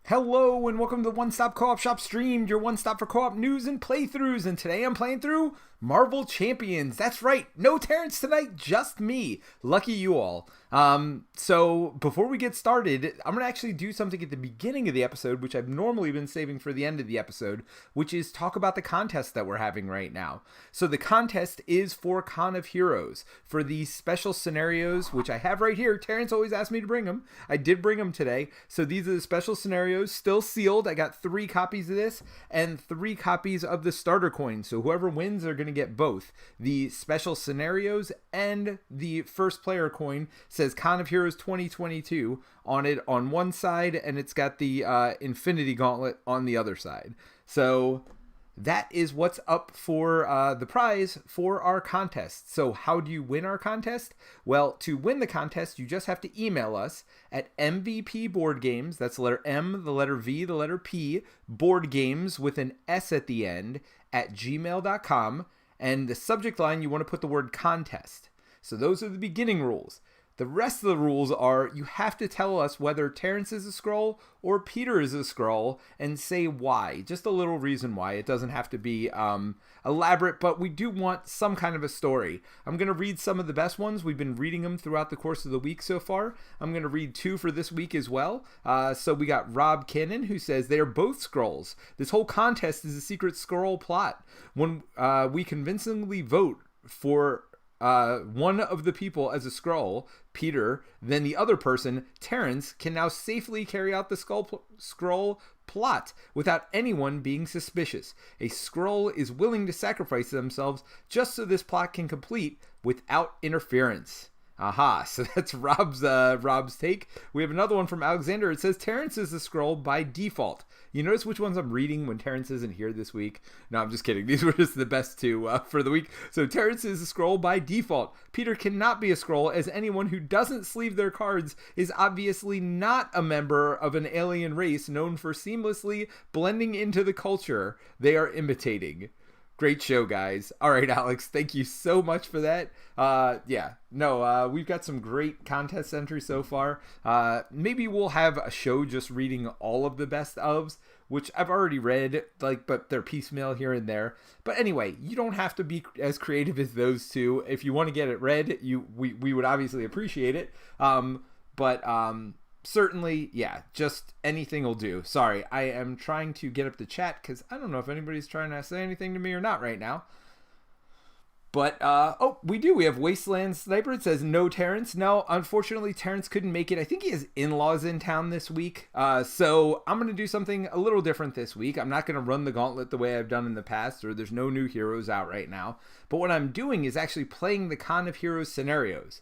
Hello and welcome to the One Stop Co-op Shop stream, your one stop for co-op news and playthroughs. And today I'm playing through Marvel Champions. That's right, no Terrence tonight, just me. Lucky you all. So before we get started, I'm gonna actually do something at the beginning of the episode, which I've normally been saving for the end of the episode, which is talk about the contest that we're having right now. So the contest is for Con of Heroes for these special scenarios, which I have right here. Terrence always asked me to bring them. I did bring them today. So these are the special scenarios, still sealed. I got 3 copies of this and 3 copies of the starter coin. So whoever wins are going to get both the special scenarios and the first player coin. Says Con of Heroes 2022 on it on one side, and it's got the Infinity Gauntlet on the other side. So that is what's up for the prize for our contest. So how do you win our contest? Well, to win the contest, you just have to email us at MVP Board Games. That's the letter M, the letter V, the letter P, Board Games with an S at the end at gmail.com. And the subject line, you want to put the word contest. So those are the beginning rules. The rest of the rules are you have to tell us whether Terrence is a Skrull or Peter is a Skrull and say why. Just a little reason why. It doesn't have to be elaborate, but we do want some kind of a story. I'm going to read some of the best ones. We've been reading them throughout the course of the week so far. I'm going to read 2 for this week as well. So we got Rob Cannon, who says they are both Skrulls. This whole contest is a secret Skrull plot. When we convincingly vote for one of the people as a Skrull, Peter, then the other person, Terrence, can now safely carry out the Skrull plot without anyone being suspicious. A Skrull is willing to sacrifice themselves just so this plot can complete without interference. Aha, so that's Rob's take. We have another one from Alexander. It says Terrence is a Skrull by default. You notice which ones I'm reading when Terrence isn't here this week? No, I'm just kidding. These were just the best 2 for the week. So Terrence is a Skrull by default. Peter cannot be a Skrull, as anyone who doesn't sleeve their cards is obviously not a member of an alien race known for seamlessly blending into the culture they are imitating. Great show, guys. All right, Alex, thank you so much for that. We've got some great contest entries so far. Maybe we'll have a show just reading all of the best ofs, which I've already read, but they're piecemeal here and there. But anyway, you don't have to be as creative as those 2. If you want to get it read, we would obviously appreciate it. Certainly, yeah, just anything will do. Sorry, I am trying to get up the chat because I don't know if anybody's trying to say anything to me or not right now. But, we do. We have Wasteland Sniper. It says, no Terrence. No, unfortunately, Terrence couldn't make it. I think he has in-laws in town this week. So I'm going to do something a little different this week. I'm not going to run the gauntlet the way I've done in the past, or there's no new heroes out right now. But what I'm doing is actually playing the Con of Heroes scenarios.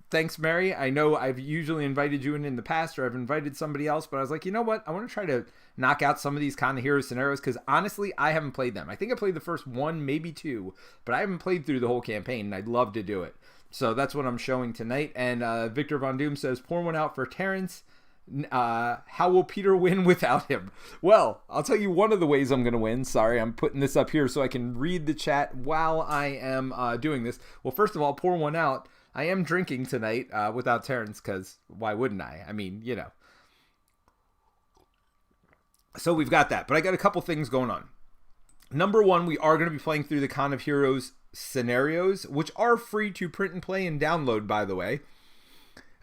Thanks, Mary. I know I've usually invited you in the past, or I've invited somebody else, but I was like, you know what? I want to try to knock out some of these Con of Heroes scenarios, because honestly, I haven't played them. I think I played the first 1, maybe 2, but I haven't played through the whole campaign, and I'd love to do it. So that's what I'm showing tonight. And Victor Von Doom says, pour one out for Terrence. How will Peter win without him? Well, I'll tell you one of the ways I'm going to win. Sorry, I'm putting this up here so I can read the chat while I am doing this. Well, first of all, pour one out. I am drinking tonight without Terrence, because why wouldn't I? I mean, you know. So we've got that, but I got a couple things going on. Number 1, we are going to be playing through the Con of Heroes scenarios, which are free to print and play and download, by the way.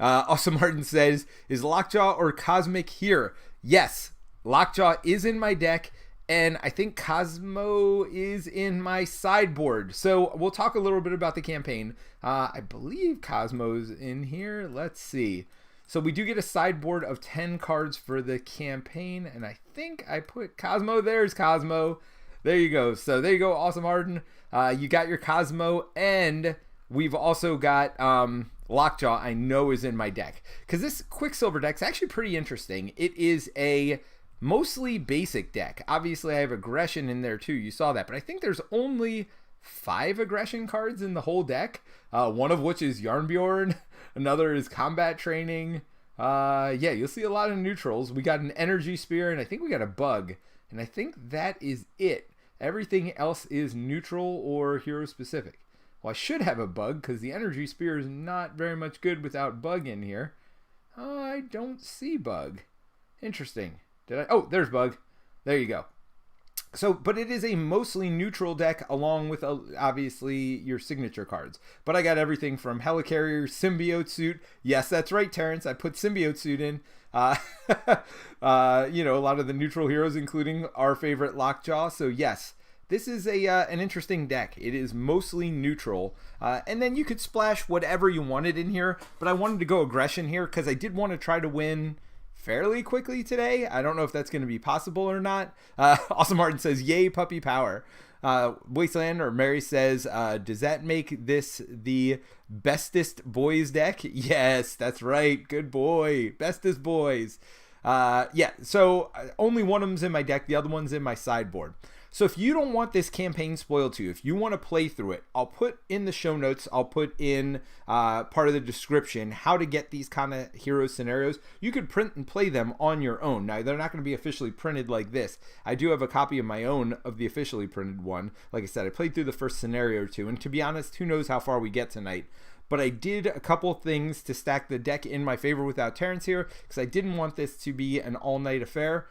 Also, Martin says, is Lockjaw or Cosmic here? Yes, Lockjaw is in my deck. And I think Cosmo is in my sideboard. So we'll talk a little bit about the campaign. I believe Cosmo's in here. Let's see. So we do get a sideboard of 10 cards for the campaign. And I think I put Cosmo. There's Cosmo. There you go. So there you go. Awesome, Arden. You got your Cosmo. And we've also got Lockjaw, I know, is in my deck. Because this Quicksilver deck is actually pretty interesting. It is a mostly basic deck. Obviously, I have aggression in there too. You saw that. But I think there's only 5 aggression cards in the whole deck. One of which is Yarnbjorn. Another is combat training. You'll see a lot of neutrals. We got an energy spear, and I think we got a bug. And I think that is it. Everything else is neutral or hero specific. Well, I should have a bug because the energy spear is not very much good without bug in here. I don't see Bug. Interesting. Did I? Oh, there's Bug. There you go. So, but it is a mostly neutral deck along with, obviously, your signature cards. But I got everything from Helicarrier, Symbiote Suit. Yes, that's right, Terrence. I put Symbiote Suit in. You know, a lot of the neutral heroes, including our favorite Lockjaw. So, yes, this is an interesting deck. It is mostly neutral. And then you could splash whatever you wanted in here. But I wanted to go aggression here because I did want to try to win fairly quickly today. I don't know if that's going to be possible or not. Awesome Martin says, yay, puppy power. Wasteland or Mary says, does that make this the bestest boys deck? Yes, that's right. Good boy. Bestest boys. Yeah, so only one of them's in my deck. The other one's in my sideboard. So if you don't want this campaign spoiled to you, if you want to play through it, I'll put in the show notes, I'll put in part of the description how to get these kind of hero scenarios. You could print and play them on your own. Now, they're not going to be officially printed like this. I do have a copy of my own of the officially printed one. Like I said, I played through the first scenario or two, and to be honest, who knows how far we get tonight. But I did a couple things to stack the deck in my favor without Terrence here, because I didn't want this to be an all-night affair.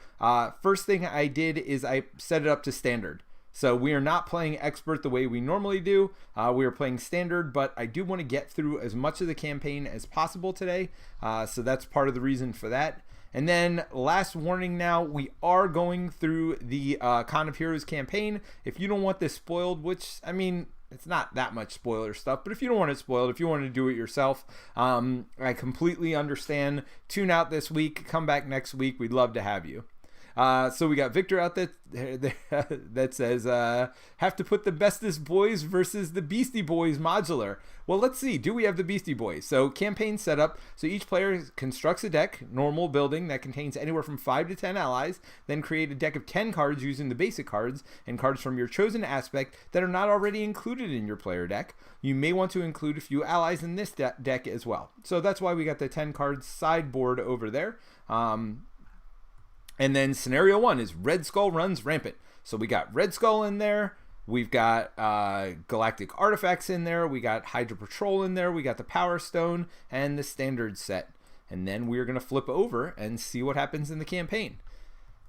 First thing I did is I set it up to standard. So we are not playing expert the way we normally do. We are playing standard, but I do want to get through as much of the campaign as possible today. So that's part of the reason for that. And then last warning now, we are going through the Con of Heroes campaign. If you don't want this spoiled, which, I mean, it's not that much spoiler stuff, but if you don't want it spoiled, if you want to do it yourself, I completely understand. Tune out this week, come back next week. We'd love to have you. So we got Victor out there that says, have to put the Bestest Boys versus the Beastie Boys modular. Well, let's see. Do we have the Beastie Boys? So campaign setup. So each player constructs a deck, normal building, that contains anywhere from 5 to 10 allies. Then create a deck of 10 cards using the basic cards and cards from your chosen aspect that are not already included in your player deck. You may want to include a few allies in this deck as well. So that's why we got the 10 cards sideboard over there. And then scenario 1 is Red Skull runs Rampant. So we got Red Skull in there. We've got Galactic Artifacts in there. We got Hydra Patrol in there. We got the Power Stone and the Standard set. And then we're going to flip over and see what happens in the campaign.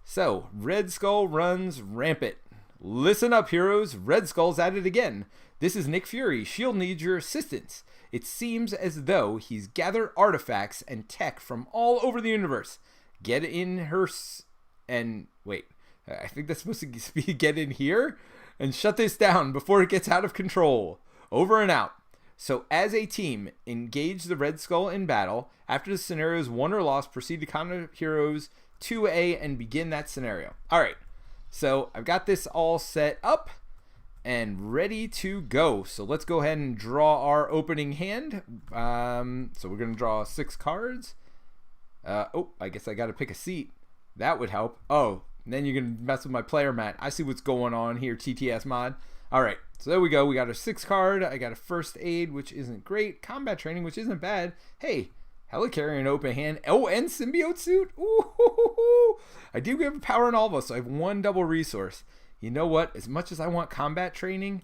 So Red Skull runs Rampant. Listen up, heroes. Red Skull's at it again. This is Nick Fury. Shield needs your assistance. It seems as though he's gathered artifacts and tech from all over the universe. Get in her and wait, I think that's supposed to be get in here and shut this down before it gets out of control. Over and out. So as a team, engage the Red Skull in battle. After the scenario is won or lost, proceed to Con of Heroes 2A and begin that scenario. All right. So I've got this all set up and ready to go. So let's go ahead and draw our opening hand. So we're going to draw 6 cards. Oh, I guess I got to pick a seat. That would help. Oh, then you're going to mess with my player mat. I see what's going on here, TTS mod. All right, so there we go. We got a 6 card. I got a First Aid, which isn't great. Combat Training, which isn't bad. Hey, Helicarrier and Open Hand. Oh, and Symbiote Suit. Ooh, I do have Power in all of us, so I have 1 double resource. You know what? As much as I want Combat Training,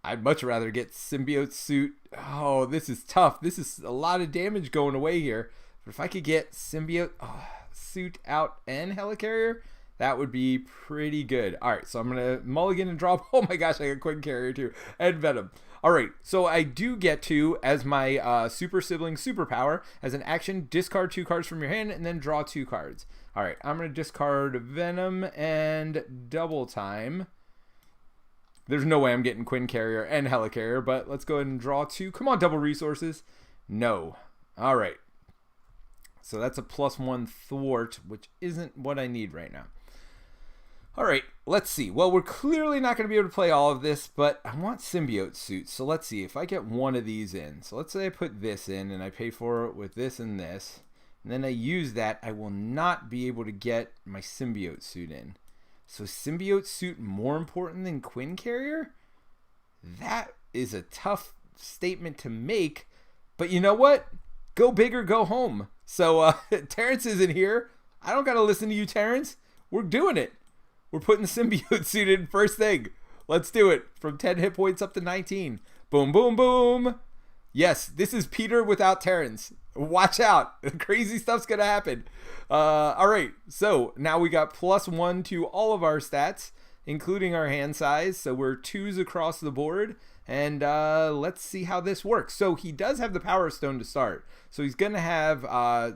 I'd much rather get Symbiote Suit. Oh, this is tough. This is a lot of damage going away here. But if I could get Symbiote Suit out and Helicarrier, that would be pretty good. All right, so I'm going to mulligan and drop. Oh my gosh, I got Quicksilver too. And Venom. All right, so I do get to, as my super sibling superpower, as an action, discard 2 cards from your hand and then draw 2 cards. All right, I'm going to discard Venom and Double Time. There's no way I'm getting Quicksilver and Helicarrier, but let's go ahead and draw 2. Come on, double resources. No. All right. So that's a +1 thwart, which isn't what I need right now. All right, let's see. Well, we're clearly not going to be able to play all of this, but I want Symbiote Suit. So let's see if I get one of these in. So let's say I put this in and I pay for it with this and this. And then I use that. I will not be able to get my Symbiote Suit in. So Symbiote Suit more important than Quicksilver? That is a tough statement to make. But you know what? Go big or go home. So Terrence isn't here. I don't got to listen to you, Terrence. We're doing it. We're putting the Symbiote Suit in first thing. Let's do it. From 10 hit points up to 19. Boom, boom, boom. Yes, this is Peter without Terrence. Watch out. Crazy stuff's going to happen. All right. So now we got +1 to all of our stats, including our hand size. So we're 2s across the board. And let's see how this works. So he does have the Power Stone to start. So he's going to have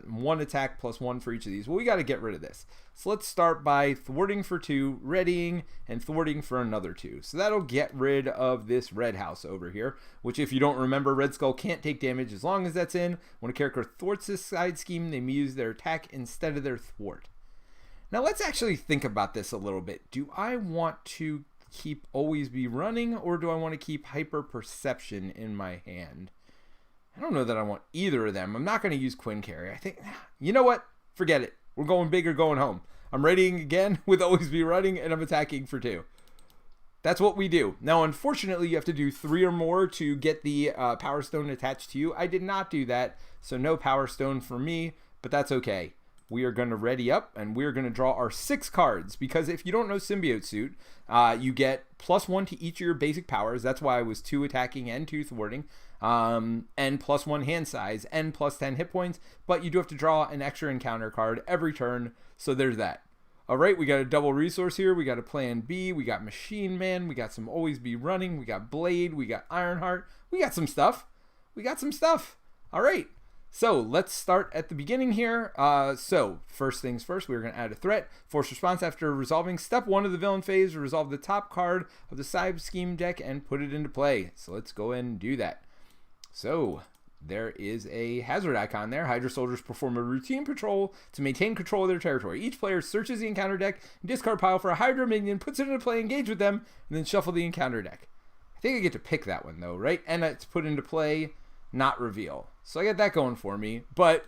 1 attack +1 for each of these. Well, we got to get rid of this. So let's start by thwarting for 2, readying, and thwarting for another 2. So that'll get rid of this red house over here, which if you don't remember, Red Skull can't take damage as long as that's in. When a character thwarts this side scheme, they may use their attack instead of their thwart. Now let's actually think about this a little bit. Do I want to keep always be running, or do I want to keep hyper perception in my hand? I don't know that I want either of them. I'm not going to use Quinn Carry. I think, you know what? Forget it. We're going big or going home. I'm readying again with always be running, and I'm attacking for 2. That's what we do. Now, unfortunately, you have to do 3 or more to get the Power Stone attached to you. I did not do that, so no Power Stone for me, but that's okay. We are going to ready up, and we're going to draw our 6 cards, because if you don't know Symbiote Suit, you get +1 to each of your basic powers. That's why I was 2 attacking and 2 thwarting, and +1 hand size, and +10 hit points, but you do have to draw an extra encounter card every turn, so there's that. All right, we got a double resource here. We got a Plan B, we got Machine Man, we got some Always Be Running, we got Blade, we got Ironheart, we got some stuff. All right. So let's start at the beginning here. So first things first, we're going to add a threat. Force response after resolving step 1 of the villain phase, resolve the top card of the side scheme deck and put it into play. So let's go ahead and do that. So there is a hazard icon there. Hydra soldiers perform a routine patrol to maintain control of their territory. Each player searches the encounter deck, discard pile for a Hydra minion, puts it into play, engage with them, and then shuffle the encounter deck. I think I get to pick that one though, right? And it's put into play, not reveal. So I got that going for me. But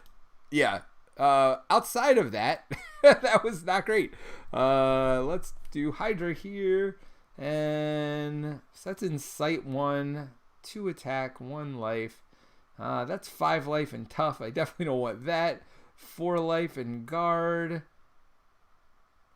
yeah, outside of that, that was not great. Let's do Hydra here. And so that's Incite 1, 2 attack, 1 life. That's 5 life and tough. I definitely don't want that. 4 life and guard.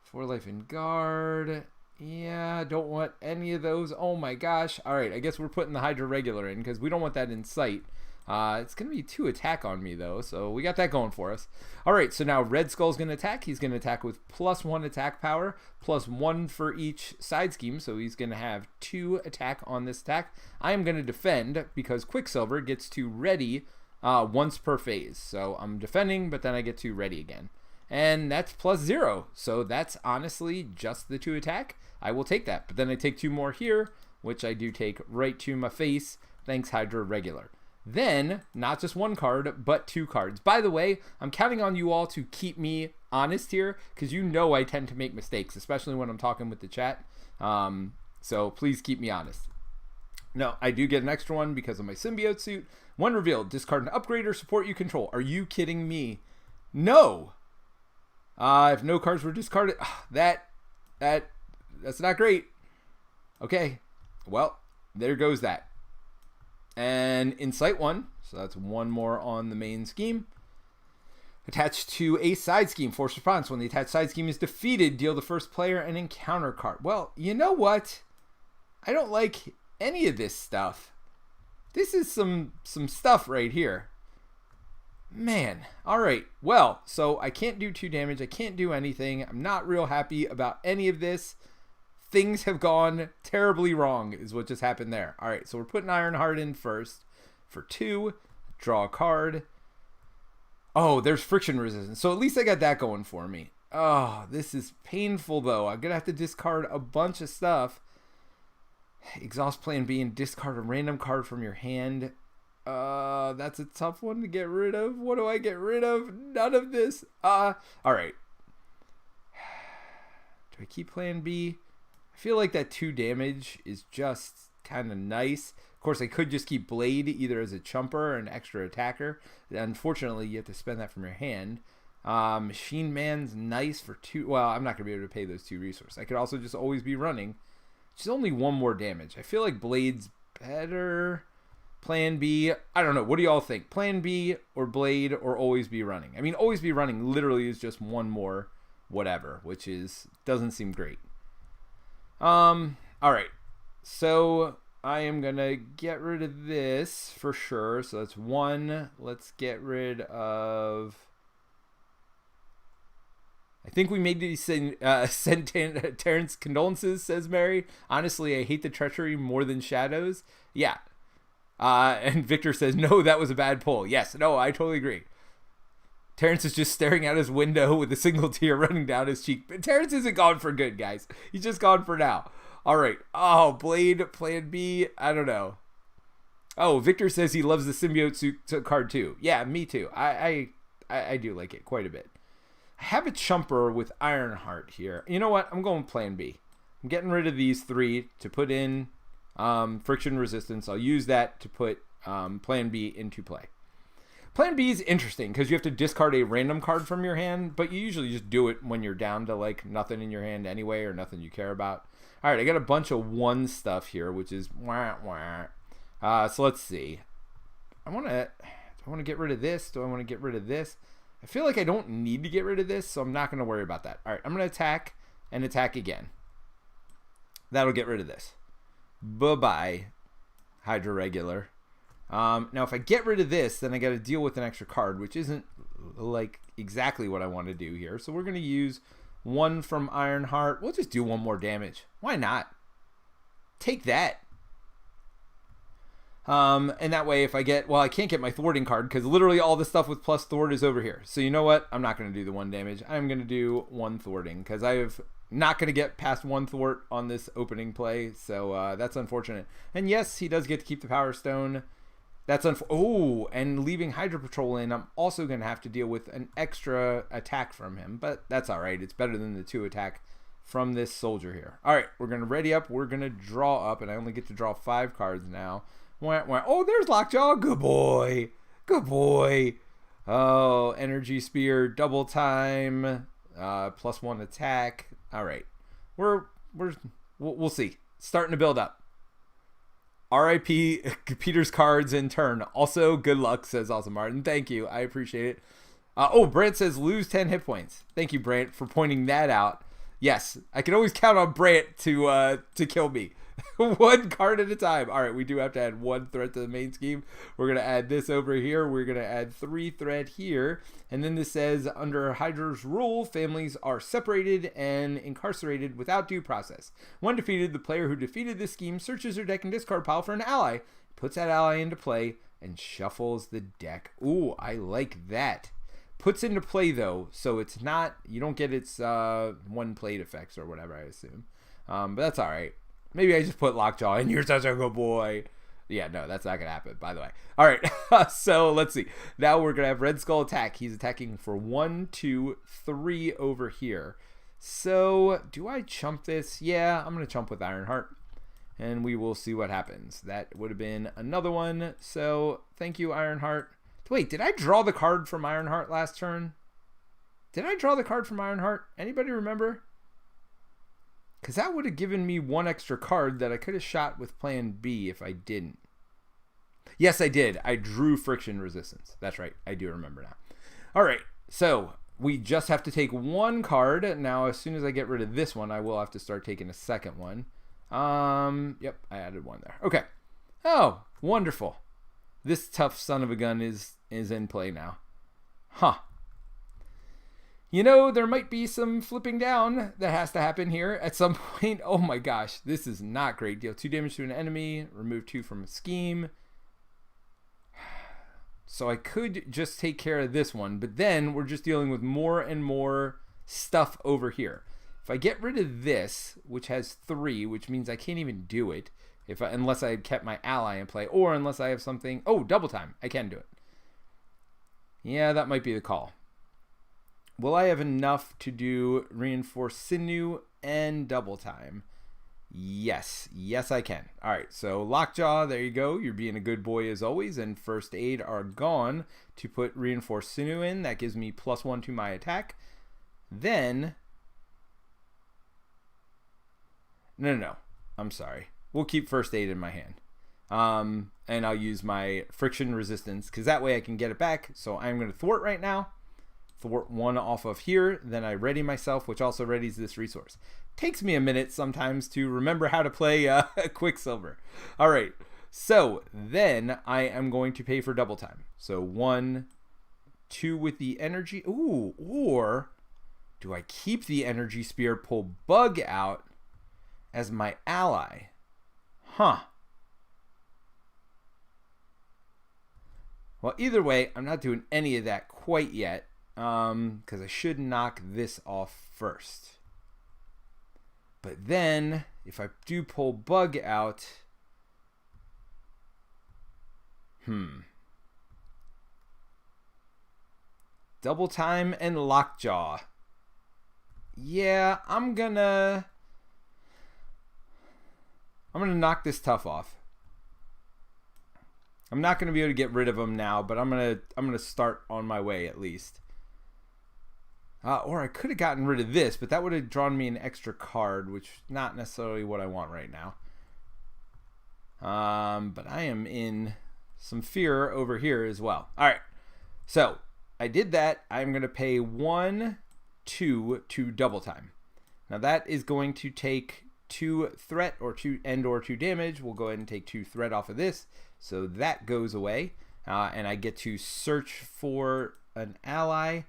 4 life and guard. Yeah, don't want any of those. Oh my gosh. All right, I guess we're putting the Hydra regular in because we don't want that in sight. It's going to be 2 attack on me though, so we got that going for us. All right, so now Red Skull's going to attack. He's going to attack with +1 attack power, +1 for each side scheme, so he's going to have 2 attack on this attack. I am going to defend because Quicksilver gets to ready once per phase. So I'm defending, but then I get to ready again. And that's +0, so that's honestly just the 2 attack. I will take that, but then I take 2 more here, which I do take right to my face. Thanks, Hydra regular. Then, not just 1 card, but 2 cards. By the way, I'm counting on you all to keep me honest here, because you know I tend to make mistakes, especially when I'm talking with the chat. So please keep me honest. No, I do get an extra one because of my Symbiote Suit. 1 revealed, discard an upgrade or support you control. Are you kidding me? No! If no cards were discarded, that's not great. Okay, well, there goes that. And Incite 1, so that's 1 more on the main scheme. Attached to a side scheme, force response. When the attached side scheme is defeated, deal the first player an encounter card. Well, you know what? I don't like any of this stuff. This is some stuff right here. Man, all right. Well, so I can't do 2 damage. I can't do anything. I'm not real happy about any of this. Things have gone terribly wrong is what just happened there. All right, so we're putting Ironheart in first for 2. Draw a card. Oh, there's friction resistance. So at least I got that going for me. Oh, this is painful, though. I'm going to have to discard a bunch of stuff. Exhaust Plan B and discard a random card from your hand. That's a tough one to get rid of. What do I get rid of? None of this. All right. Do I keep Plan B? I feel like that 2 damage is just kind of nice. Of course, I could just keep Blade either as a chumper or an extra attacker. Unfortunately, you have to spend that from your hand. Machine Man's nice for 2. Well, I'm not going to be able to pay those 2 resources. I could also just always be running. Just only 1 more damage. I feel like Blade's better. Plan B. I don't know. What do y'all think? Plan B or Blade or always be running? I mean, always be running literally is just 1 more whatever, which doesn't seem great. All right. So, I am going to get rid of this for sure. So that's 1. Let's get rid of... I think we made these send Terrence condolences, says Mary. Honestly, I hate the treachery more than shadows. Yeah. And Victor says, no, that was a bad pull. Yes, no, I totally agree. Terrence is just staring out his window with a single tear running down his cheek. But Terrence isn't gone for good, guys. He's just gone for now. All right. Oh, Blade, Plan B. I don't know. Oh, Victor says he loves the symbiote suit card too. Yeah, me too. I do like it quite a bit. I have a chumper with Ironheart here. You know what? I'm going Plan B. I'm getting rid of these 3 to put in friction resistance. I'll use that to put Plan B into play. Plan B is interesting because you have to discard a random card from your hand, but you usually just do it when you're down to like nothing in your hand anyway or nothing you care about. All right, I got a bunch of 1 stuff here, which is so let's see. Do I want to get rid of this? Do I want to get rid of this? I feel like I don't need to get rid of this, so I'm not going to worry about that. All right, I'm going to attack and attack again. That'll get rid of this. Bye-bye, Hydra Regular. Now, if I get rid of this, then I got to deal with an extra card, which isn't like exactly what I want to do here. So we're going to use 1 from Ironheart. We'll just do 1 more damage. Why not? Take that. And that way, if I get, well, I can't get my thwarting card because literally all the stuff with plus thwart is over here. So you know what? I'm not going to do the 1 damage. I'm going to do 1 thwarting because I have not going to get past 1 thwart on this opening play. So that's unfortunate. And yes, he does get to keep the Power Stone. That's oh, and leaving Hydra Patrol in, I'm also going to have to deal with an extra attack from him. But that's all right. It's better than the 2 attack from this soldier here. All right, we're going to ready up. We're going to draw up, and I only get to draw 5 cards now. Oh, there's Lockjaw. Good boy. Good boy. Oh, Energy Spear, double time, +1 attack. All right. We'll see. Starting to build up. R.I.P. Peter's cards in turn. Also, good luck, says Awesome Martin. Thank you. I appreciate it. Brant says lose 10 hit points. Thank you, Brant, for pointing that out. Yes, I can always count on Brant to kill me. 1 card at a time. All right, we do have to add 1 threat to the main scheme. We're going to add this over here. We're going to add 3 threat here. And then this says, under Hydra's rule, families are separated and incarcerated without due process. When defeated, the player who defeated this scheme searches their deck and discard pile for an ally, puts that ally into play, and shuffles the deck. Ooh, I like that. Puts into play, though, so it's not, you don't get its 1 plate effects or whatever, I assume. But that's all right. Maybe I just put Lockjaw in. You're such a good boy. Yeah, no, that's not going to happen, by the way. All right, so let's see. Now we're going to have Red Skull attack. He's attacking for 1, 2, 3 over here. So do I chump this? Yeah, I'm going to chump with Ironheart, and we will see what happens. That would have been another one. So thank you, Ironheart. Wait, did I draw the card from Ironheart last turn? Did I draw the card from Ironheart? Anybody remember? Because that would have given me 1 extra card that I could have shot with Plan B if I didn't. Yes, I did. I drew friction resistance. That's right. I do remember now. All right. So we just have to take 1 card. Now, as soon as I get rid of this one, I will have to start taking a second one. Yep, I added 1 there. Okay. Oh, wonderful. This tough son of a gun is in play now. Huh. You know, there might be some flipping down that has to happen here at some point. Oh my gosh, this is not great. Deal 2 damage to an enemy, remove 2 from a scheme. So I could just take care of this one, but then we're just dealing with more and more stuff over here. If I get rid of this, which has 3, which means I can't even do it unless I had kept my ally in play, or unless I have something. Oh, double time. I can do it. Yeah, that might be the call. Will I have enough to do Reinforced Sinew and double time? Yes. Yes, I can. All right, so Lockjaw, there you go. You're being a good boy as always, and First Aid are gone to put Reinforced Sinew in. That gives me +1 to my attack. Then, no. I'm sorry. We'll keep First Aid in my hand. And I'll use my Friction Resistance, because that way I can get it back. So I'm going to thwart right now. thwart one off of here. Then I ready myself, which also readies this resource. Takes me a minute sometimes to remember how to play Quicksilver. All right, so then I am going to pay for double time. So 1, 2 with the energy. Ooh, or do I keep the energy spear, pull Bug out as my ally? Huh. Well, either way, I'm not doing any of that quite yet, because I should knock this off first. But then, if I do pull Bug out, double time and lockjaw. Yeah, I'm gonna knock this tough off. I'm not gonna be able to get rid of him now, but I'm gonna start on my way at least. Or I could have gotten rid of this, but that would have drawn me an extra card, which is not necessarily what I want right now. But I am in some fear over here as well. All right, so I did that. I'm gonna pay 1, 2 to double time. Now that is going to take 2 threat or 2 damage. We'll go ahead and take 2 threat off of this, so that goes away, and I get to search for an ally.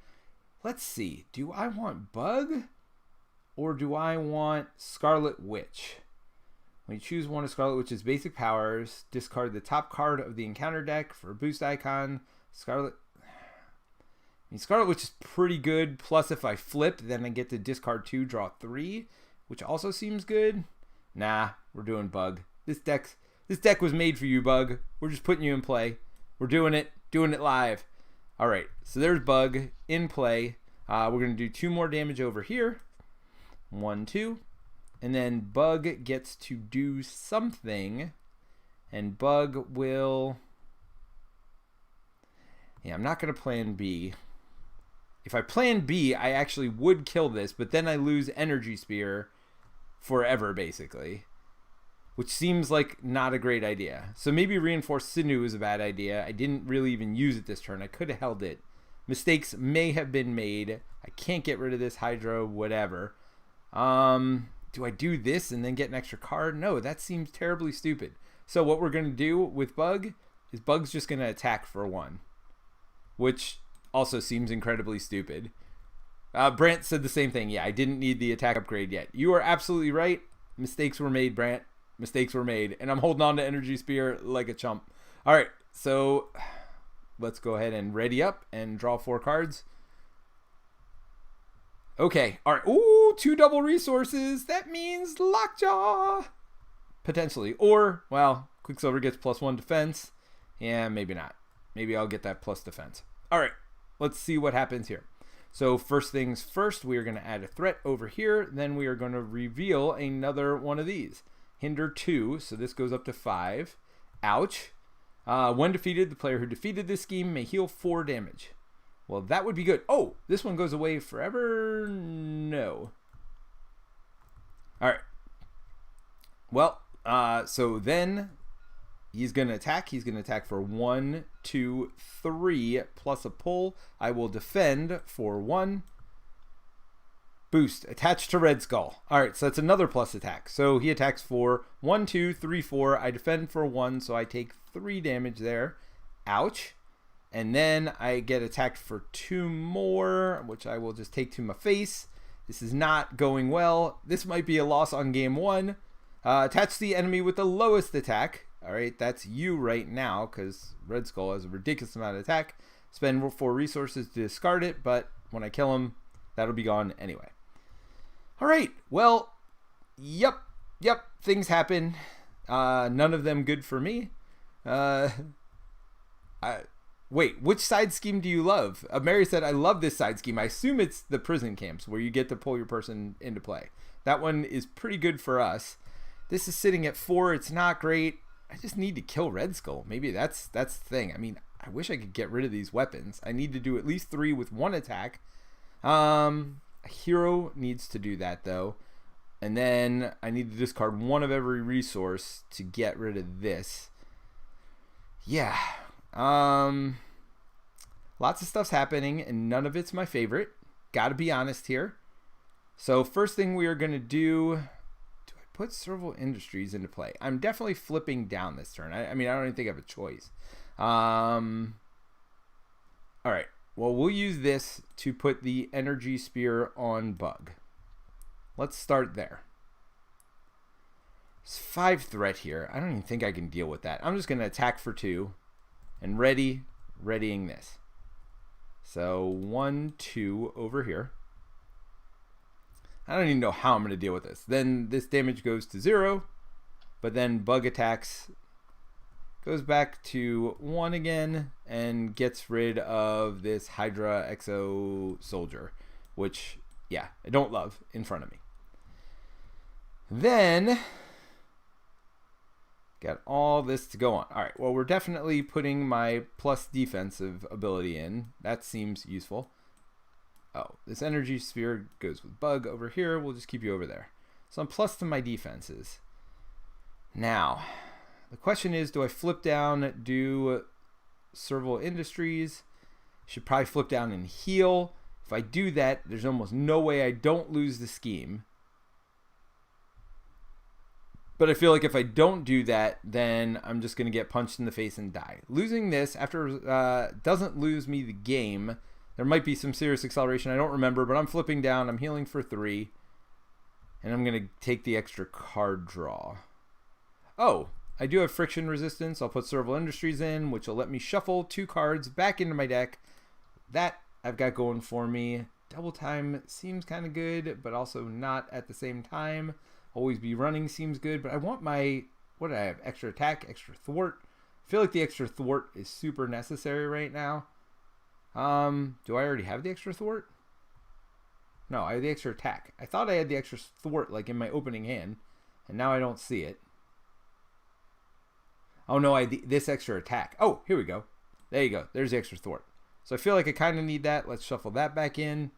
Let's see, do I want Bug or do I want Scarlet Witch? When you choose one of Scarlet Witch's basic powers, discard the top card of the encounter deck for a boost icon. Scarlet Witch is pretty good, plus if I flip, then I get to discard 2, draw 3, which also seems good. Nah, we're doing Bug. This deck was made for you, Bug. We're just putting you in play. We're doing it live. All right, so there's Bug in play. We're going to do 2 more damage over here. 1, 2. And then Bug gets to do something. And Bug will... Yeah, I'm not going to plan B. If I plan B, I actually would kill this, but then I lose Energy Spear forever, basically. Which seems like not a great idea. So maybe Reinforced Sinew is a bad idea. I didn't really even use it this turn. I could have held it. Mistakes may have been made. I can't get rid of this Hydra, whatever. Do I do this and then get an extra card? No, that seems terribly stupid. So what we're going to do with Bug is Bug's just going to attack for 1. Which also seems incredibly stupid. Brant said the same thing. Yeah, I didn't need the attack upgrade yet. You are absolutely right. Mistakes were made, Brant. Mistakes were made. And I'm holding on to Energy Spear like a chump. All right, so let's go ahead and ready up and draw 4 cards. Okay, all right. Ooh, 2 double resources. That means Lockjaw. Potentially. Or, well, Quicksilver gets +1 defense. Yeah, maybe not. Maybe I'll get that plus defense. All right, let's see what happens here. So first things first, we are going to add a threat over here. Then we are going to reveal another one of these. Hinder 2, so this goes up to 5. Ouch. When defeated, the player who defeated this scheme may heal 4 damage. Well, that would be good. Oh, this one goes away forever? No. All right. Well, so then he's going to attack. He's going to attack for 1, 2, 3, plus a pull. I will defend for 1. Boost, attached to Red Skull. All right, so that's another plus attack. So he attacks for 1, 2, 3, 4. I defend for 1, so I take 3 damage there. Ouch. And then I get attacked for 2 more, which I will just take to my face. This is not going well. This might be a loss on game 1. Attach the enemy with the lowest attack. All right, that's you right now, because Red Skull has a ridiculous amount of attack. Spend 4 resources to discard it, but when I kill him, that'll be gone anyway. All right, well, yep, things happen. None of them good for me. Wait, which side scheme do you love? Mary said, I love this side scheme. I assume it's the prison camps where you get to pull your person into play. That one is pretty good for us. This is sitting at 4. It's not great. I just need to kill Red Skull. Maybe that's the thing. I mean, I wish I could get rid of these weapons. I need to do at least 3 with 1 attack. A hero needs to do that, though. And then I need to discard 1 of every resource to get rid of this. Yeah. Lots of stuff's happening, and none of it's my favorite. Gotta be honest here. So first thing we are going to do I put Serval Industries into play? I'm definitely flipping down this turn. I mean, I don't even think I have a choice. All right. Well, we'll use this to put the Energy Spear on Bug. Let's start there. It's 5 threat here. I don't even think I can deal with that. I'm just going to attack for 2 and readying this. So 1, 2 over here. I don't even know how I'm going to deal with this. Then this damage goes to 0, but then Bug attacks, goes back to 1 again, and gets rid of this Hydra Exo Soldier, which, yeah, I don't love in front of me. Then got all this to go on. All right, well, we're definitely putting my plus defensive ability in. That seems useful. Oh, this Energy Sphere goes with Bug over here. We'll just keep you over there. So I'm plus to my defenses. Now, the question is, do I flip down, do Serval Industries? Should probably flip down and heal. If I do that, there's almost no way I don't lose the scheme. But I feel like if I don't do that, then I'm just going to get punched in the face and die. Losing this after doesn't lose me the game. There might be some serious acceleration. I don't remember, but I'm flipping down. I'm healing for 3. And I'm going to take the extra card draw. Oh, I do have friction resistance. I'll put Serval Industries in, which will let me shuffle 2 cards back into my deck. That I've got going for me. Double time seems kind of good, but also not at the same time. Always be running seems good, but I want my, what do I have? Extra attack, extra thwart. I feel like the extra thwart is super necessary right now. Do I already have the extra thwart? No, I have the extra attack. I thought I had the extra thwart like in my opening hand, and now I don't see it. Oh no, I had this extra attack. Oh, here we go. There you go. There's the extra thwart. So I feel like I kind of need that. Let's shuffle that back in,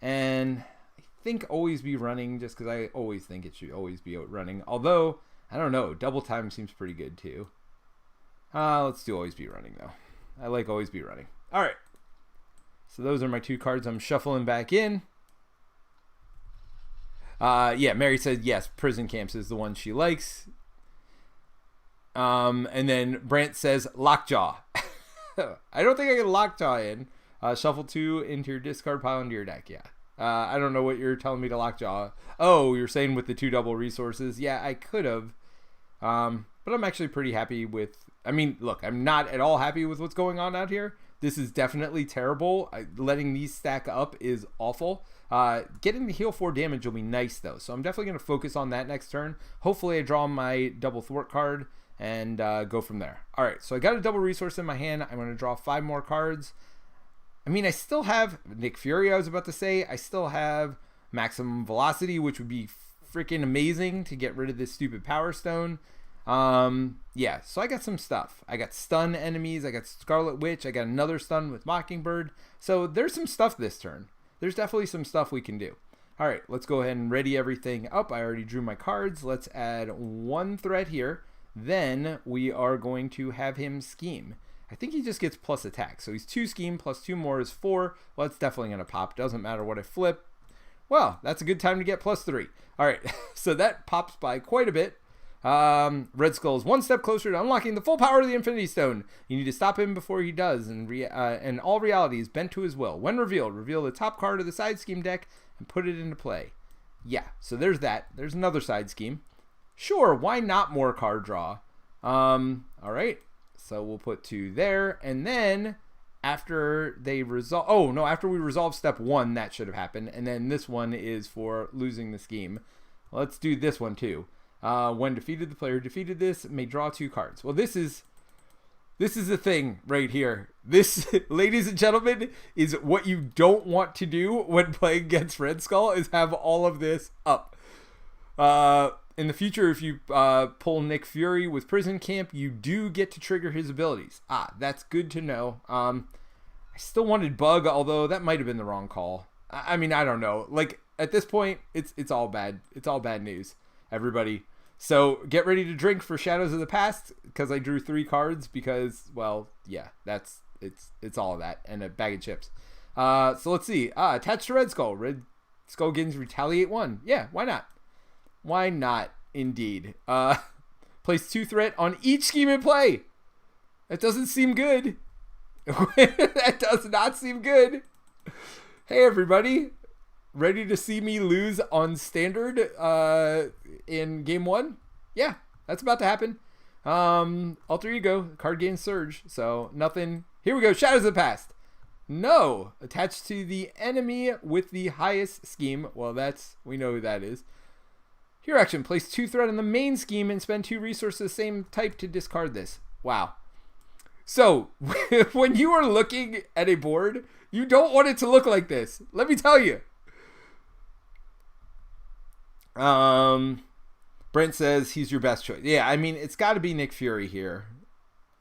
and I think always be running, just because I always think it should always be running. Although, I don't know, double time seems pretty good too. Let's do always be running though. I like always be running. All right. So those are my 2 cards I'm shuffling back in. Yeah, Mary said yes, Prison Camps is the one she likes. And then Brant says Lockjaw. I don't think I can Lockjaw in. Shuffle 2 into your discard pile into your deck, yeah. I don't know what you're telling me to Lockjaw. Oh, you're saying with the 2 double resources. Yeah, I could have. But I'm actually pretty happy with... I mean, look, I'm not at all happy with what's going on out here. This is definitely terrible. Letting these stack up is awful. Getting the heal 4 damage will be nice, though. So I'm definitely going to focus on that next turn. Hopefully I draw my double thwart card and go from there. All right, so I got a double resource in my hand. I'm going to draw 5 more cards. I mean, I still have Nick Fury, I was about to say. I still have Maximum Velocity, which would be freaking amazing to get rid of this stupid Power Stone. Yeah, so I got some stuff. I got stun enemies. I got Scarlet Witch. I got another stun with Mockingbird. So there's some stuff this turn. There's definitely some stuff we can do. All right, let's go ahead and ready everything up. I already drew my cards. Let's add 1 threat here. Then we are going to have him scheme. I think he just gets plus attack. So he's 2 scheme plus 2 more is 4. Well, it's definitely going to pop. Doesn't matter what I flip. Well, that's a good time to get plus 3. All right, so that pops by quite a bit. Red Skull is 1 step closer to unlocking the full power of the Infinity Stone. You need to stop him before he does, and all reality is bent to his will. When revealed, reveal the top card of the side scheme deck and put it into play. Yeah, so there's that. There's another side scheme. Sure, why not more card draw? All right, so we'll put 2 there, and then after they resolve, oh no, after we resolve step 1, that should have happened, and then this one is for losing the scheme. Let's do this one too. When defeated, the player defeated this may draw 2 cards. Well, this is the thing right here. This, ladies and gentlemen, is what you don't want to do when playing against Red Skull, is have all of this up. In the future, if you pull Nick Fury with Prison Camp, you do get to trigger his abilities. That's good to know. I still wanted Bug, although that might have been the wrong call. I mean, I don't know. Like, at this point, it's all bad. It's all bad news, everybody. So get ready to drink for Shadows of the Past, because I drew 3 cards because, well, yeah, that's it's all of that and a bag of chips. So let's see. Attached to Red Skull. Red Skull gains Retaliate 1. Yeah, why not? Why not, indeed. Place 2 threat on each scheme in play. That doesn't seem good. That does not seem good. Hey, everybody. Ready to see me lose on standard in game 1? Yeah, that's about to happen. Alter Ego. Card gains Surge. So, nothing. Here we go. Shadows of the Past. No. Attached to the enemy with the highest scheme. Well, we know who that is. Hero action. Place 2 threat on the main scheme and spend 2 resources same type to discard this. Wow. So, when you are looking at a board, you don't want it to look like this. Let me tell you. Brent says he's your best choice. Yeah, I mean, it's got to be Nick Fury here.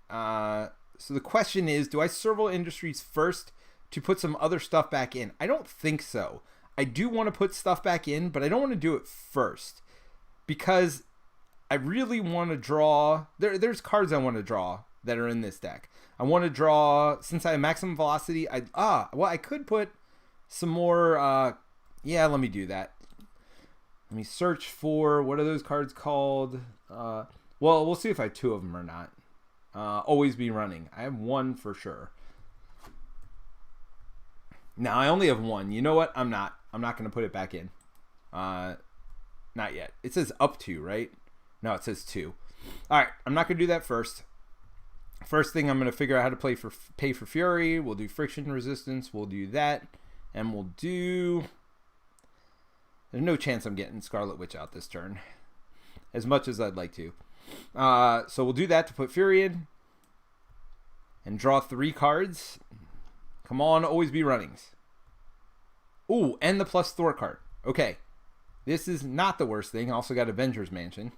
So the question is, do I Serval Industries first to put some other stuff back in? I don't think so. I do want to put stuff back in, but I don't want to do it first because I really want to draw. There's cards I want to draw that are in this deck. I want to draw, since I have maximum velocity, I could put some more, yeah, let me do that. Let me search for, what are those cards called? Well, we'll see if I have 2 of them or not. Always Be Running. I have 1 for sure. Now, I only have 1. You know what? I'm not going to put it back in. Not yet. It says up to, right? No, it says 2. All right, I'm not going to do that first. First thing, I'm going to figure out how to pay for Fury. We'll do Friction Resistance. We'll do that. And we'll do... There's no chance I'm getting Scarlet Witch out this turn. As much as I'd like to. So we'll do that to put Fury in. And draw 3 cards. Come on, Always Be Runnings. Ooh, and the plus Thor card. Okay. This is not the worst thing. I also got Avengers Mansion.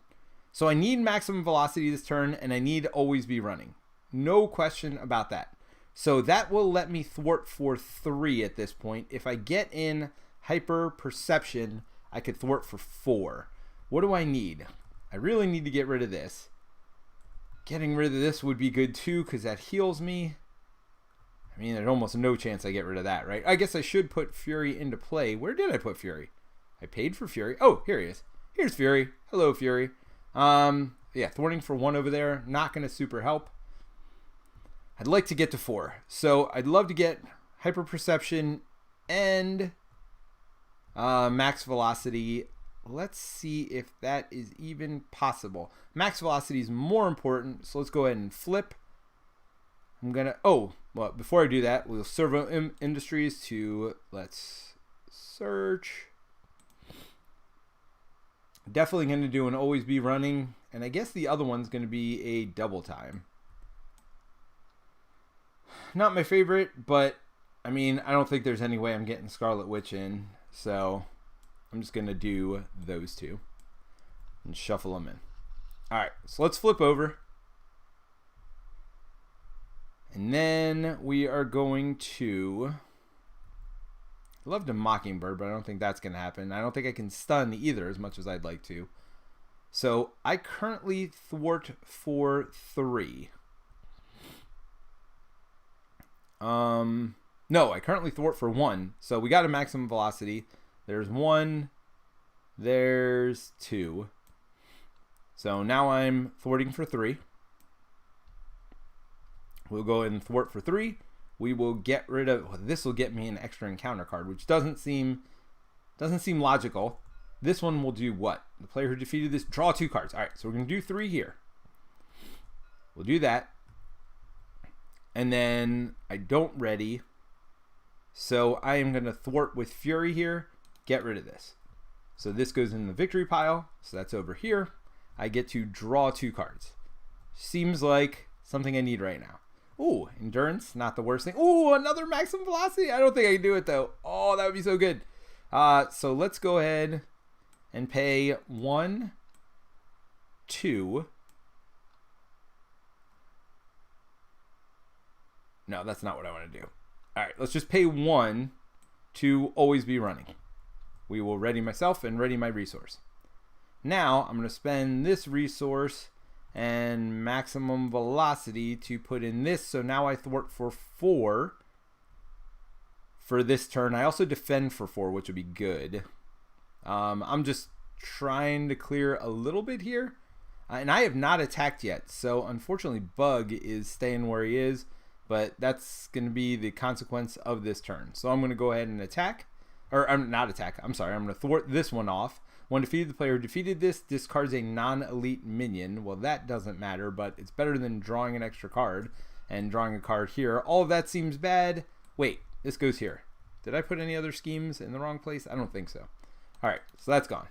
So I need maximum velocity this turn, and I need Always Be Running. No question about that. So that will let me thwart for 3 at this point. If I get in Hyper Perception, I could thwart for 4. What do I need? I really need to get rid of this. Getting rid of this would be good too, because that heals me. I mean, there's almost no chance I get rid of that, right? I guess I should put Fury into play. Where did I put Fury? I paid for Fury. Oh, here he is. Here's Fury. Hello, Fury. Yeah, thwarting for 1 over there. Not going to super help. I'd like to get to 4. So I'd love to get Hyper Perception and max velocity. Let's see if that is even possible. Max velocity is more important, so let's go ahead and flip. I'm gonna, well, before I do that, we'll Servo Industries to, let's search. Definitely gonna do an Always Be Running, and I guess the other one's gonna be a double time. Not my favorite, but I mean, I don't think there's any way I'm getting Scarlet Witch in, so I'm just going to do those 2 and shuffle them in. All right, so let's flip over. And then we are going to... I love the Mockingbird, but I don't think that's going to happen. I don't think I can stun either as much as I'd like to. So I currently thwart for 3. No, I currently thwart for 1. So we got a maximum velocity. There's 1. There's 2. So now I'm thwarting for 3. We'll go ahead and thwart for 3. We will get rid of... Well, this will get me an extra encounter card, which doesn't seem logical. This one will do what? The player who defeated this, draw 2 cards. All right, so we're going to do 3 here. We'll do that. And then I don't ready. So I am going to thwart with Fury here. Get rid of this. So this goes in the victory pile. So that's over here. I get to draw 2 cards. Seems like something I need right now. Ooh, endurance, not the worst thing. Ooh, another maximum velocity. I don't think I can do it though. Oh, that would be so good. So let's go ahead and pay 1, 2. No, that's not what I want to do. All right, let's just pay 1 to Always Be Running. We will ready myself and ready my resource. Now I'm going to spend this resource and maximum velocity to put in this. So now I thwart for 4 for this turn. I also defend for 4, which would be good. I'm just trying to clear a little bit here. And I have not attacked yet. So unfortunately, Bug is staying where he is. But that's going to be the consequence of this turn. So I'm going to go ahead and attack. Or I'm not attack. I'm sorry. I'm going to thwart this one off. When defeated, the player who defeated this discards a non-elite minion. Well, that doesn't matter, but it's better than drawing an extra card and drawing a card here. All of that seems bad. Wait, this goes here. Did I put any other schemes in the wrong place? I don't think so. All right, so that's gone.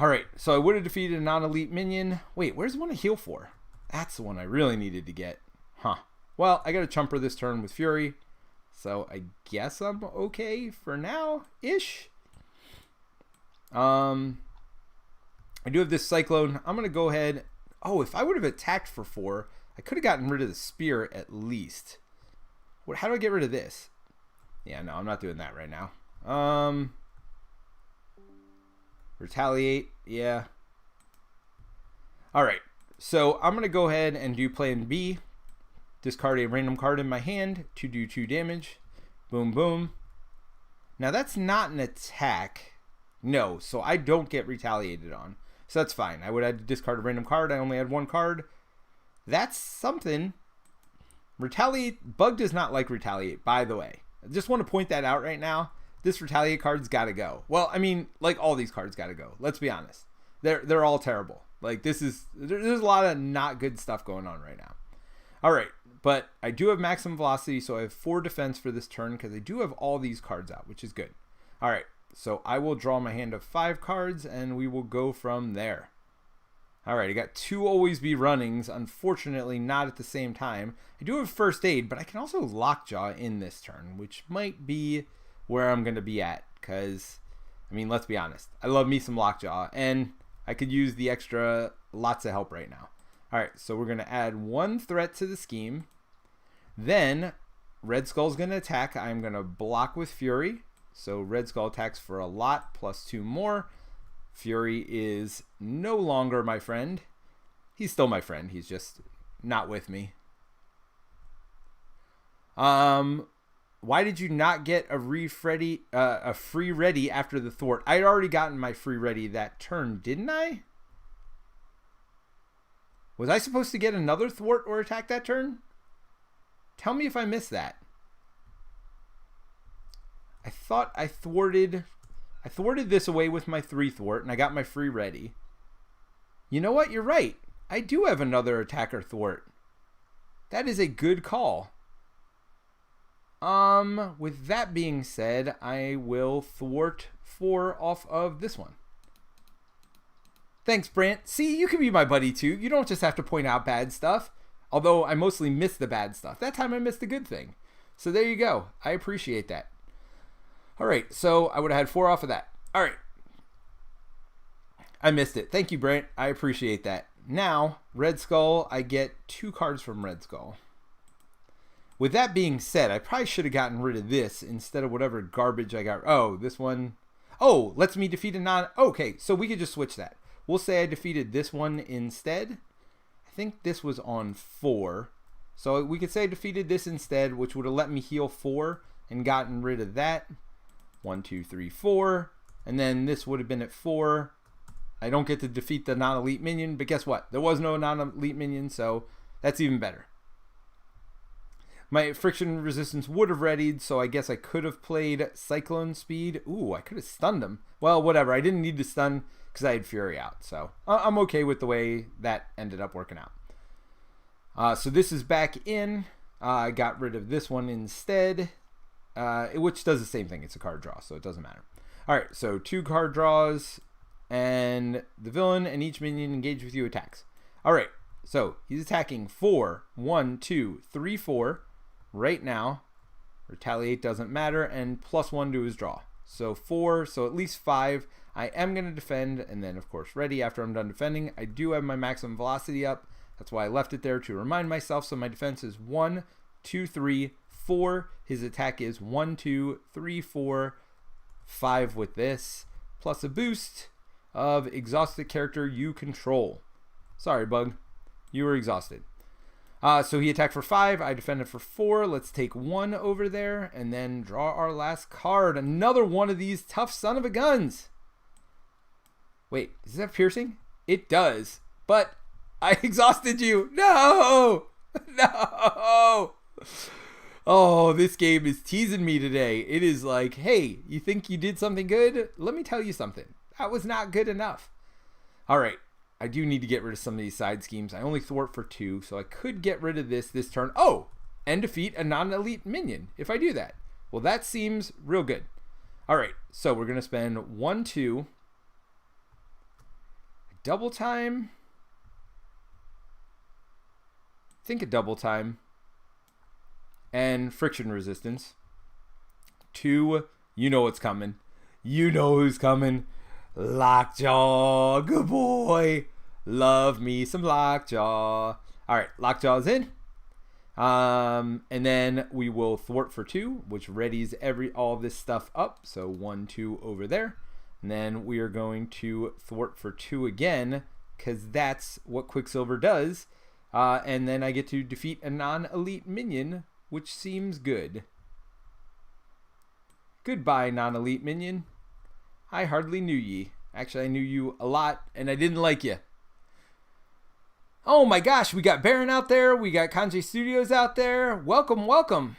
All right, so I would have defeated a non-elite minion. Wait, where's the one to heal for? That's the one I really needed to get. Huh. Well, I got a chumper this turn with Fury, so I guess I'm okay for now-ish. I do have this Cyclone. I'm going to go ahead. Oh, if I would have attacked for 4, I could have gotten rid of the Spear at least. How do I get rid of this? Yeah, no, I'm not doing that right now. Retaliate. Yeah. All right. So I'm going to go ahead and do plan B. Discard a random card in my hand to do 2 damage. Boom, boom. Now that's not an attack. No, so I don't get retaliated on. So that's fine. I would have to discard a random card. I only had 1 card. That's something. Retaliate. Bug does not like retaliate, by the way. I just want to point that out right now. This retaliate card's got to go. Well, I mean, like all these cards got to go. Let's be honest. They're all terrible. Like there's a lot of not good stuff going on right now. All right, but I do have maximum velocity, so I have 4 defense for this turn because I do have all these cards out, which is good. All right. So I will draw my hand of 5 cards, and we will go from there. All right, I got 2 Always Be Runnings. Unfortunately, not at the same time. I do have First Aid, but I can also Lockjaw in this turn, which might be where I'm going to be at. Because, I mean, let's be honest. I love me some Lockjaw, and I could use the extra lots of help right now. All right, so we're going to add 1 threat to the scheme. Then, Red Skull's going to attack. I'm going to block with Fury. So Red Skull attacks for a lot plus 2 more. Fury is no longer my friend. He's still my friend. He's just not with me. Why did you not get a free ready after the thwart? I had already gotten my free ready that turn, didn't I? Was I supposed to get another thwart or attack that turn? Tell me if I missed that. I thought I thwarted this away with my 3 thwart, and I got my free ready. You know what? You're right. I do have another attacker thwart. That is a good call. With that being said, I will thwart 4 off of this one. Thanks, Brant. See, you can be my buddy too. You don't just have to point out bad stuff. Although I mostly miss the bad stuff. That time I missed the good thing. So there you go. I appreciate that. All right, so I would have had 4 off of that. All right. I missed it. Thank you, Brent. I appreciate that. Now, Red Skull, I get 2 cards from Red Skull. With that being said, I probably should have gotten rid of this instead of whatever garbage I got. Oh, this one. Oh, lets me defeat a non... Okay, so we could just switch that. We'll say I defeated this one instead. I think this was on 4. So we could say I defeated this instead, which would have let me heal 4 and gotten rid of that. 1, 2, 3, 4. And then this would have been at 4. I don't get to defeat the non-elite minion, but guess what? There was no non-elite minion, so that's even better. My friction resistance would have readied, so I guess I could have played Cyclone Speed. Ooh, I could have stunned him. Well, whatever. I didn't need to stun because I had Fury out, so I'm okay with the way that ended up working out. So this is back in. I got rid of this one instead, which does the same thing. It's a card draw, so it doesn't matter. All right, so 2 card draws, and the villain and each minion engaged with you attacks. All right, so he's attacking 4. 1, 2, 3, 4. Right now, retaliate doesn't matter, and +1 to his draw. So 4, so at least 5. I am going to defend, and then, of course, ready after I'm done defending. I do have my maximum velocity up. That's why I left it there to remind myself. So my defense is 1, 2, 3, 4. His attack is 1, 2, 3, 4, 5 with this, plus a boost of exhausted character you control. Sorry, Bug. You were exhausted. So he attacked for 5. I defended for 4. Let's take 1 over there and then draw our last card. Another one of these tough son of a guns. Wait, does that have piercing? It does. But I exhausted you. No! No! Oh, this game is teasing me today. It is like, hey, you think you did something good? Let me tell you something. That was not good enough. All right. I do need to get rid of some of these side schemes. I only thwart for 2, so I could get rid of this turn. Oh, and defeat a non-elite minion if I do that. Well, that seems real good. All right, so we're going to spend 1, 2. Double time. I think a double time. And friction resistance. 2, you know what's coming. You know who's coming. Lockjaw, good boy. Love me some Lockjaw. All right, Lockjaw's in. And then we will thwart for 2, which readies all this stuff up. So 1, 2 over there. And then we are going to thwart for 2 again, because that's what Quicksilver does. And then I get to defeat a non-elite minion, which seems good. Goodbye, non-elite minion. I hardly knew ye. Actually, I knew you a lot, and I didn't like you. Oh my gosh, we got Baron out there. We got Kanji Studios out there. Welcome, welcome.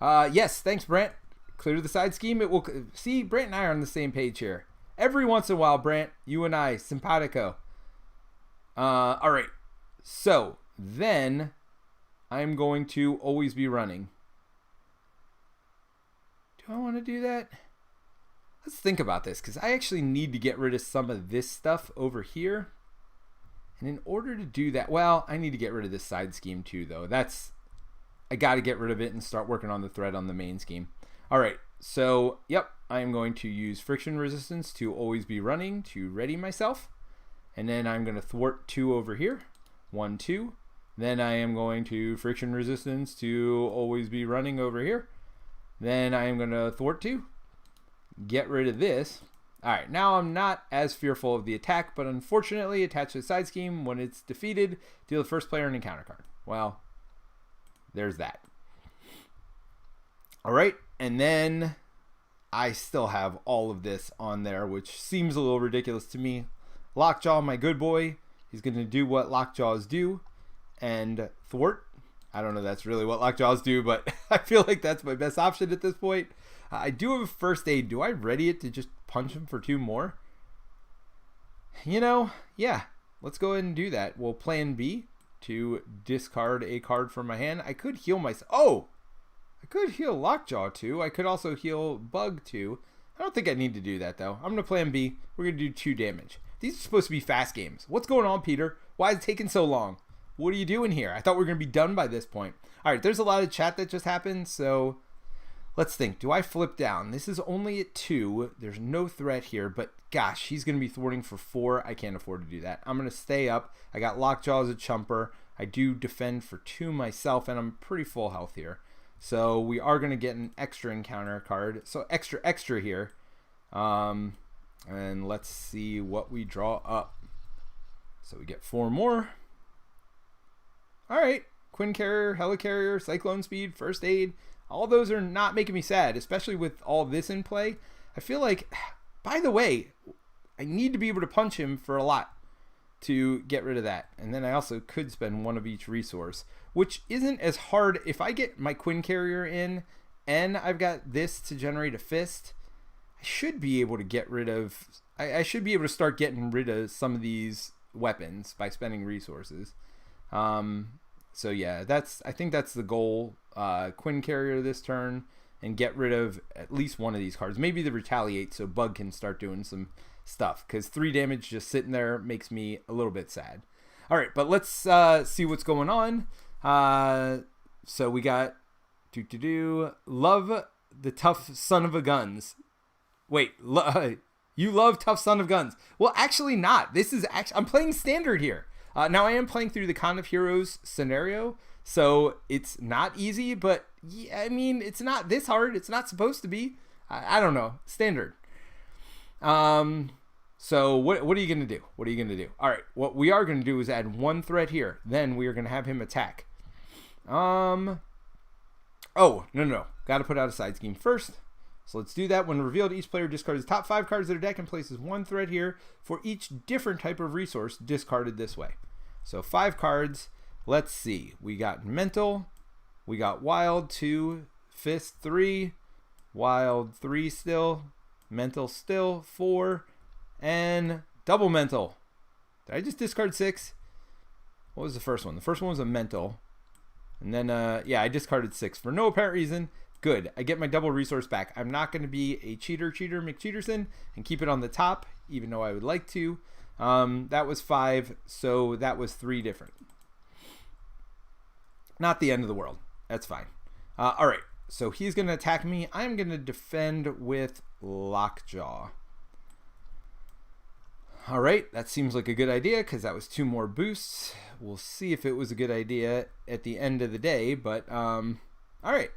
Yes, thanks, Brant. Clear the side scheme. It will see. Brant and I are on the same page here. Every once in a while, Brant, you and I, simpatico. All right. So then, I'm going to always be running. Do I want to do that? Let's think about this, because I actually need to get rid of some of this stuff over here. And in order to do that, well, I need to get rid of this side scheme too, though. I got to get rid of it and start working on the thread on the main scheme. All right, so, yep, I am going to use friction resistance to always be running to ready myself. And then I'm going to thwart 2 over here. 1, 2. Then I am going to friction resistance to always be running over here. Then I am going to thwart 2. Get rid of this. All right, now I'm not as fearful of the attack, but unfortunately, attached to the side scheme, when it's defeated, deal the first player an encounter card. Well, there's that. All right, and then I still have all of this on there, which seems a little ridiculous to me. Lockjaw, my good boy, he's going to do what Lockjaws do, and thwart. I don't know if that's really what Lockjaws do, but I feel like that's my best option at this point. I do have a first aid. Do I ready it to just punch him for 2 more? You know, yeah. Let's go ahead and do that. We'll plan B to discard a card from my hand. I could heal myself. Oh! I could heal Lockjaw too. I could also heal Bug too. I don't think I need to do that though. I'm going to plan B. We're going to do 2 damage. These are supposed to be fast games. What's going on, Peter? Why is it taking so long? What are you doing here? I thought we were going to be done by this point. All right, there's a lot of chat that just happened, so let's think. Do I flip down? This is only at 2. There's no threat here, but gosh, he's going to be thwarting for 4. I can't afford to do that. I'm going to stay up. I got Lockjaw as a chumper. I do defend for 2 myself, and I'm pretty full health here. So we are going to get an extra encounter card. So extra here. And let's see what we draw up. So we get 4 more. All right. Quinn Carrier, Helicarrier, Cyclone Speed, First Aid. All those are not making me sad, especially with all this in play. I feel like, by the way, I need to be able to punch him for a lot to get rid of that. And then I also could spend 1 of each resource, which isn't as hard. If I get my Quinn Carrier in and I've got this to generate a fist, I should be able to get rid of, I should be able to start getting rid of some of these weapons by spending resources. So yeah, I think that's the goal. Quinn Carrier this turn and get rid of at least 1 of these cards. Maybe the Retaliate so Bug can start doing some stuff, because 3 damage just sitting there makes me a little bit sad. All right, but let's see what's going on. So we got love the tough son of a guns. Wait, you love tough son of guns. Well, actually not. This is actually, I'm playing standard here. Now I am playing through the Con of Heroes scenario, so it's not easy, but yeah, I mean, it's not this hard. It's not supposed to be. I don't know. Standard. So So what are you going to do? What are you going to do? All right, what we are going to do is add one threat here. Then we are going to have him attack. Oh, no. Got to put out a side scheme first. So let's do that. When revealed, each player discards the top 5 cards of their deck and places one threat here for each different type of resource discarded this way. So 5 cards. Let's see. We got Mental. We got Wild 2, Fist 3, Wild 3 still, Mental still 4, and Double Mental. Did I just discard 6? What was the first one? The first one was a Mental. And then, yeah, I discarded 6 for no apparent reason. Good. I get my double resource back. I'm not going to be a cheater McCheaterson and keep it on the top, even though I would like to. That was 5, so that was 3 different. Not the end of the world. That's fine. All right, so he's going to attack me. I'm going to defend with Lockjaw. All right, that seems like a good idea because that was 2 more boosts. We'll see if it was a good idea at the end of the day, but all right.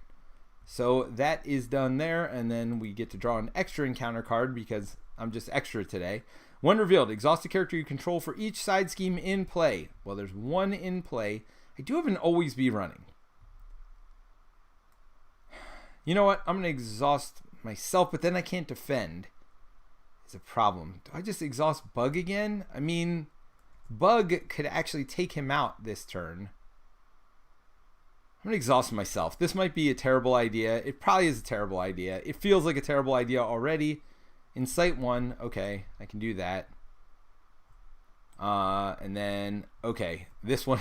So that is done there, and then we get to draw an extra encounter card because I'm just extra today. When revealed, exhaust a character you control for each side scheme in play. Well, there's 1 in play. I do have an always be running. You know what? I'm going to exhaust myself, but then I can't defend. It's a problem. Do I just exhaust Bug again? I mean, Bug could actually take him out this turn. I'm going to exhaust myself. This might be a terrible idea. It probably is a terrible idea. It feels like a terrible idea already. Incite 1. Okay, I can do that. And then, okay, this one.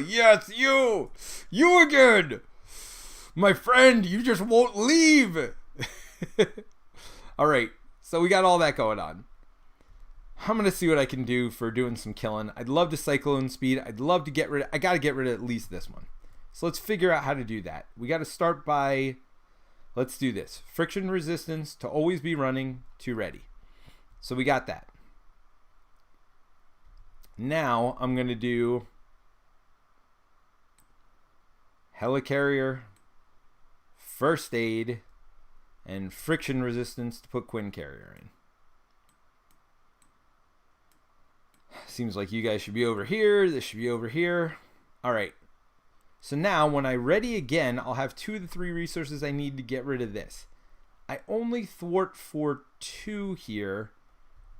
Yes, you! You again! My friend, you just won't leave. All right, so we got all that going on. I'm going to see what I can do for doing some killing. I'd love to Cyclone Speed. I'd love to get rid of... I got to get rid of at least this one. So let's figure out how to do that. We got to start by... Let's do this. Friction resistance to always be running to ready. So we got that. Now I'm going to do Helicarrier, First Aid, and Friction Resistance to put Quinn Carrier in. Seems like you guys should be over here. This should be over here. All right. So now when I ready again, I'll have 2 of the 3 resources I need to get rid of this. I only thwart for 2 here,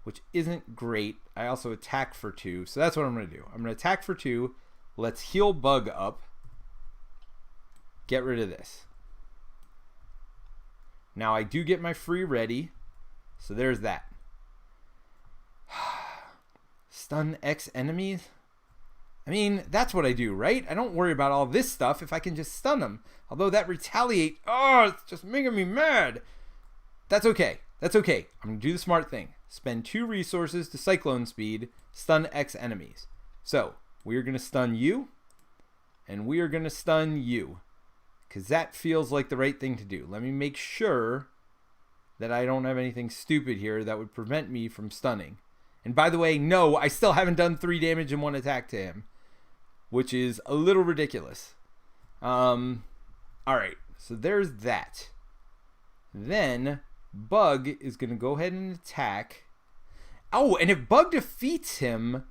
which isn't great. I also attack for 2. So that's what I'm going to do. I'm going to attack for 2. Let's heal Bug up. Get rid of this. Now I do get my free ready. So there's that. Stun X enemies? I mean, that's what I do, right? I don't worry about all this stuff if I can just stun them. Although that retaliate, oh, it's just making me mad. That's okay. That's okay. I'm going to do the smart thing. Spend 2 resources to Cyclone Speed, stun X enemies. So, we are going to stun you, and we are going to stun you. Because that feels like the right thing to do. Let me make sure that I don't have anything stupid here that would prevent me from stunning. And by the way, no, I still haven't done 3 damage in 1 attack to him, which is a little ridiculous. All right, so there's that. Then Bug is going to go ahead and attack. Oh, and if Bug defeats him,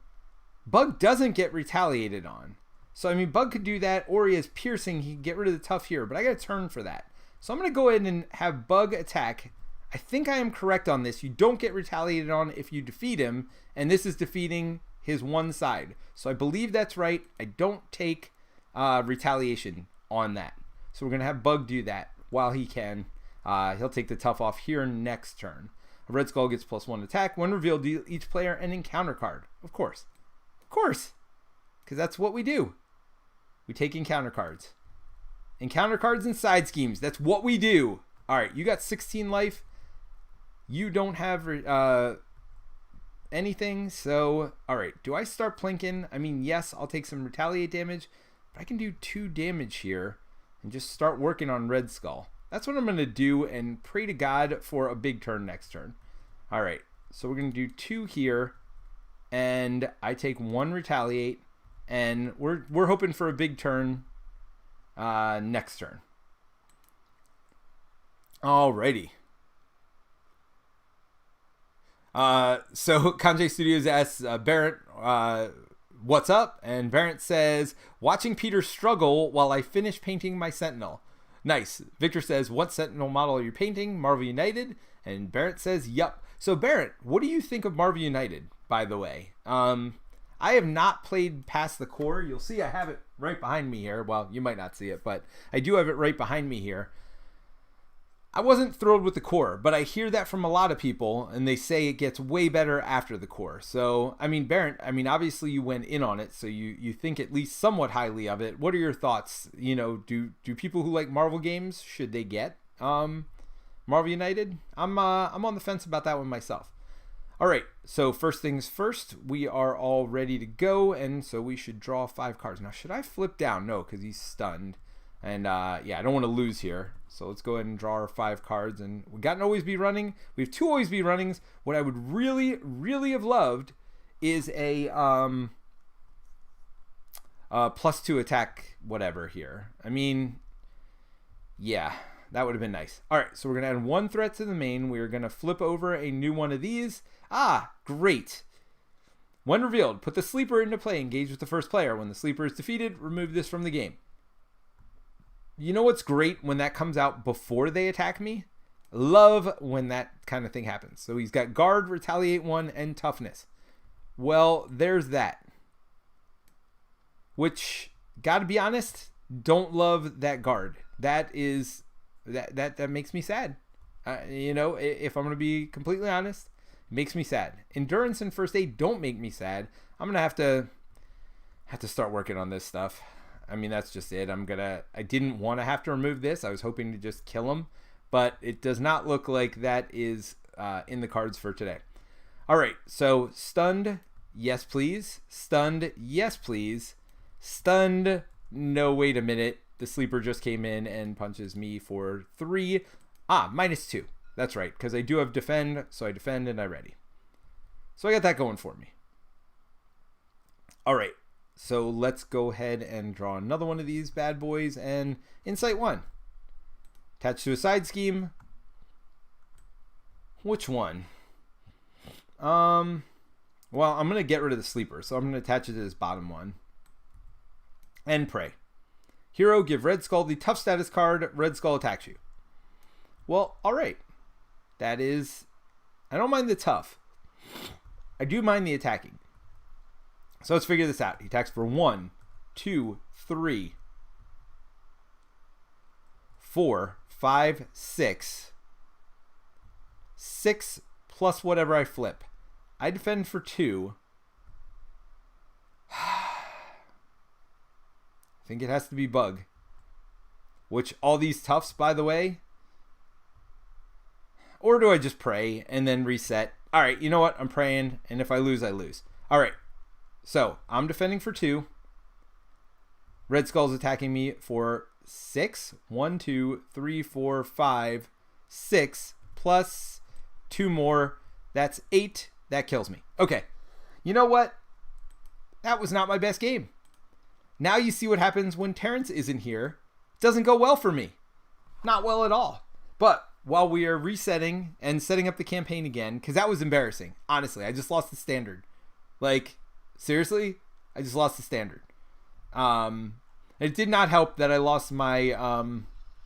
Bug doesn't get retaliated on. So, I mean, Bug could do that, or he has Piercing. He can get rid of the Tough here, but I got a turn for that. So I'm going to go ahead and have Bug attack. I think I am correct on this. You don't get retaliated on if you defeat him, and this is defeating his one side. So I believe that's right. I don't take retaliation on that. So we're going to have Bug do that while he can. He'll take the Tough off here next turn. A Red Skull gets +1 attack. When revealed, deal each player an encounter card. Of course. Of course. Because that's what we do. We take encounter cards. Encounter cards and side schemes. That's what we do. All right, you got 16 life. You don't have anything. So, all right. Do I start plinking? I mean, yes, I'll take some retaliate damage. But I can do 2 damage here and just start working on Red Skull. That's what I'm going to do and pray to God for a big turn next turn. All right. So we're going to do 2 here. And I take 1 retaliate. And we're hoping for a big turn next turn. Alrighty. So Kanjay Studios asks Barrett, what's up? And Barrett says, watching Peter struggle while I finish painting my Sentinel. Nice. Victor says, what Sentinel model are you painting? Marvel United? And Barrett says, yup. So Barrett, what do you think of Marvel United, by the way? I have not played past the core. You'll see I have it right behind me here. Well, you might not see it, but I do have it right behind me here. I wasn't thrilled with the core, but I hear that from a lot of people, and they say it gets way better after the core. So, I mean, Barrett, obviously you went in on it, so you think at least somewhat highly of it. What are your thoughts? You know, do people who like Marvel games, should they get Marvel United? I'm on the fence about that one myself. All right, so first things first, we are all ready to go, and so we should draw 5 cards. Now, should I flip down? No, because he's stunned. And, yeah, I don't want to lose here. So let's go ahead and draw our 5 cards. And we got an Always Be Running. We have 2 Always Be Runnings. What I would really, really have loved is a +2 attack whatever here. I mean, yeah, that would have been nice. All right, so we're going to add 1 threat to the main. We're going to flip over a new one of these. Ah, great. When revealed, put the sleeper into play. Engage with the first player. When the sleeper is defeated, remove this from the game. You know what's great when that comes out before they attack me? Love when that kind of thing happens. So he's got guard, retaliate 1, and toughness. Well, there's that. Which, gotta be honest, don't love that guard. That is, that makes me sad. You know, if I'm gonna be completely honest, it makes me sad. Endurance and first aid don't make me sad. I'm gonna have to start working on this stuff. I mean, that's just it. I didn't want to have to remove this. I was hoping to just kill him, but it does not look like that is in the cards for today. All right, so stunned, yes, please. Stunned, yes, please. Stunned, no, wait a minute. The sleeper just came in and punches me for 3. -2. That's right, because I do have defend, so I defend and I ready. So I got that going for me. All right. So let's go ahead and draw another one of these bad boys, and Insight 1. Attached to a side scheme. Which one? Well, I'm going to get rid of the sleeper, so I'm going to attach it to this bottom one. And pray. Hero, give Red Skull the tough status card. Red Skull attacks you. Well, all right. That is... I don't mind the tough. I do mind the attacking. So let's figure this out. He attacks for 1, 2, 3, 4, 5, 6. 6 plus whatever I flip. I defend for 2. I think it has to be bug. Which, all these toughs, by the way. Or do I just pray and then reset? All right, you know what? I'm praying, and if I lose, I lose. All right. So, I'm defending for 2. Red Skull's attacking me for 6. 1, 2, 3, 4, 5, 6, plus 2 more. That's 8. That kills me. Okay. You know what? That was not my best game. Now you see what happens when Terrence isn't here. It doesn't go well for me. Not well at all. But while we are resetting and setting up the campaign again, because that was embarrassing. Honestly, I just lost the standard. Like... seriously, I just lost the standard. It did not help that I lost my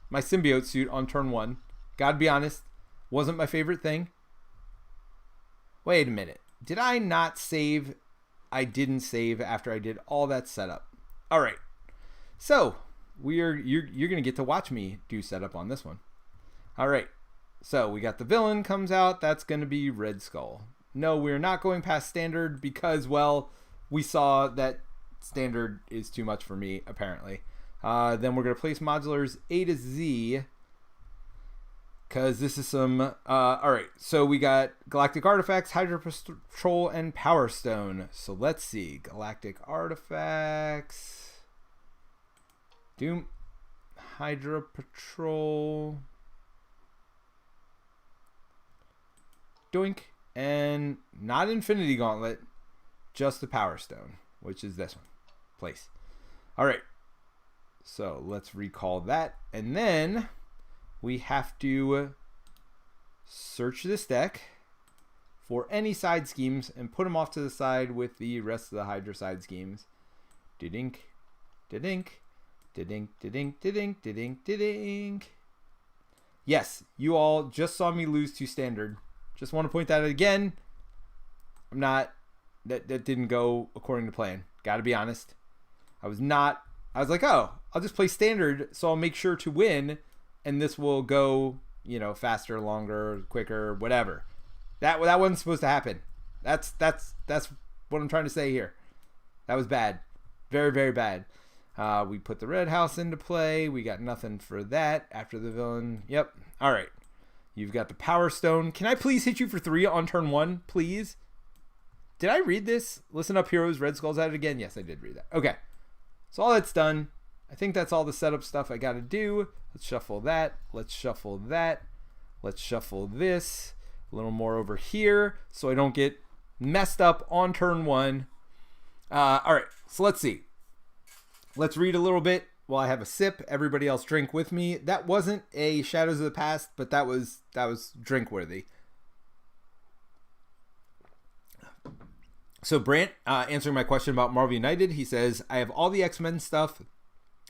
my symbiote suit on turn 1. Gotta be honest, wasn't my favorite thing. Wait a minute, did I not save? I didn't save after I did all that setup. All right, so you're gonna get to watch me do setup on this one. All right, so we got the villain comes out. That's gonna be Red Skull. No, we're not going past standard because, well, we saw that standard is too much for me, apparently. Then we're going to place modulars A to Z because this is some... all right, so we got Galactic Artifacts, Hydra Patrol, and Power Stone. So let's see. Galactic Artifacts. Doom. Hydra Patrol. Doink. And not Infinity Gauntlet, just the Power Stone, which is this one. Place. All right. So let's recall that. And then we have to search this deck for any side schemes and put them off to the side with the rest of the Hydra side schemes. Da-dink, da-dink, da-dink, da-dink, da-dink, da-dink, da-dink. Yes, you all just saw me lose to standard. Just want to point that out again. That didn't go according to plan. Got to be honest. I was like, oh, I'll just play standard, so I'll make sure to win, and this will go, faster, longer, quicker, whatever. That wasn't supposed to happen. That's what I'm trying to say here. That was bad. Very, very bad. We put the red house into play. We got nothing for that after the villain. Yep. All right. You've got the Power Stone. Can I please hit you for 3 on turn 1, please? Did I read this? Listen up, heroes. Red Skull's at it again. Yes, I did read that. Okay. So all that's done. I think that's all the setup stuff I got to do. Let's shuffle that. Let's shuffle that. Let's shuffle this. A little more over here so I don't get messed up on turn 1. All right. So let's see. Let's read a little bit while I have a sip. Everybody else drink with me. That wasn't a Shadows of the Past, but that was drink worthy. So Brant, answering my question about Marvel United, he says, I have all the X-Men stuff.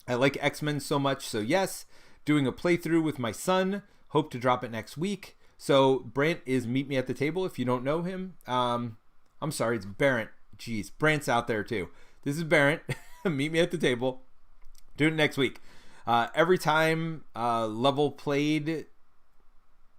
I like X-Men so much, so yes. Doing a playthrough with my son. Hope to drop it next week. So Brant is Meet Me at the Table if you don't know him. I'm sorry, it's Barrett. Jeez, Brant's out there too. This is Barrett. Meet Me at the Table. Doing it next week. Every time level played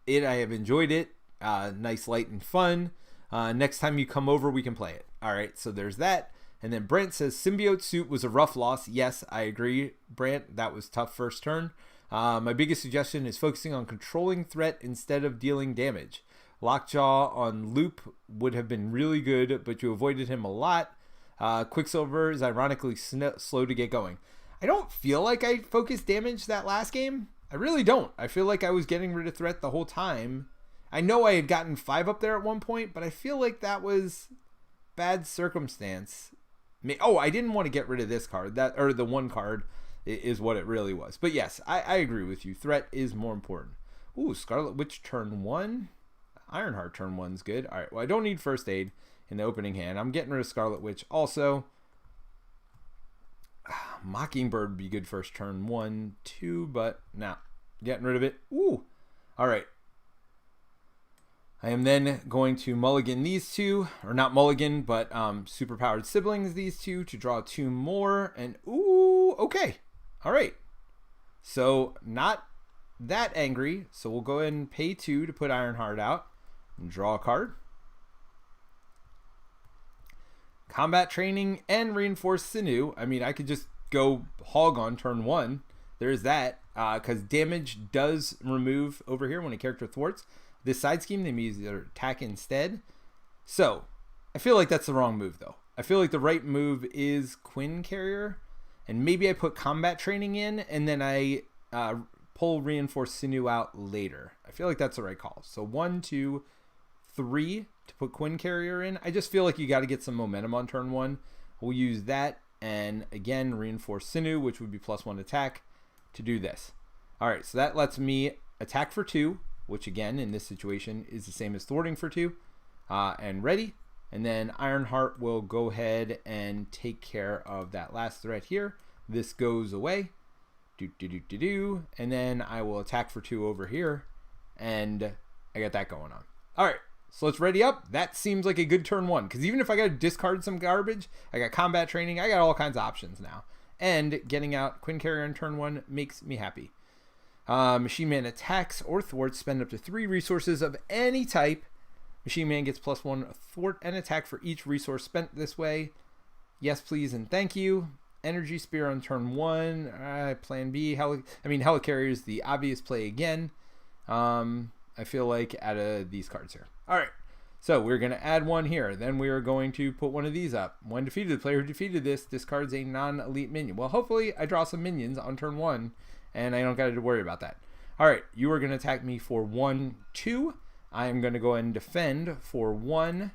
it, I have enjoyed it. Nice, light, and fun. Next time you come over, we can play it. All right, so there's that. And then Brent says, Symbiote Suit was a rough loss. Yes, I agree, Brent. That was tough first turn. My biggest suggestion is focusing on controlling threat instead of dealing damage. Lockjaw on Loop would have been really good, but you avoided him a lot. Quicksilver is ironically slow to get going. I don't feel like I focused damage that last game. I really don't. I feel like I was getting rid of threat the whole time. I know I had gotten 5 up there at one point, but I feel like that was bad circumstance. Oh, I didn't want to get rid of this card. Or the one card is what it really was. But yes, I agree with you. Threat is more important. Ooh, Scarlet Witch turn 1. Ironheart turn 1's good. All right, well, I don't need first aid in the opening hand. I'm getting rid of Scarlet Witch also. Mockingbird would be good first turn 1, 2, but now getting rid of it. Ooh, all right. I am then going to mulligan these 2, or not mulligan, but superpowered siblings these 2 to draw 2 more. And ooh, okay. All right. So not that angry. So we'll go ahead and pay 2 to put Ironheart out and draw a card. Combat training and reinforced sinew. I mean, I could just go hog on turn 1. There's that. Because damage does remove over here when a character thwarts. This side scheme, they may use their attack instead. So, I feel like that's the wrong move, though. I feel like the right move is Quinn Carrier. And maybe I put combat training in, and then I pull reinforced sinew out later. I feel like that's the right call. So 1, 2, 3 to put Quinn Carrier in. I just feel like you got to get some momentum on turn 1. We'll use that, and again, reinforced sinew, which would be +1 attack, to do this. All right, so that lets me attack for 2. Which again, in this situation, is the same as thwarting for 2. And ready. And then Ironheart will go ahead and take care of that last threat here. This goes away. And then I will attack for 2 over here. And I got that going on. All right, so let's ready up. That seems like a good turn 1. Because even if I got to discard some garbage, I got combat training. I got all kinds of options now. And getting out Quinn Carrier in turn 1 makes me happy. Machine Man attacks or thwarts, spend up to 3 resources of any type. Machine Man gets +1 thwart and attack for each resource spent this way. Yes, please, and thank you. Energy Spear on turn 1. Plan B. Helicarrier is the obvious play again. I feel like out of these cards here. All right. So we're going to add 1 here. Then we are going to put 1 of these up. When defeated, the player who defeated this discards a non-elite minion. Well, hopefully I draw some minions on turn 1. And I don't got to worry about that. All right, you are going to attack me for 1, 2. I am going to go ahead and defend for 1.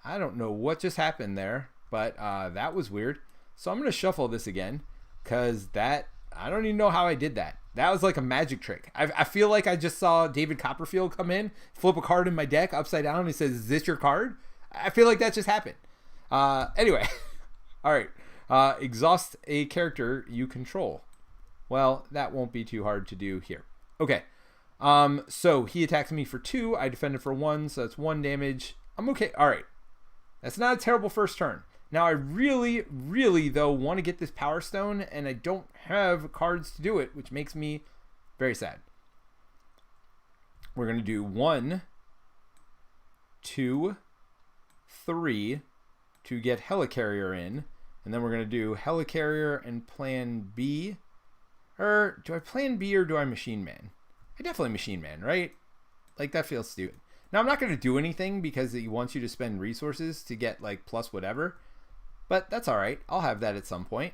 I don't know what just happened there, but that was weird. So I'm going to shuffle this again because that I don't even know how I did that. That was like a magic trick. I feel like I just saw David Copperfield come in, flip a card in my deck upside down, and he says, "Is this your card?" I feel like that just happened. Anyway, all right. Exhaust a character you control. Well, that won't be too hard to do here. Okay. So he attacks me for 2. I defended for 1, so that's 1 damage. I'm okay. All right. That's not a terrible first turn. Now, I really, really, though, want to get this Power Stone, and I don't have cards to do it, which makes me very sad. We're going to do 1, 2, 3 to get Helicarrier in, and then we're going to do Helicarrier and Plan B. Or do I Plan B or do I Machine Man? I definitely Machine Man, right? Like, that feels stupid. Now, I'm not going to do anything because he wants you to spend resources to get, like, plus whatever. But that's all right. I'll have that at some point.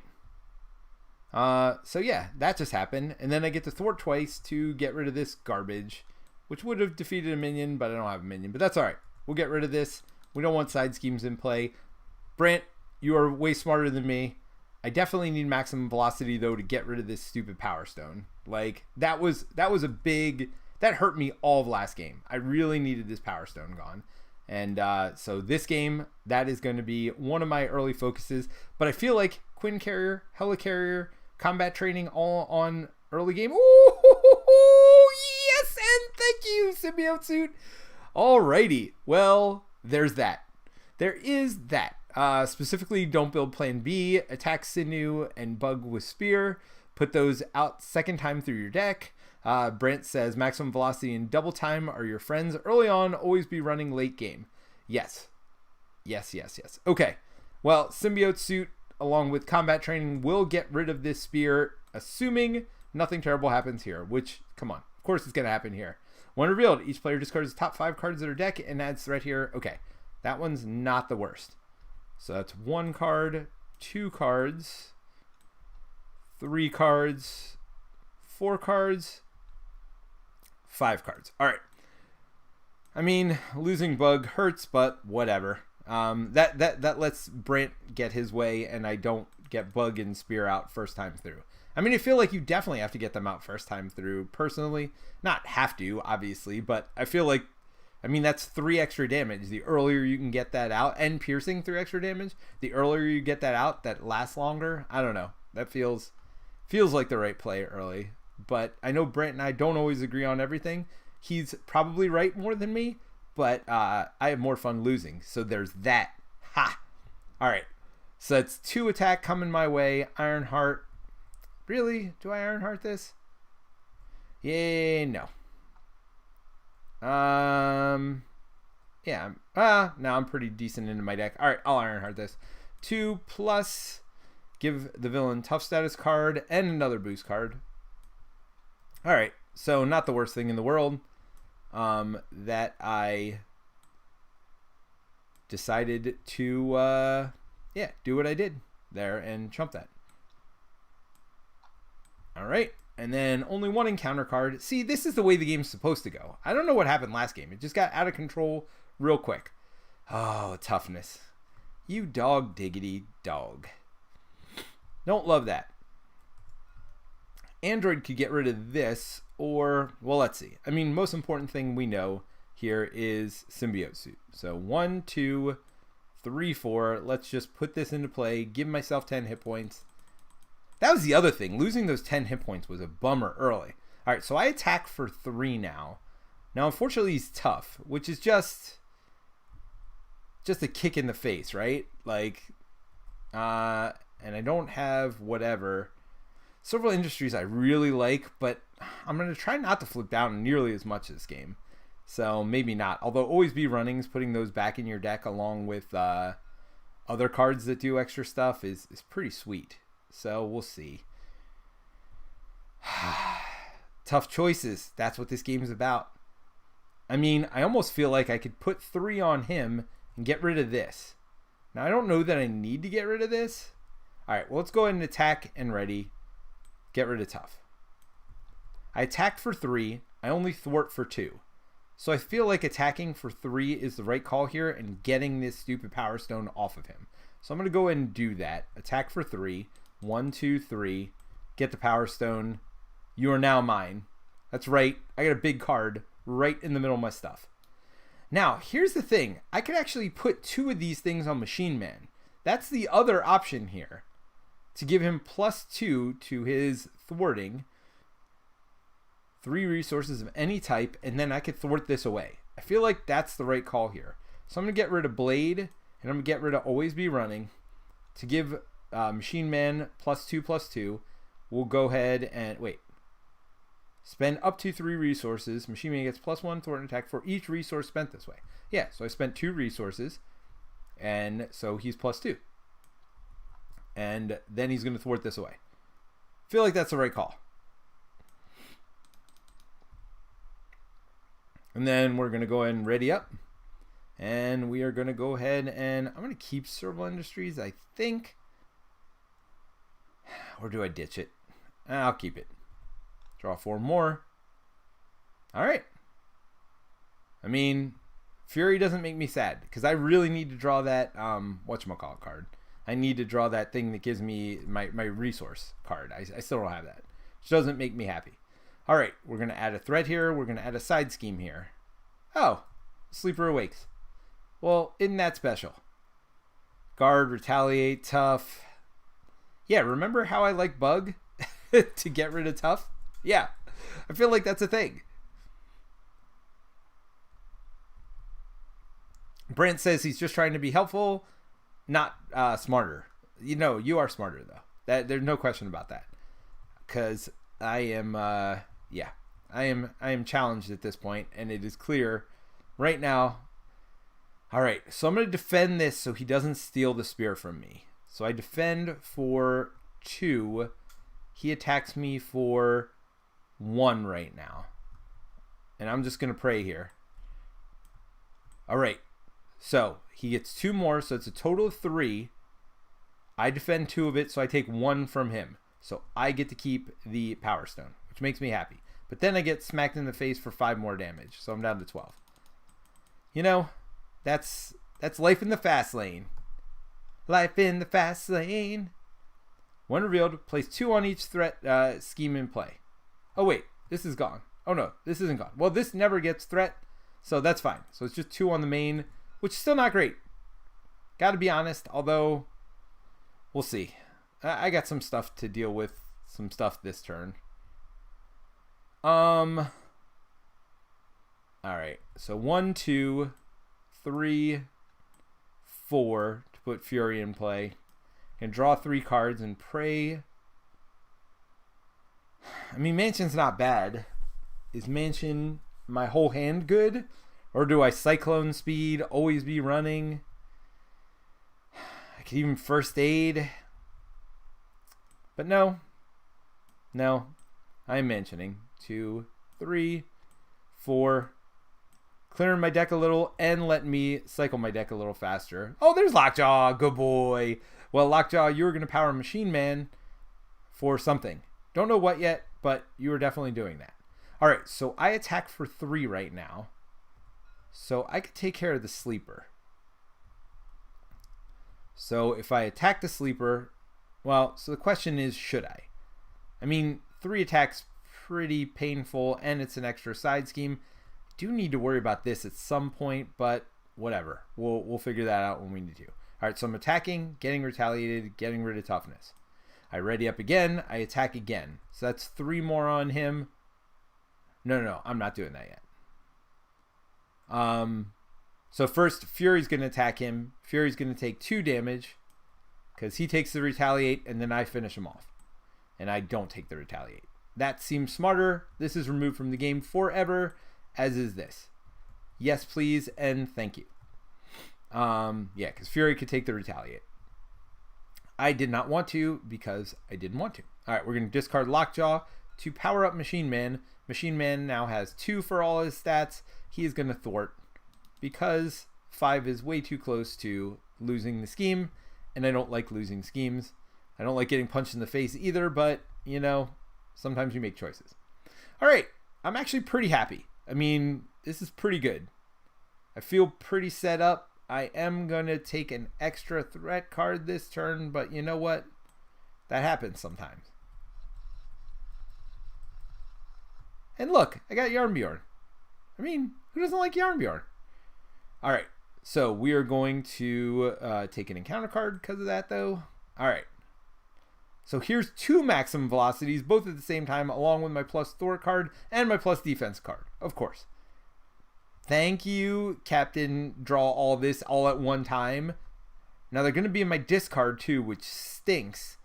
So, yeah, that just happened. And then I get to thwart twice to get rid of this garbage, which would have defeated a minion, but I don't have a minion. But that's all right. We'll get rid of this. We don't want side schemes in play. Brant, you are way smarter than me. I definitely need maximum velocity, though, to get rid of this stupid Power Stone. Like, that was a big... That hurt me all of last game. I really needed this Power Stone gone. And so this game, that is going to be one of my early focuses. But I feel like Quinn Carrier, Helicarrier, combat training all on early game. Ooh, yes, and thank you, Symbiote Suit. Alrighty, well, there's that. There is that. Specifically, don't build Plan B, attack Sinew and Bug with Spear. Put those out second time through your deck. Brent says maximum velocity and double time are your friends. Early on, always be running late game. Yes. Yes, yes, yes. Okay. Well, Symbiote Suit, along with combat training, will get rid of this spear, assuming nothing terrible happens here, which, come on, of course it's going to happen here. When revealed, each player discards the top 5 cards of their deck and adds threat here. Okay, that one's not the worst. So that's 1 card, 2 cards, 3 cards, 4 cards, 5 cards. All right. I mean, losing Bug hurts, but whatever. That lets Brent get his way, and I don't get Bug and Spear out first time through. I mean, I feel like you definitely have to get them out first time through. Personally, not have to, obviously, but I feel like, I mean, that's 3 extra damage. The earlier you can get that out, and piercing 3 extra damage, the earlier you get that out, that lasts longer. I don't know. That feels like the right play early. But I know Brent and I don't always agree on everything. He's probably right more than me, but I have more fun losing. So there's that. Ha! All right. So that's 2 attack coming my way. Ironheart. Really? Do I Ironheart this? Yeah, no. Yeah. Now I'm pretty decent into my deck. All right, I'll Ironheart this. 2 plus, give the villain tough status card and another boost card. All right, so not the worst thing in the world. That I decided to, do what I did there and trump that. All right, and then only 1 encounter card. See, this is the way the game's supposed to go. I don't know what happened last game. It just got out of control real quick. Oh, toughness. You dog diggity dog. Don't love that. Android could get rid of this, or, well, let's see. I mean, most important thing we know here is Symbiote Suit. So 1, 2, 3, 4. Let's just put this into play. Give myself 10 hit points. That was the other thing. Losing those 10 hit points was a bummer early. All right, so I attack for 3 now. Now, unfortunately, he's tough, which is just a kick in the face, right? Like, and I don't have whatever. Several industries I really like, but I'm going to try not to flip down nearly as much this game. So maybe not. Although always be runnings, putting those back in your deck along with other cards that do extra stuff is pretty sweet. So we'll see. Tough choices. That's what this game is about. I mean, I almost feel like I could put 3 on him and get rid of this. Now, I don't know that I need to get rid of this. All right, well, let's go ahead and attack and ready. Get rid of tough. I attacked for 3. I only thwart for 2. So I feel like attacking for 3 is the right call here and getting this stupid Power Stone off of him. So I'm going to go ahead and do that. Attack for 3. 1, 2, 3. get the Power Stone. You are now mine. That's right. I got a big card right in the middle of my stuff. Now, here's the thing. I could actually put 2 of these things on Machine Man. That's the other option here. To give him +2 to his thwarting. 3 resources of any type, and then I could thwart this away. I feel like that's the right call here. So I'm going to get rid of Blade, and I'm going to get rid of Always Be Running. To give Machine Man +2/+2, we'll go ahead and, wait. Spend up to 3 resources. Machine Man gets +1 thwart and attack for each resource spent this way. Yeah, so I spent 2 resources, and so he's +2. And then he's going to thwart this away. Feel like that's the right call. And then we're going to go ahead and ready up. And we are going to go ahead and I'm going to keep Serval Industries, I think. Or do I ditch it? I'll keep it. Draw 4 more. All right. I mean, Fury doesn't make me sad because I really need to draw that whatchamacallit card. I need to draw that thing that gives me my resource card. I still don't have that, which doesn't make me happy. All right, we're going to add a threat here. We're going to add a side scheme here. Oh, Sleeper Awakes. Well, isn't that special? Guard, Retaliate, Tough. Yeah, remember how I like Bug to get rid of Tough? Yeah, I feel like that's a thing. Brent says he's just trying to be helpful, not smarter. You know, you are smarter, though. There's no question about that. Because I am... yeah, I am challenged at this point, and it is clear right now. All right, so I'm going to defend this so he doesn't steal the spear from me. So I defend for 2. He attacks me for 1 right now. And I'm just going to pray here. All right, so he gets 2 more, so it's a total of 3. I defend 2 of it, so I take 1 from him. So I get to keep the Power Stone, which makes me happy. But then I get smacked in the face for 5 more damage, so I'm down to 12. You know, that's life in the fast lane. Life in the fast lane. When revealed, place 2 on each threat scheme in play. Oh wait, this is gone. Oh no, this isn't gone. Well, this never gets threat, so that's fine. So it's just 2 on the main, which is still not great. Gotta be honest, although we'll see. I got some stuff to deal with, some stuff this turn. All right, so 1, 2, 3, 4 to put Fury in play. And draw 3 cards and pray. I mean, Mansion's not bad. Is Mansion my whole hand good? Or do I Cyclone Speed, Always Be Running? I could even First Aid. But no. No. I'm mentioning 2, 3, 4. Clearing my deck a little and letting me cycle my deck a little faster. Oh, there's Lockjaw. Good boy. Well, Lockjaw, you were going to power Machine Man for something. Don't know what yet, but you were definitely doing that. All right, so I attack for 3 right now. So I could take care of the Sleeper. So if I attack the Sleeper, well, so the question is, should I? I mean, 3 attacks, pretty painful, and it's an extra side scheme. Do need to worry about this at some point, but whatever. We'll figure that out when we need to. All right, so I'm attacking, getting retaliated, getting rid of toughness. I ready up again. I attack again. So that's 3 more on him. No, I'm not doing that yet. So first, Fury's going to attack him. Fury's going to take 2 damage because he takes the retaliate, and then I finish him off. And I don't take the retaliate. That seems smarter. This is removed from the game forever, as is this. Yes, please, and thank you. Yeah, because Fury could take the retaliate. I did not want to because I didn't want to. All right, we're going to discard Lockjaw to power up Machine Man. Machine Man now has 2 for all his stats. He is going to thwart because 5 is way too close to losing the scheme, and I don't like losing schemes. I don't like getting punched in the face either, but, you know, sometimes you make choices. All right, I'm actually pretty happy. I mean, this is pretty good. I feel pretty set up. I am going to take an extra threat card this turn, but you know what? That happens sometimes. And look, I got Yarnbjorn. I mean, who doesn't like Yarnbjorn? All right, so we are going to take an encounter card because of that, though. All right. So here's 2 maximum velocities, both at the same time, along with my plus thwart card and my plus defense card, of course. Thank you, Captain. Draw all this all at one time. Now they're going to be in my discard too, which stinks.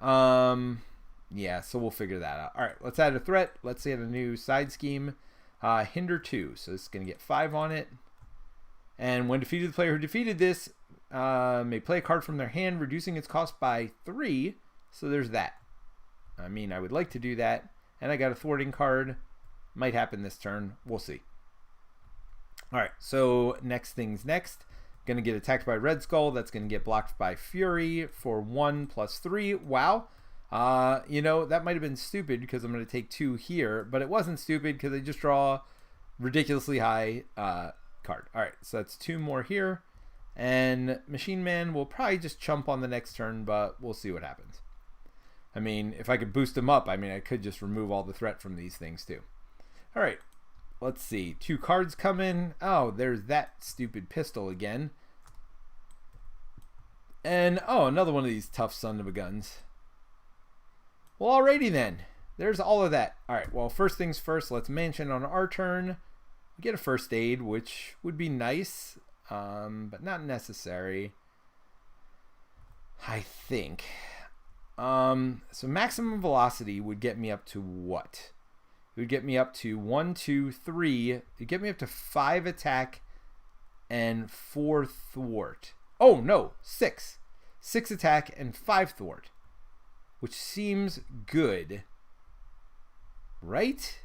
Yeah, so we'll figure that out. All right, let's add a threat. Let's add a new side scheme. Hinder 2, so it's going to get 5 on it. And when defeated, the player who defeated this may play a card from their hand, reducing its cost by 3. So there's that. I mean, I would like to do that. And I got a thwarting card. Might happen this turn. We'll see. All right, so next thing's next. Going to get attacked by Red Skull. That's going to get blocked by Fury for 1 plus 3. Wow. You know, that might have been stupid because I'm going to take 2 here. But it wasn't stupid because I just draw ridiculously high card. All right, so that's 2 more here. And Machine Man will probably just chump on the next turn, but we'll see what happens. I mean, if I could boost him up, I mean, I could just remove all the threat from these things too. All right. Let's see. 2 cards come in. Oh, there's that stupid pistol again. And, oh, another one of these tough son of a guns. Well, alrighty then. There's all of that. All right, well, first things first, let's mention on our turn, we get a first aid, which would be nice, but not necessary, I think. So maximum velocity would get me up to what? It would get me up to 1, 2, 3. It would get me up to 5 attack and 4 thwart. Oh, no, 6. 6 attack and 5 thwart, which seems good. Right?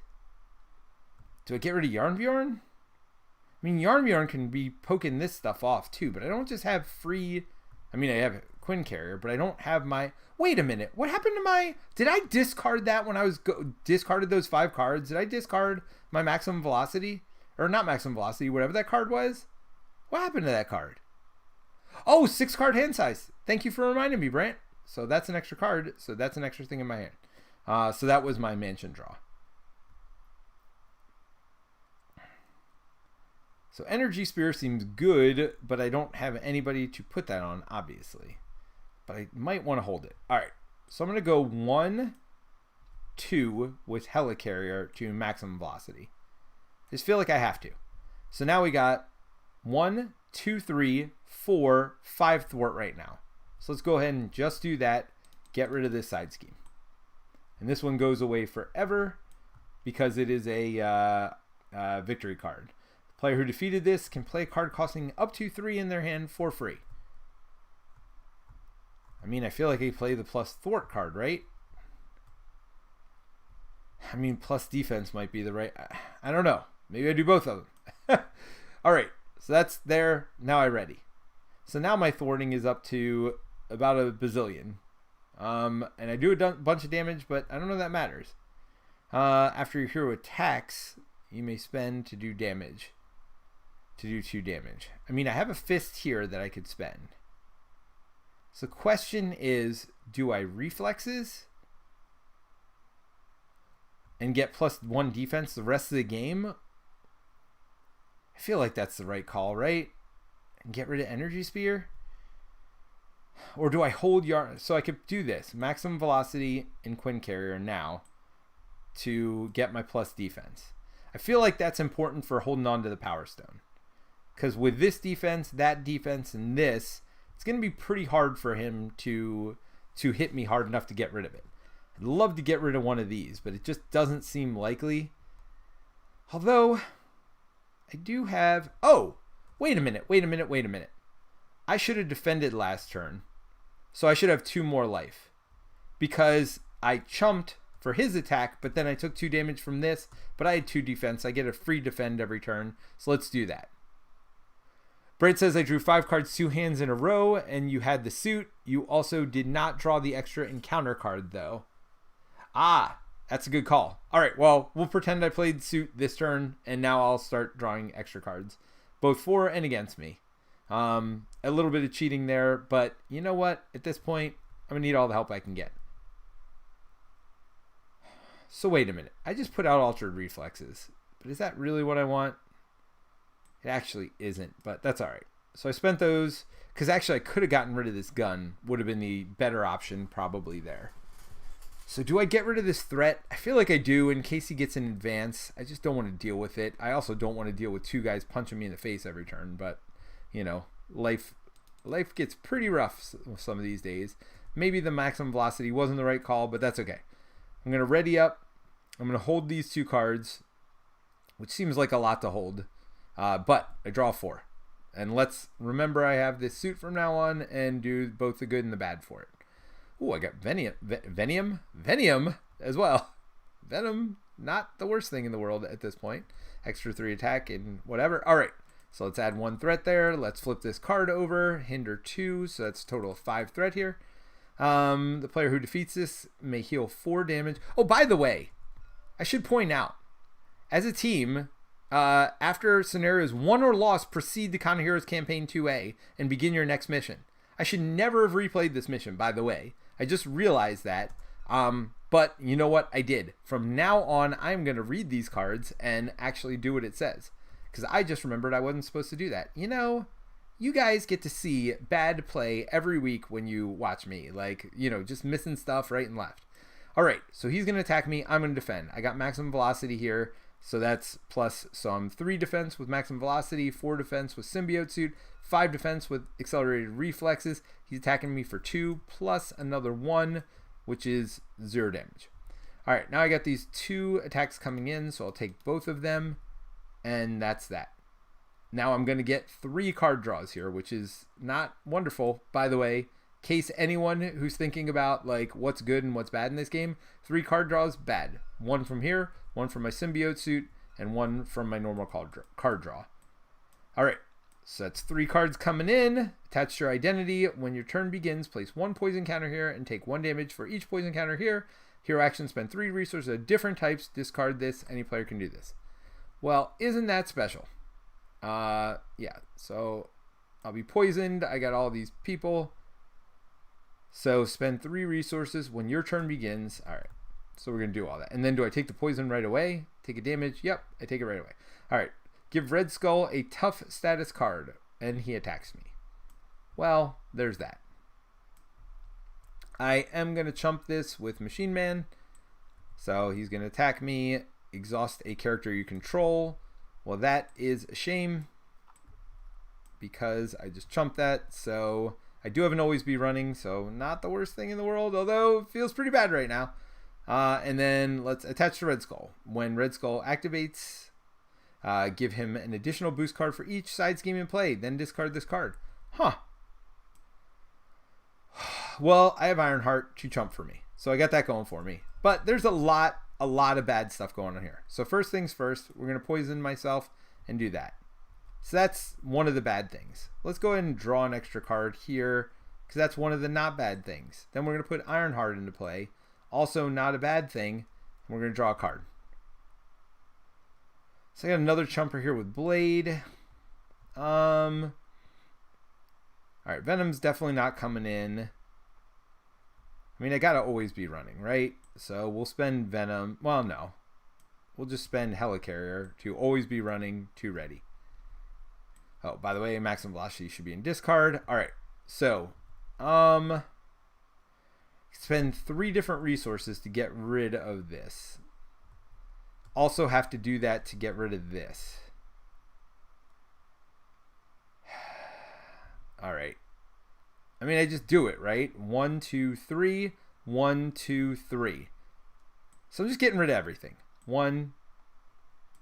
Do I get rid of Yarnbjorn? I mean, Yarnbjorn can be poking this stuff off too, but I don't just have free... I mean, I have Quinn Carrier, but I don't have my... Wait a minute. What happened to my... Did I discard that when I was... discarded those 5 cards? Did I discard my maximum velocity? Or not maximum velocity, whatever that card was? What happened to that card? Oh, 6 card hand size. Thank you for reminding me, Brant. So that's an extra card. So that's an extra thing in my hand. So that was my mansion draw. So Energy Spear seems good, but I don't have anybody to put that on, obviously. But I might want to hold it. All right. So I'm going to go 1, 2 with Helicarrier to maximum velocity. I just feel like I have to. So now we got 1, 2, 3, 4, 5 thwart right now. So let's go ahead and just do that. Get rid of this side scheme. And this one goes away forever because it is a victory card. The player who defeated this can play a card costing up to 3 in their hand for free. I mean, I feel like I play the plus thwart card, right? I mean, plus defense might be the right... I don't know. Maybe I do both of them. All right. So that's there. Now I'm ready. So now my thwarting is up to about a bazillion. And I do a bunch of damage, but I don't know if that matters. After your hero attacks, you may spend to do damage. To do 2 damage. I mean, I have a fist here that I could spend. So the question is, do I reflexes and get plus 1 defense the rest of the game? I feel like that's the right call, right? And get rid of Energy Spear? Or do I hold Yarn? So I could do this. Maximum velocity in Quinn Carrier now to get my plus defense. I feel like that's important for holding on to the Power Stone. Because with this defense, that defense, and this, it's going to be pretty hard for him to hit me hard enough to get rid of it. I'd love to get rid of one of these, but it just doesn't seem likely. Although, I do have... Oh! Wait a minute. I should have defended last turn. So I should have 2 more life. Because I chumped for his attack, but then I took 2 damage from this, but I had 2 defense. I get a free defend every turn. So let's do that. Brent says, I drew 5 cards 2 hands in a row, and you had the suit. You also did not draw the extra encounter card, though. Ah, that's a good call. All right, well, we'll pretend I played suit this turn, and now I'll start drawing extra cards, both for and against me. A little bit of cheating there, but you know what? At this point, I'm going to need all the help I can get. So wait a minute. I just put out altered reflexes. But is that really what I want? It actually isn't, but that's all right. So I spent those because actually I could have gotten rid of this gun. Would have been the better option probably there. So do I get rid of this threat? I feel like I do in case he gets in advance. I just don't want to deal with it. I also don't want to deal with two guys punching me in the face every turn. But, you know, life gets pretty rough some of these days. Maybe the maximum velocity wasn't the right call, but that's okay. I'm going to ready up. I'm going to hold these two cards, which seems like a lot to hold. But I draw 4. And let's remember I have this suit from now on and do both the good and the bad for it. Ooh, I got Venium as well. Venom, not the worst thing in the world at this point. Extra 3 attack and whatever. All right, so let's add 1 threat there. Let's flip this card over. Hinder 2, so that's a total of 5 threat here. The player who defeats this may heal 4 damage. Oh, by the way, I should point out, as a team, after scenarios won or lost, proceed to Counter Heroes Campaign 2A and begin your next mission. I should never have replayed this mission, by the way. I just realized that. But you know what? I did. From now on, I'm going to read these cards and actually do what it says. Because I just remembered I wasn't supposed to do that. You know, you guys get to see bad play every week when you watch me. Like, you know, just missing stuff right and left. All right, so he's going to attack me. I'm going to defend. I got maximum velocity here. So that's plus, so I'm 3 defense with maximum velocity, 4 defense with symbiote suit, 5 defense with accelerated reflexes. He's attacking me for 2 plus another 1, which is 0 damage. All right, now I got these 2 attacks coming in, so I'll take both of them, and that's that. Now I'm going to get 3 card draws here, which is not wonderful, by the way. Case anyone who's thinking about like what's good and what's bad in this game, 3 card draws, bad. 1 from here, 1 from my symbiote suit, and 1 from my normal card draw. All right, so that's 3 cards coming in. Attach your identity. When your turn begins, place 1 poison counter here and take 1 damage for each poison counter here. Hero action, spend 3 resources of different types. Discard this. Any player can do this. Well, isn't that special? Yeah, so I'll be poisoned. I got all these people. So spend 3 resources when your turn begins. All right. So we're going to do all that. And then do I take the poison right away? Take a damage? Yep, I take it right away. All right. Give Red Skull a tough status card, and he attacks me. Well, there's that. I am going to chump this with Machine Man. So he's going to attack me, exhaust a character you control. Well, that is a shame because I just chumped that. So I do have an Always Be running, so not the worst thing in the world, although it feels pretty bad right now. And then let's attach to Red Skull. When Red Skull activates, give him an additional boost card for each side scheme in play. Then discard this card. Huh. Well, I have Ironheart to chump for me, so I got that going for me. But there's a lot of bad stuff going on here. So first things first, we're going to poison myself and do that. So that's one of the bad things. Let's go ahead and draw an extra card here because that's one of the not bad things. Then we're going to put Ironheart into play. Also not a bad thing. We're going to draw a card. So I got another chumper here with Blade. All right, Venom's definitely not coming in. I mean, I got to always be running, right? So we'll spend Venom. Well, no. We'll just spend Helicarrier to always be running to ready. Oh, by the way, maximum velocity should be in discard. All right, so spend 3 different resources to get rid of this. Also have to do that to get rid of this. All right. I mean, I just do it, right? 1, 2, 3. 1, 2, 3. So I'm just getting rid of everything. 1,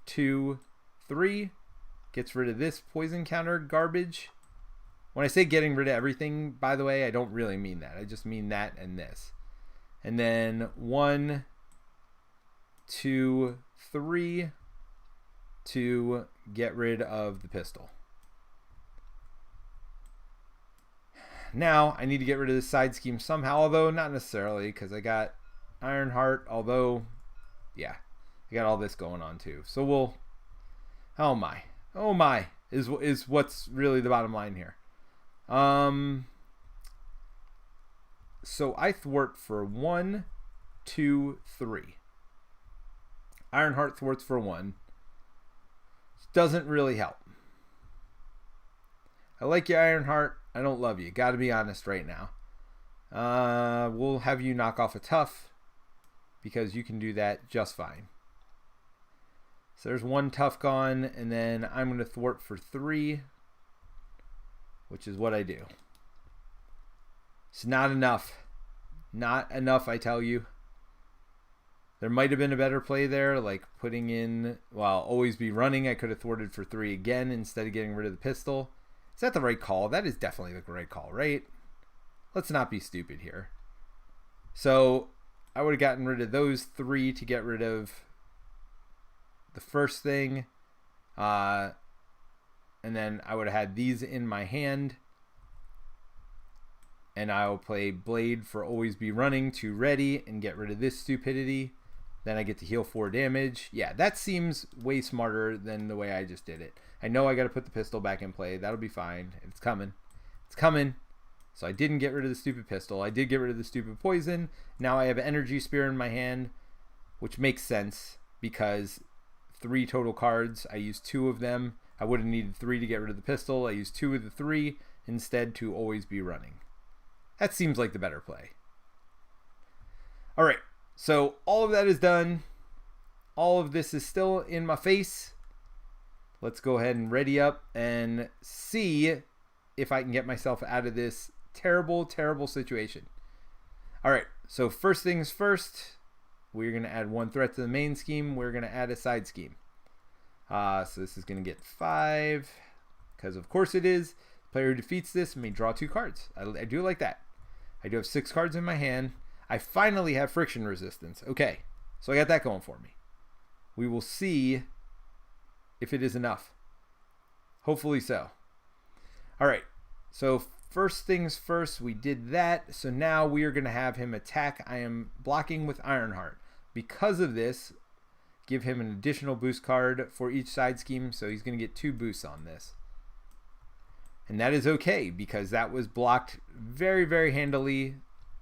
2, 3. Gets rid of this poison counter garbage. When I say getting rid of everything, by the way, I don't really mean that. I just mean that and this. And then 1, 2, 3 to get rid of the pistol. Now I need to get rid of this side scheme somehow, although not necessarily because I got Ironheart, although yeah, I got all this going on too. So we'll, oh my is what's really the bottom line here. So I thwart for 1, 2, 3. Ironheart thwarts for 1. Doesn't really help. I like you, Ironheart. I don't love you. Got to be honest right now. We'll have you knock off a tough because you can do that just fine. So there's 1 tough gone, and then I'm going to thwart for 3, which is what I do. It's not enough. Not enough, I tell you. There might have been a better play there, like putting in, well, always be running. I could have thwarted for 3 again instead of getting rid of the pistol. Is that the right call? That is definitely the right call, right? Let's not be stupid here. So I would have gotten rid of those 3 to get rid of the first thing. And then I would have had these in my hand. And I'll play Blade for always be running to ready and get rid of this stupidity. Then I get to heal 4 damage. Yeah, that seems way smarter than the way I just did it. I know I got to put the pistol back in play. That'll be fine. It's coming. It's coming. So I didn't get rid of the stupid pistol. I did get rid of the stupid poison. Now I have an energy spear in my hand, which makes sense because 3 total cards. I used 2 of them. I would have needed 3 to get rid of the pistol. I used 2 of the 3 instead to always be running. That seems like the better play. All right. So all of that is done. All of this is still in my face. Let's go ahead and ready up and see if I can get myself out of this terrible, terrible situation. All right. So first things first, we're going to add 1 threat to the main scheme. We're going to add a side scheme. So this is going to get 5 because of course it is. Player who defeats this may draw 2 cards. I do like that. I do have 6 cards in my hand. I finally have friction resistance. Okay, so I got that going for me. We will see if it is enough. Hopefully so. All right, so first things first, we did that. So now we are going to have him attack. I am blocking with Ironheart. Because of this, give him an additional boost card for each side scheme. So he's going to get 2 boosts on this. And that is okay because that was blocked very, very handily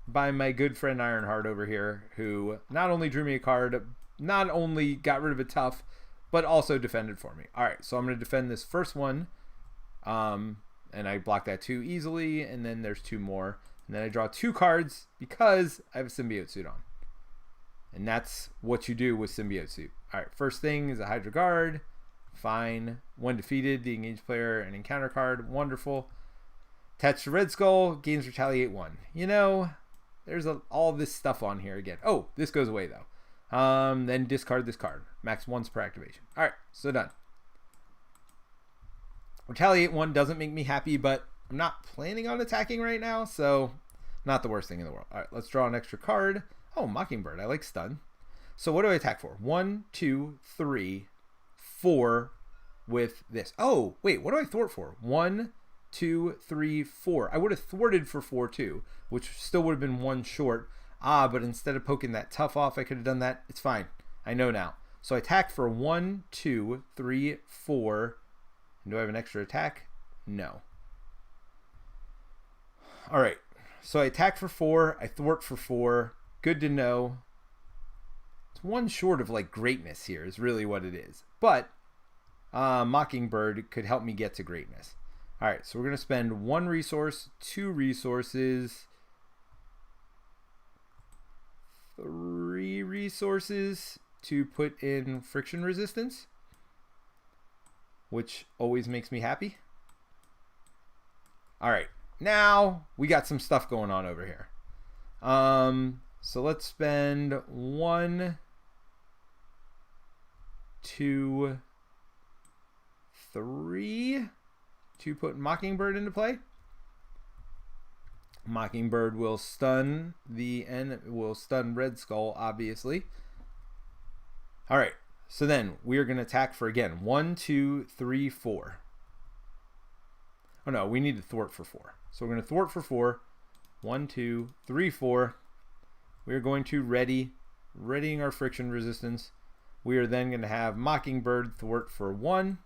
by my good friend Ironheart over here, who not only drew me a card, not only got rid of a tough, but also defended for me. All right, so I'm going to defend this first one. And I blocked that 2 easily, and then there's 2 more. And then I draw 2 cards because I have a symbiote suit on. And that's what you do with symbiote suit. All right, first thing is a Hydra Guard. Fine. When defeated, the engaged player an encounter card. Wonderful. Attached to Red Skull, gains Retaliate 1. You know, there's all this stuff on here again. Oh, this goes away though. Then discard this card. Max once per activation. All right, so done. Retaliate 1 doesn't make me happy, but I'm not planning on attacking right now, so not the worst thing in the world. All right, let's draw an extra card. Oh, Mockingbird. I like stun. So what do I attack for? 1, 2, 3, 4 with this. Oh, wait, what do I thwart for? 1, 2, 3, 4. I would have thwarted for 4 too, which still would have been 1 short. But instead of poking that tough off, I could have done that. It's fine. I know now. So I attack for 1, 2, 3, 4. And do I have an extra attack? No. All right. So I attack for 4. I thwart for 4. Good to know. It's 1 short of like greatness here is really what it is. But Mockingbird could help me get to greatness. All right. So we're going to spend 1 resource, 2 resources, 3 resources to put in friction resistance, which always makes me happy. All right, now we got some stuff going on over here. So let's spend 1, 2, 3 to put Mockingbird into play. Mockingbird will stun will stun Red Skull, obviously. All right, so then we are going to attack for, again, 1, 2, 3, 4. Oh no, we need to thwart for 4. So we're going to thwart for 4. 1, 2, 3, 4. We are going to readying our friction resistance. We are then going to have Mockingbird thwart for 1.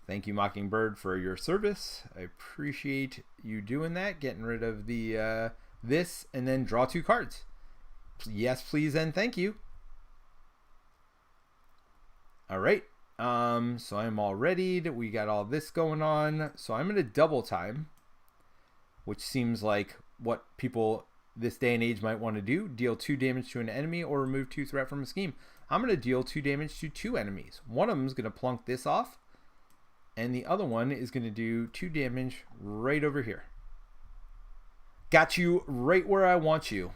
Thank you, Mockingbird, for your service. I appreciate you doing that, getting rid of the this, and then draw 2 cards. Yes, please, and thank you. All right. So I'm all readied. We got all this going on. So I'm going to double time, which seems like what people this day and age might want to do. Deal 2 damage to an enemy or remove 2 threat from a scheme. I'm going to deal 2 damage to 2 enemies. One of them is going to plunk this off, and the other one is going to do 2 damage right over here. Got you right where I want you.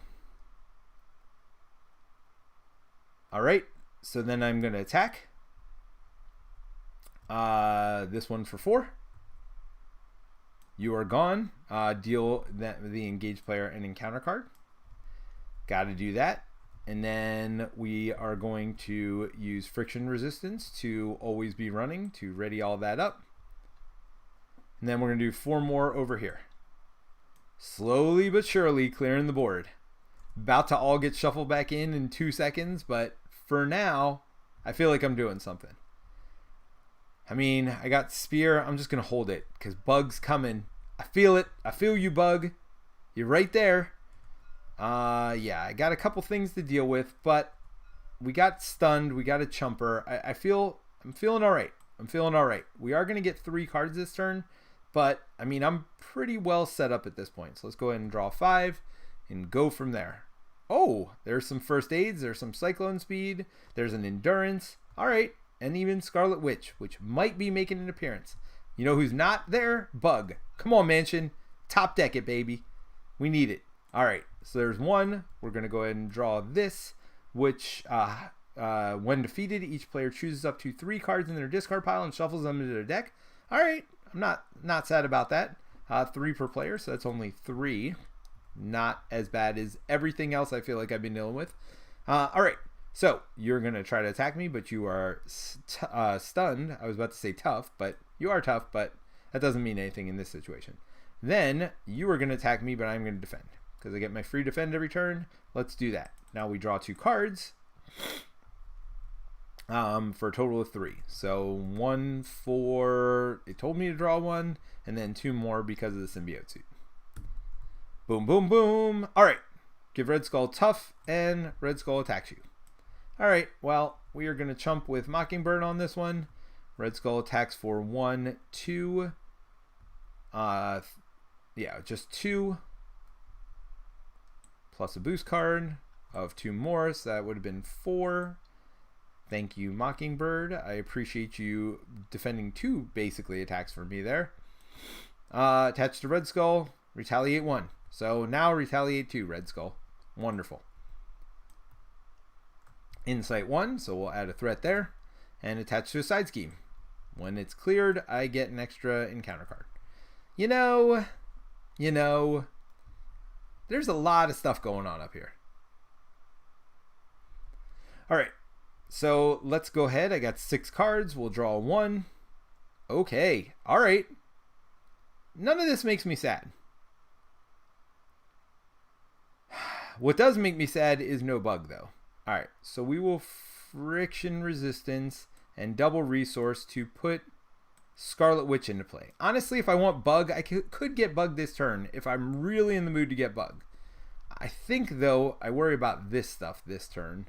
All right. So then I'm going to attack. This one for 4. You are gone. Deal the engaged player an encounter card. Got to do that. And then we are going to use friction resistance to always be running to ready all that up. And then we're going to do 4 more over here. Slowly but surely clearing the board. About to all get shuffled back in 2 seconds, but for now, I feel like I'm doing something. I mean, I got Spear. I'm just going to hold it because Bug's coming. I feel it. I feel you, Bug. You're right there. Yeah, I got a couple things to deal with, but we got stunned. We got a chumper. I'm feeling all right. I'm feeling all right. We are going to get 3 cards this turn, but I mean, I'm pretty well set up at this point. So let's go ahead and draw 5 and go from there. Oh, there's some first aids. There's some cyclone speed. There's an endurance. All right. And even Scarlet Witch, which might be making an appearance. You know who's not there? Bug. Come on, Mansion. Top deck it, baby. We need it. All right. So there's 1. We're going to go ahead and draw this, which when defeated, each player chooses up to 3 cards in their discard pile and shuffles them into their deck. All right. I'm not sad about that. 3 per player, so that's only 3. Not as bad as everything else I feel like I've been dealing with. All right. So you're going to try to attack me, but you are stunned. I was about to say tough, but you are tough, but that doesn't mean anything in this situation. Then you are going to attack me, but I'm going to defend because I get my free defend every turn. Let's do that. Now we draw 2 cards for a total of 3. So 1 for, it told me to draw 1, and then 2 more because of the symbiote suit. Boom, boom, boom. All right. Give Red Skull tough, and Red Skull attacks you. All right, well, we are going to chump with Mockingbird on this one. Red Skull attacks for 1, 2. Yeah, just 2. Plus a boost card of 2 more, so that would have been 4. Thank you, Mockingbird. I appreciate you defending 2 basically attacks for me there. Attached to Red Skull, retaliate 1. So now retaliate 2, Red Skull. Wonderful. Insight 1, so we'll add a threat there, and attach to a side scheme. When it's cleared, I get an extra encounter card. You know, there's a lot of stuff going on up here. All right, so let's go ahead. I got 6 cards. We'll draw 1. Okay, all right. None of this makes me sad. What does make me sad is no Bug, though. All right, so we will friction resistance and double resource to put Scarlet Witch into play. Honestly, if I want Bug, I could get Bug this turn if I'm really in the mood to get Bug. I think, though, I worry about this stuff this turn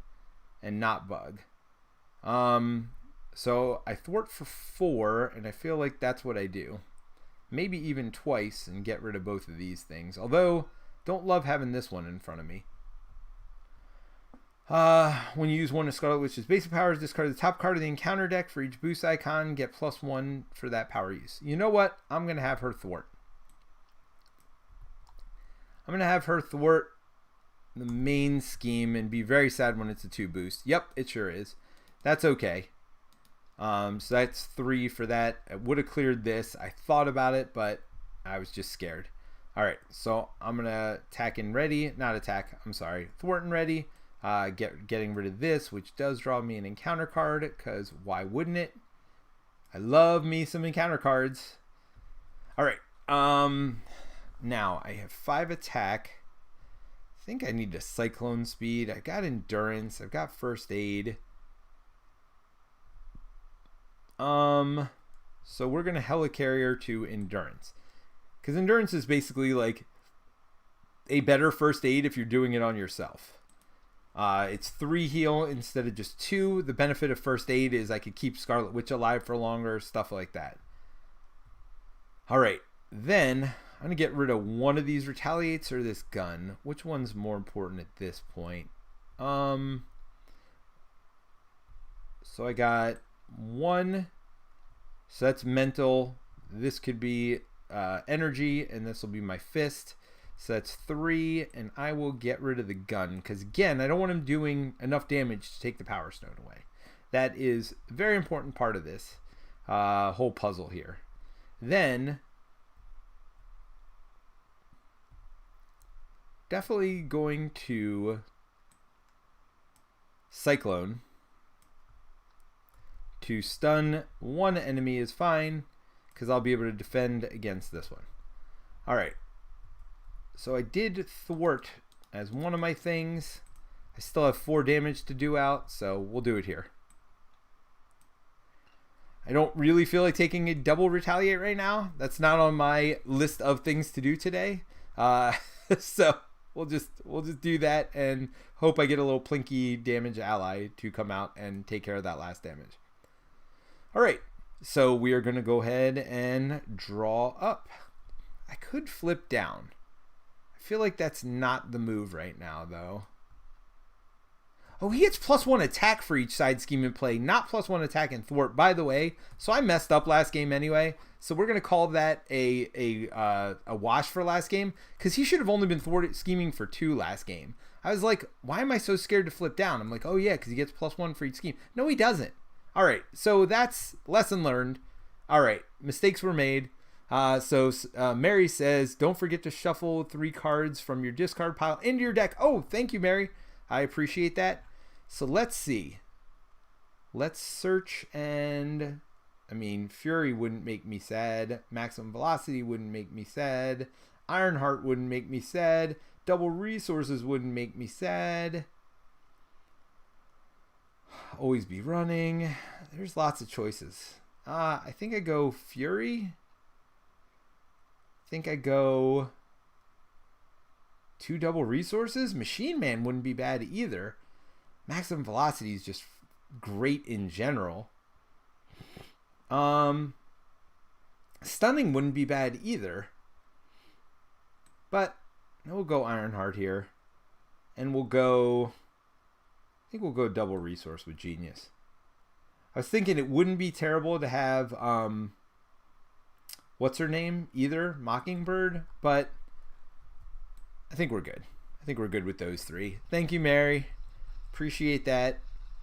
and not Bug. So I thwart for 4, and I feel like that's what I do. Maybe even twice and get rid of both of these things. Although, don't love having this one in front of me. When you use one of Scarlet Witch's basic powers, discard the top card of the encounter deck for each boost icon, get +1 for that power use. You know what? I'm going to have her thwart. I'm going to have her thwart the main scheme and be very sad when it's a 2 boost. Yep, it sure is. That's okay. So that's 3 for that. I would have cleared this. I thought about it, but I was just scared. All right, so I'm going to attack and ready. Not attack, I'm sorry. Thwart and ready. Getting rid of this, which does draw me an encounter card, because why wouldn't it? I love me some encounter cards. All right. Now I have 5 attack. I think I need a cyclone speed. I got endurance. I've got first aid. So we're gonna helicarrier to endurance, because endurance is basically like a better first aid if you're doing it on yourself. It's 3 heal instead of just 2. The benefit of first aid is I could keep Scarlet Witch alive for longer, stuff like that. All right, then I'm going to get rid of one of these retaliates or this gun. Which one's more important at this point? So I got 1. So that's mental. This could be energy, and this will be my fist. So that's 3, and I will get rid of the gun because, again, I don't want him doing enough damage to take the Power Stone away. That is a very important part of this whole puzzle here. Then, definitely going to Cyclone. To stun one enemy is fine because I'll be able to defend against this one. All right. So I did thwart as one of my things. I still have 4 damage to do out, so we'll do it here. I don't really feel like taking a double retaliate right now. That's not on my list of things to do today. So we'll just do that and hope I get a little plinky damage ally to come out and take care of that last damage. All right, so we are going to go ahead and draw up. I could flip down. I feel like that's not the move right now, though. Oh, he gets +1 attack for each side scheme and play, not +1 attack and thwart, by the way. So I messed up last game anyway. So we're going to call that a wash for last game because he should have only been scheming for 2 last game. I was like, why am I so scared to flip down? I'm like, oh, yeah, because he gets +1 for each scheme. No, he doesn't. All right, so that's lesson learned. All right, mistakes were made. So Mary says, don't forget to shuffle 3 cards from your discard pile into your deck. Oh, thank you, Mary. I appreciate that. So let's see. Let's search and... I mean, Fury wouldn't make me sad. Maximum Velocity wouldn't make me sad. Ironheart wouldn't make me sad. Double Resources wouldn't make me sad. Always Be Running. There's lots of choices. I think I go Fury. I think I go 2 Double Resources. Machine Man wouldn't be bad either. Maximum Velocity is just great in general. Stunning wouldn't be bad either. But we'll go Ironheart here. And we'll go... I think we'll go Double Resource with Genius. I was thinking it wouldn't be terrible to have... what's her name? Either Mockingbird. But I think we're good. I think we're good with those 3. Thank you, Mary. Appreciate that.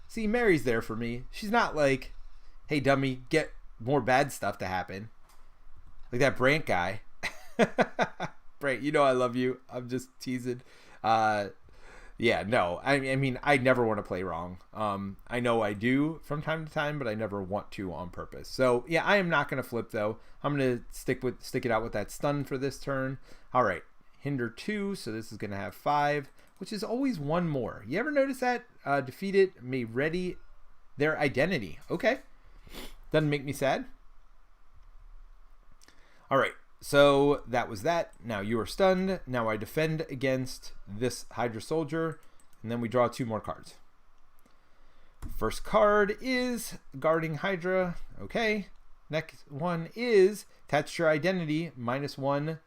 See, Mary's there for me. She's not like, hey, dummy, get more bad stuff to happen. Like that Brant guy. Brant, you know I love you. I'm just teasing. Yeah, no. I mean, I never want to play wrong. I know I do from time to time, but I never want to on purpose. So, yeah, I am not going to flip, though. I'm going to stick it out with that stun for this turn. All right. Hinder 2, so this is going to have 5, which is always 1 more. You ever notice that? Defeat it, may ready their identity. Okay. Doesn't make me sad. All right. So that was that. Now you are stunned. Now I defend against this Hydra Soldier. And then we draw 2 more cards. First card is Guarding Hydra. Okay. Next one is Attach Your Identity, -1.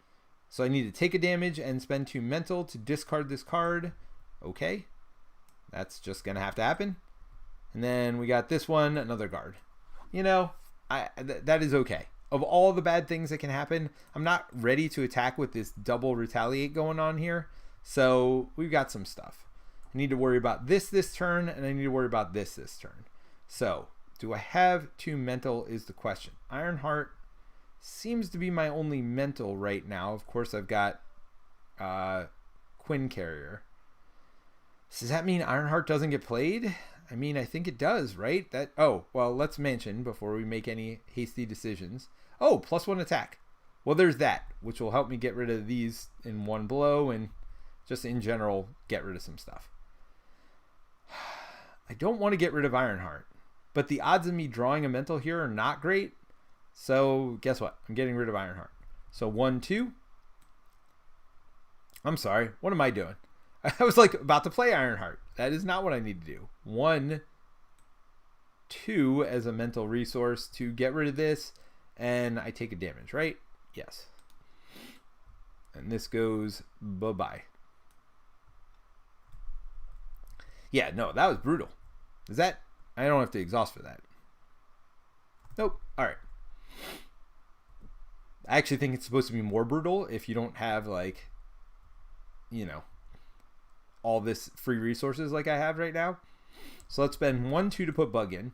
So I need to take a damage and spend 2 mental to discard this card. Okay. That's just going to have to happen. And then we got this one, another guard. You know, that is okay. Of all the bad things that can happen, I'm not ready to attack with this double retaliate going on here. So we've got some stuff. I need to worry about this turn, and I need to worry about this turn. So do I have 2 mental is the question. Ironheart seems to be my only mental right now. Of course, I've got Quinn Carrier. Does that mean Ironheart doesn't get played? I mean, I think it does, right? Oh, well, let's mention before we make any hasty decisions. Oh, +1 attack. Well, there's that, which will help me get rid of these in 1 blow and just in general get rid of some stuff. I don't want to get rid of Ironheart, but the odds of me drawing a mental here are not great. So guess what? I'm getting rid of Ironheart. So 1, 2. I'm sorry. What am I doing? I was like about to play Ironheart. That is not what I need to do. 1, 2 as a mental resource to get rid of this, and I take a damage, right? Yes. And this goes bye-bye. Yeah, no, that was brutal. Is that... I don't have to exhaust for that. Nope. All right. I actually think it's supposed to be more brutal if you don't have, like, you know, all this free resources like I have right now. So let's spend 1, 2 to put Bug in.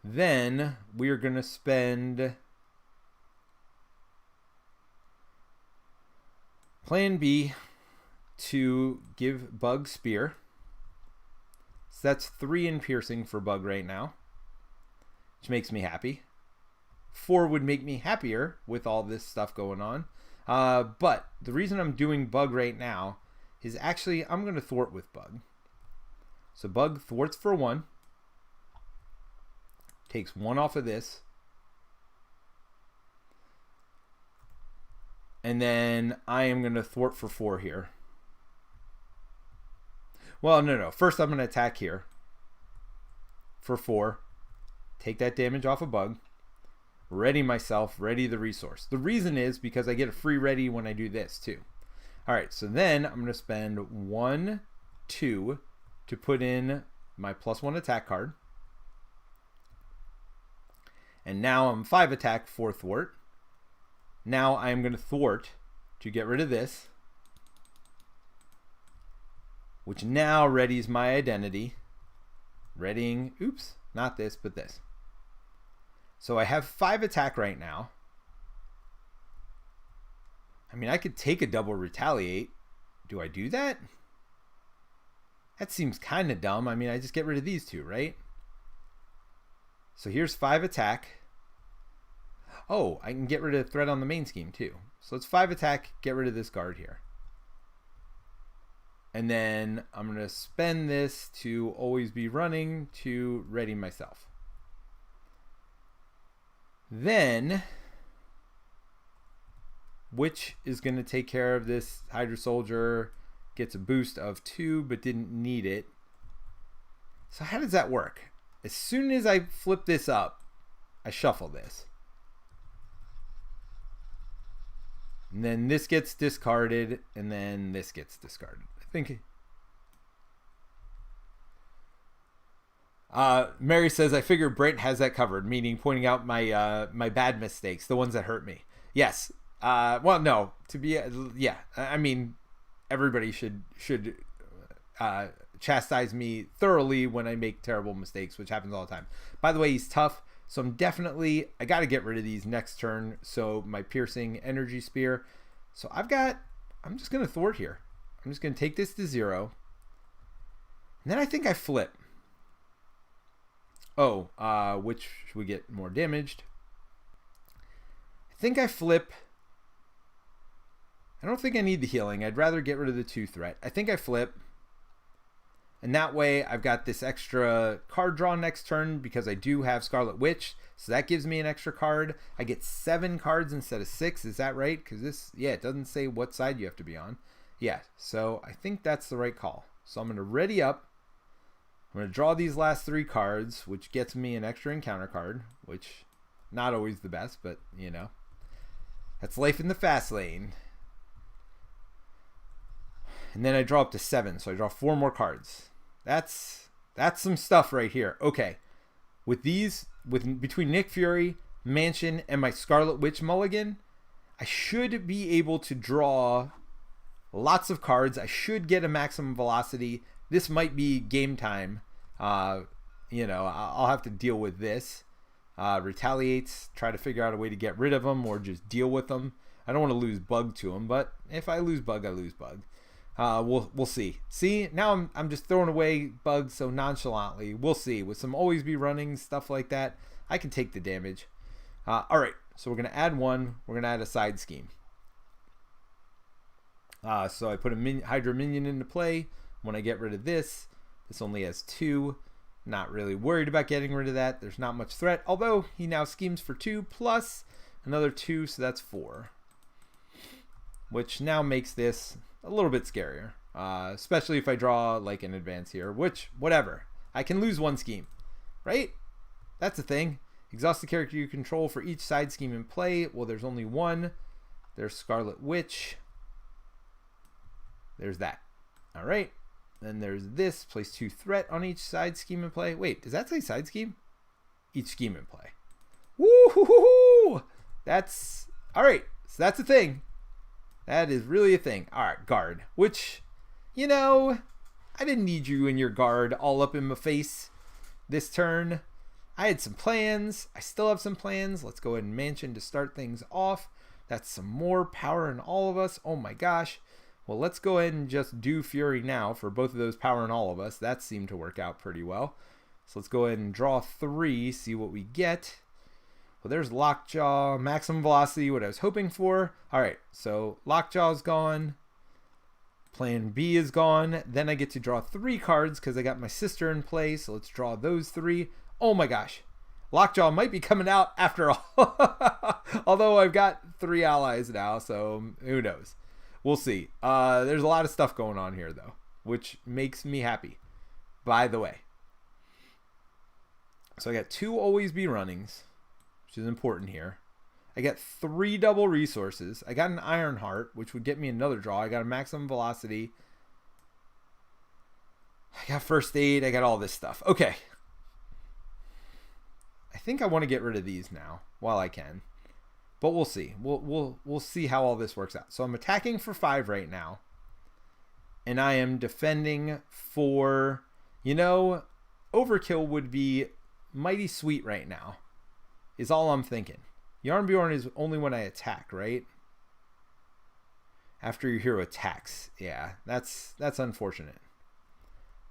Then we are going to spend Plan B to give Bug Spear. So that's 3 in piercing for Bug right now, which makes me happy. 4 would make me happier with all this stuff going on. But the reason I'm doing Bug right now is actually I'm going to thwart with Bug. So Bug thwarts for 1. Takes 1 off of this. And then I am going to thwart for 4 here. Well, no. First I'm going to attack here for 4. Take that damage off of Bug. Ready myself, ready the resource. The reason is because I get a free ready when I do this too. All right, so then I'm going to spend 1, 2 to put in my +1 attack card. And now I'm 5 attack, 4 thwart. Now I am going to thwart to get rid of this, which now readies my identity. Readying, oops, not this, but this. So I have 5 attack right now. I mean, I could take a double retaliate. Do I do that? That seems kind of dumb. I mean, I just get rid of these 2, right? So here's 5 attack. Oh, I can get rid of threat on the main scheme too. So it's 5 attack, get rid of this guard here. And then I'm going to spend this to always be running to ready myself. Then, Witch is going to take care of this Hydra Soldier. Gets a boost of 2, but didn't need it. So how does that work? As soon as I flip this up, I shuffle this. And then this gets discarded, and then this gets discarded. I think... Mary says, I figure Brent has that covered, meaning pointing out my my bad mistakes, the ones that hurt me. Yes. Well, no. To be... yeah. I mean, everybody should chastise me thoroughly when I make terrible mistakes, which happens all the time. By the way, he's tough. So I got to get rid of these next turn. So my piercing energy spear. So I'm just going to thwart here. I'm just going to take this to 0. And then I think I flip. Oh, which we get more damaged. I think I flip. I don't think I need the healing. I'd rather get rid of the 2 threat. I think I flip. And that way I've got this extra card draw next turn because I do have Scarlet Witch. So that gives me an extra card. I get 7 cards instead of 6. Is that right? Because this, yeah, it doesn't say what side you have to be on. Yeah, so I think that's the right call. So I'm going to ready up. I'm going to draw these last 3 cards, which gets me an extra encounter card, which not always the best, but you know, that's life in the fast lane. And then I draw up to 7, so I draw 4 more cards. That's some stuff right here. Okay, with between Nick Fury, Mansion, and my Scarlet Witch mulligan, I should be able to draw lots of cards. I should get a maximum velocity. This might be game time. You know, I'll have to deal with this. Retaliates, try to figure out a way to get rid of them or just deal with them. I don't want to lose Bug to them, but if I lose Bug, I lose Bug. We'll see. See, now I'm just throwing away Bugs so nonchalantly. We'll see. With some always be running, stuff like that, I can take the damage. All right, so we're going to add 1. We're going to add a side scheme. So I put a Hydra minion into play. When I get rid of this, this only has 2. Not really worried about getting rid of that. There's not much threat, although he now schemes for 2 plus another 2, so that's 4. Which now makes this a little bit scarier. Especially if I draw like an advance here, which, whatever. I can lose one scheme, right? That's a thing. Exhaust the character you control for each side scheme in play. Well, there's only one. There's Scarlet Witch. There's that. All right. Then there's this. Place 2 threat on each side scheme in play. Wait, does that say side scheme? Each scheme in play. Woo-hoo-hoo-hoo! That's... All right. So that's a thing. That is really a thing. All right, guard. Which, you know, I didn't need you and your guard all up in my face this turn. I had some plans. I still have some plans. Let's go ahead and mansion to start things off. That's some more power in all of us. Oh my gosh. Well, let's go ahead and just do Fury now for both of those power in all of us. That seemed to work out pretty well. So let's go ahead and draw 3, see what we get. Well, there's Lockjaw, maximum velocity, what I was hoping for. All right, so Lockjaw's gone. Plan B is gone. Then I get to draw 3 cards because I got my sister in play. So let's draw those 3. Oh my gosh. Lockjaw might be coming out after all. Although I've got 3 allies now, so who knows. We'll see. There's a lot of stuff going on here, though, which makes me happy, by the way. So I got 2 always be runnings, which is important here. I got 3 double resources. I got an Iron Heart, which would get me another draw. I got a maximum velocity. I got first aid. I got all this stuff. Okay. I think I want to get rid of these now while I can. But we'll see. We'll see how all this works out. So I'm attacking for 5 right now. And I am defending for, you know, overkill would be mighty sweet right now. Is all I'm thinking. Yarnbjorn is only when I attack, right? After your hero attacks. Yeah, that's unfortunate.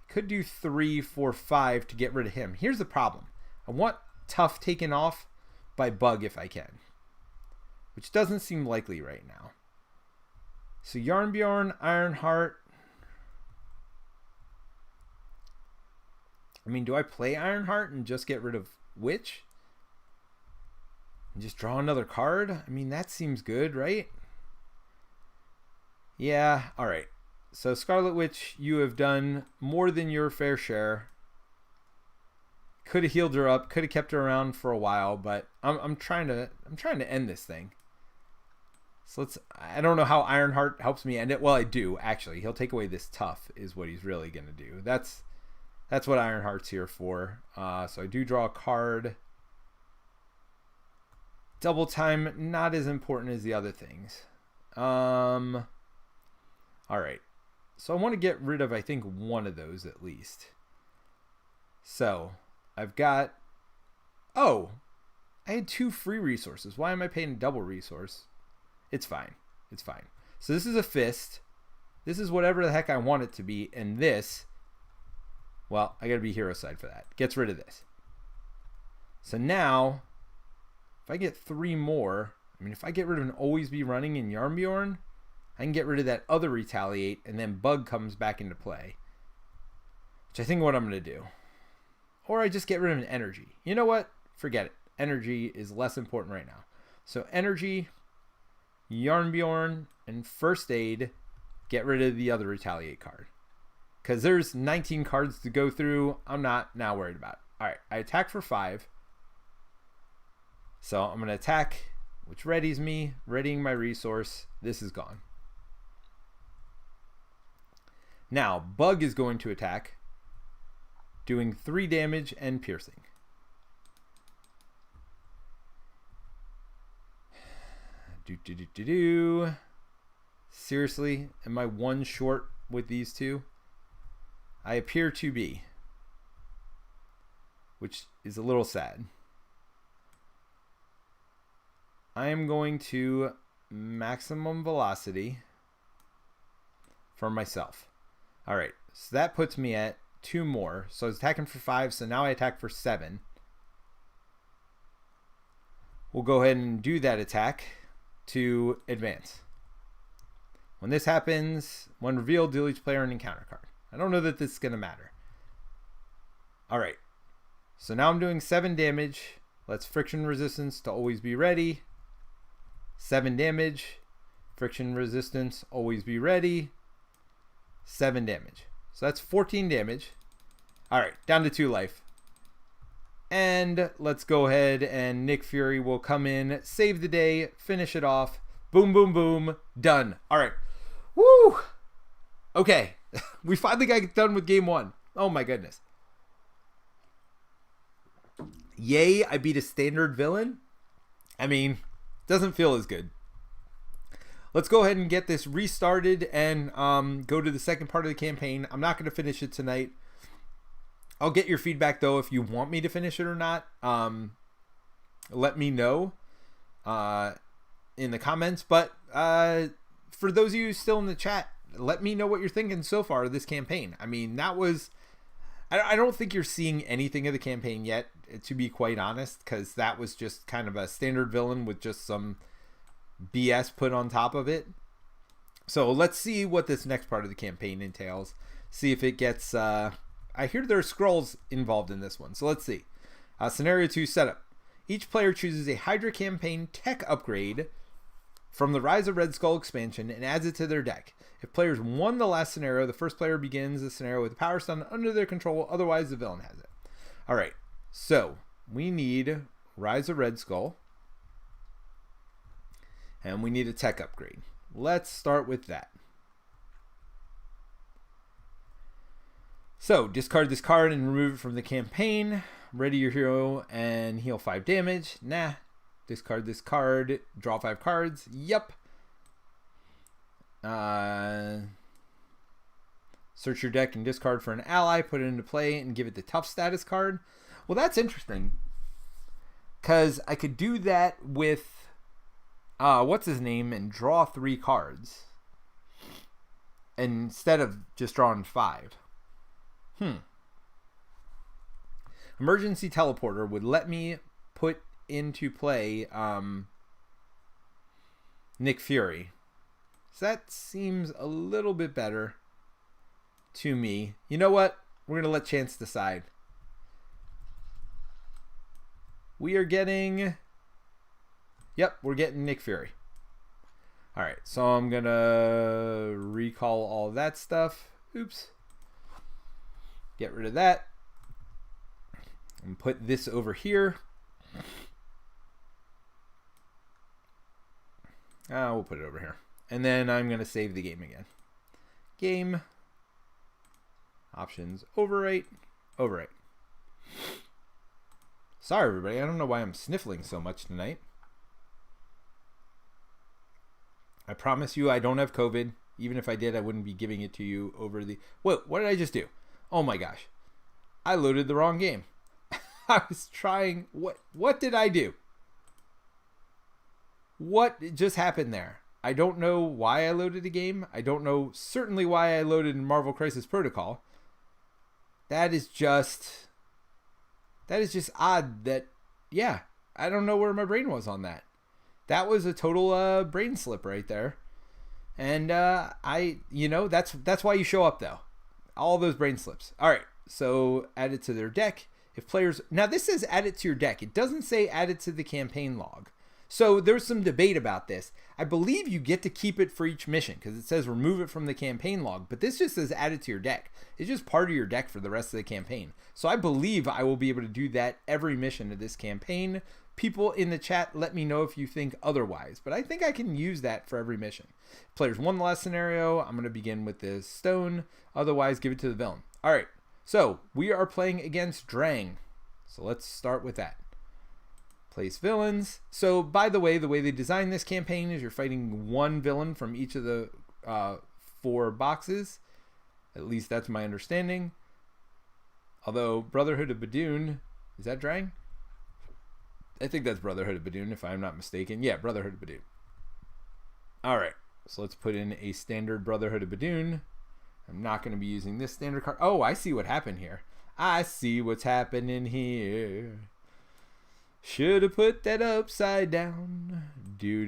Could do 3, 4, 5 to get rid of him. Here's the problem. I want Tough taken off by Bug if I can. Which doesn't seem likely right now. So Yarnbjorn, Ironheart. I mean, do I play Ironheart and just get rid of Witch? And just draw another card? I mean, that seems good, right? Yeah, alright. So Scarlet Witch, you have done more than your fair share. Could have healed her up, could have kept her around for a while, but I'm trying to end this thing. So I don't know how Ironheart helps me end it. Well, I do, actually. He'll take away this Tough is what he's really going to do. That's what Ironheart's here for. So I do draw a card. Double time, not as important as the other things. All right. So I want to get rid of, I think, one of those at least. So I've got... Oh! I had 2 free resources. Why am I paying a double resource? It's fine. It's fine. So this is a fist. This is whatever the heck I want it to be. And this, well, I got to be hero side for that. Gets rid of this. So now, if I get 3 more, I mean, if I get rid of an always be running in Yarnbjorn, I can get rid of that other retaliate, and then Bug comes back into play. Which I think what I'm going to do. Or I just get rid of an energy. You know what? Forget it. Energy is less important right now. So energy... Yarnbjorn and first aid, get rid of the other retaliate card because there's 19 cards to go through. I'm not now worried about it. All right, I attack for 5, so I'm gonna attack, which readies me, readying my resource. This is gone. Now Bug is going to attack, doing 3 damage and piercing. Seriously, am I 1 short with these 2? I appear to be, which is a little sad. I am going to maximum velocity for myself. All right, so that puts me at 2 more. So I was attacking for 5, so now I attack for 7. We'll go ahead and do that attack to advance. When this happens, when revealed, deal each player an encounter card. I don't know that this is going to matter. Alright, so now I'm doing 7 damage. Let's friction resistance to always be ready. 7 damage. Friction resistance, always be ready. 7 damage. So that's 14 damage. All right, down to 2 life. And let's go ahead and Nick Fury will come in, save the day, finish it off. Boom, boom, boom. Done. All right. Woo! Okay. We finally got done with game 1. Oh my goodness. Yay, I beat a standard villain. I mean, doesn't feel as good. Let's go ahead and get this restarted and go to the second part of the campaign. I'm not going to finish it tonight. I'll get your feedback, though, if you want me to finish it or not. Let me know in the comments. But for those of you still in the chat, let me know what you're thinking so far of this campaign. I mean, that was... I don't think you're seeing anything of the campaign yet, to be quite honest, because that was just kind of a standard villain with just some BS put on top of it. So let's see what this next part of the campaign entails. See if it gets... I hear there are scrolls involved in this one, so let's see. Scenario 2 setup. Each player chooses a Hydra campaign tech upgrade from the Rise of Red Skull expansion and adds it to their deck. If players won the last scenario, the first player begins the scenario with a power stun under their control, otherwise the villain has it. Alright, so we need Rise of Red Skull. And we need a tech upgrade. Let's start with that. So, discard this card and remove it from the campaign. Ready your hero and heal 5 damage. Nah. Discard this card, draw 5 cards. Yep. Search your deck and discard for an ally, put it into play, and give it the tough status card. Well, that's interesting. Because I could do that with, what's his name, and draw 3 cards. Instead of just drawing 5. Emergency teleporter would let me put into play Nick Fury. So that seems a little bit better to me. You know what? We're going to let chance decide. We are getting... Yep, we're getting Nick Fury. Alright, so I'm going to recall all that stuff. Oops. Get rid of that. And put this over here. We'll put it over here. And then I'm going to save the game again. Game. Options. Overwrite. Overwrite. Sorry, everybody. I don't know why I'm sniffling so much tonight. I promise you I don't have COVID. Even if I did, I wouldn't be giving it to you over the... Whoa, what did I just do? Oh my gosh. I loaded the wrong game. I was trying... What did I do? What just happened there? I don't know why I loaded the game. I don't know certainly why I loaded Marvel Crisis Protocol. That is just odd that... Yeah, I don't know where my brain was on that. That was a total brain slip right there. And that's why you show up, though. All those brain slips. All right, so add it to their deck. If players... Now, this says add it to your deck. It doesn't say add it to the campaign log. So there's some debate about this. I believe you get to keep it for each mission because it says remove it from the campaign log. But this just says add it to your deck. It's just part of your deck for the rest of the campaign. So I believe I will be able to do that every mission of this campaign. People in the chat, let me know if you think otherwise. But I think I can use that for every mission. Players won the last scenario. I'm going to begin with this stone. Otherwise, give it to the villain. All right. So we are playing against Drang. So let's start with that. Place villains. So by the way they designed this campaign is you're fighting one villain from each of the 4 boxes. At least that's my understanding. Although Brotherhood of Badoon, is that Drang? I think that's Brotherhood of Badoon if I'm not mistaken. Yeah, Brotherhood of Badoon. Alright, so let's put in a standard Brotherhood of Badoon. I'm not going to be using this standard card. Oh, I see what happened here. I see what's happening here. Should have put that upside down. Do.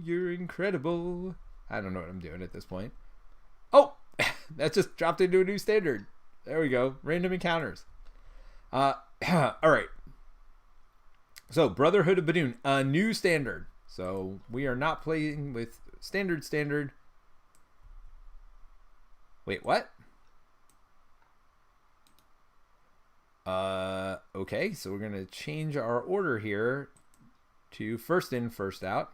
You're incredible. I don't know what I'm doing at this point. Oh, that just dropped into a new standard. There we go. Random encounters. All right. So Brotherhood of Badoon, a new standard. So we are not playing with standard. Wait, what? Okay, so we're going to change our order here to first in, first out.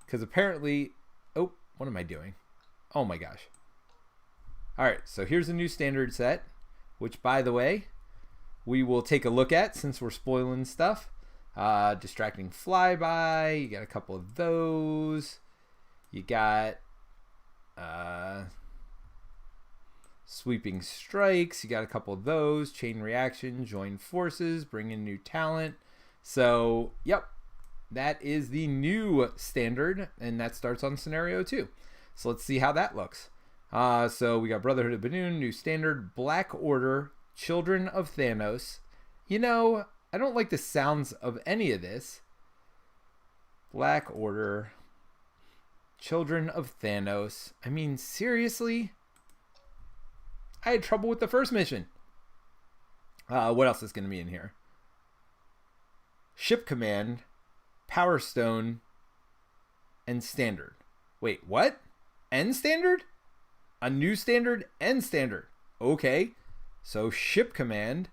Because apparently... Oh, what am I doing? Oh my gosh. Alright, so here's a new standard set. Which, by the way, we will take a look at since we're spoiling stuff. Distracting Flyby. You got a couple of those. You got... Sweeping Strikes, you got a couple of those. Chain Reaction, Join Forces, bring in new talent. So, yep, that is the new standard, and that starts on Scenario 2. So let's see how that looks. So we got Brotherhood of Badoon, new standard, Black Order, Children of Thanos. You know, I don't like the sounds of any of this. Black Order, Children of Thanos. I mean, seriously? I had trouble with the first mission. What else is going to be in here? Ship Command, Power Stone, and Standard. Wait, what? And Standard? A new Standard and Standard. Okay. So Ship Command.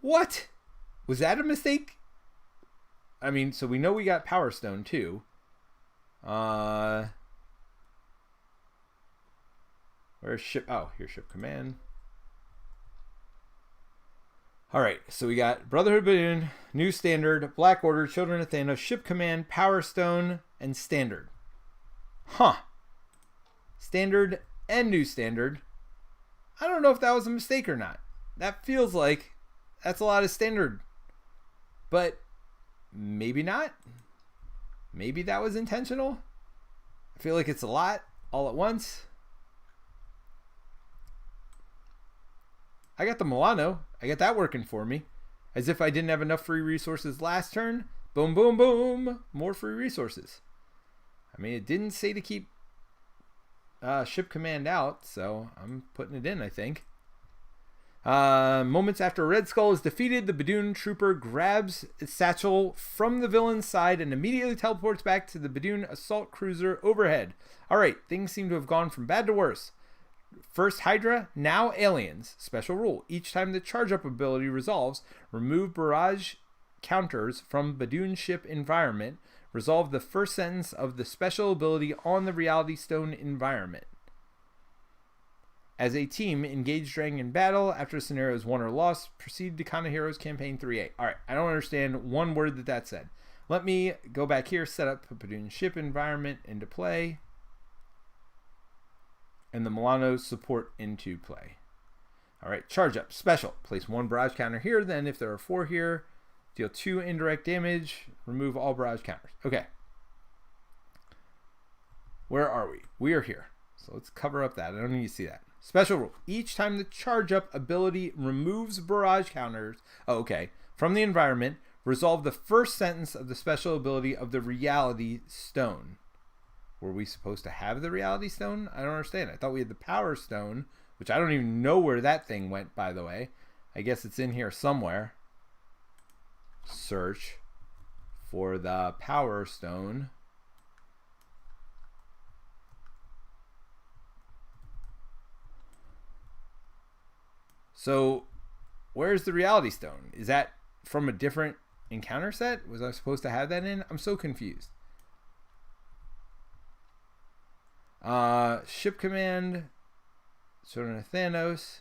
What? Was that a mistake? I mean, so we know we got Power Stone too. Where's Ship? Oh, here's Ship Command. Alright, so we got Brotherhood Badoon, New Standard, Black Order, Children of Thanos, Ship Command, Power Stone, and Standard. Huh. Standard and New Standard. I don't know if that was a mistake or not. That feels like that's a lot of Standard. But maybe not. Maybe that was intentional. I feel like it's a lot all at once. I got the Milano. I got that working for me. As if I didn't have enough free resources last turn. Boom, boom, boom. More free resources. I mean, it didn't say to keep Ship Command out, so I'm putting it in, I think. Moments after Red Skull is defeated, the Badoon trooper grabs its satchel from the villain's side and immediately teleports back to the Badoon assault cruiser overhead. Alright, things seem to have gone from bad to worse. First Hydra, now aliens. Special rule. Each time the charge-up ability resolves, remove barrage counters from Badoon ship environment. Resolve the first sentence of the special ability on the Reality Stone environment. As a team, engage Dragon in battle. After scenario is won or lost, proceed to Kana Heroes Campaign 3A. Alright, I don't understand one word that said. Let me go back here, set up Badoon ship environment into play. And the Milano support into play. Alright, charge up. Special. Place one barrage counter here. Then if there are 4 here, deal 2 indirect damage. Remove all barrage counters. Okay. Where are we? We are here. So let's cover up that. I don't need to see that. Special rule. Each time the charge up ability removes barrage counters, from the environment, resolve the first sentence of the special ability of the Reality Stone. Were we supposed to have the Reality Stone? I don't understand. I thought we had the Power Stone, which I don't even know where that thing went, by the way. I guess it's in here somewhere. Search for the Power Stone. So, where's the Reality Stone? Is that from a different encounter set? Was I supposed to have that in? I'm so confused. Ship Command, Children of Thanos.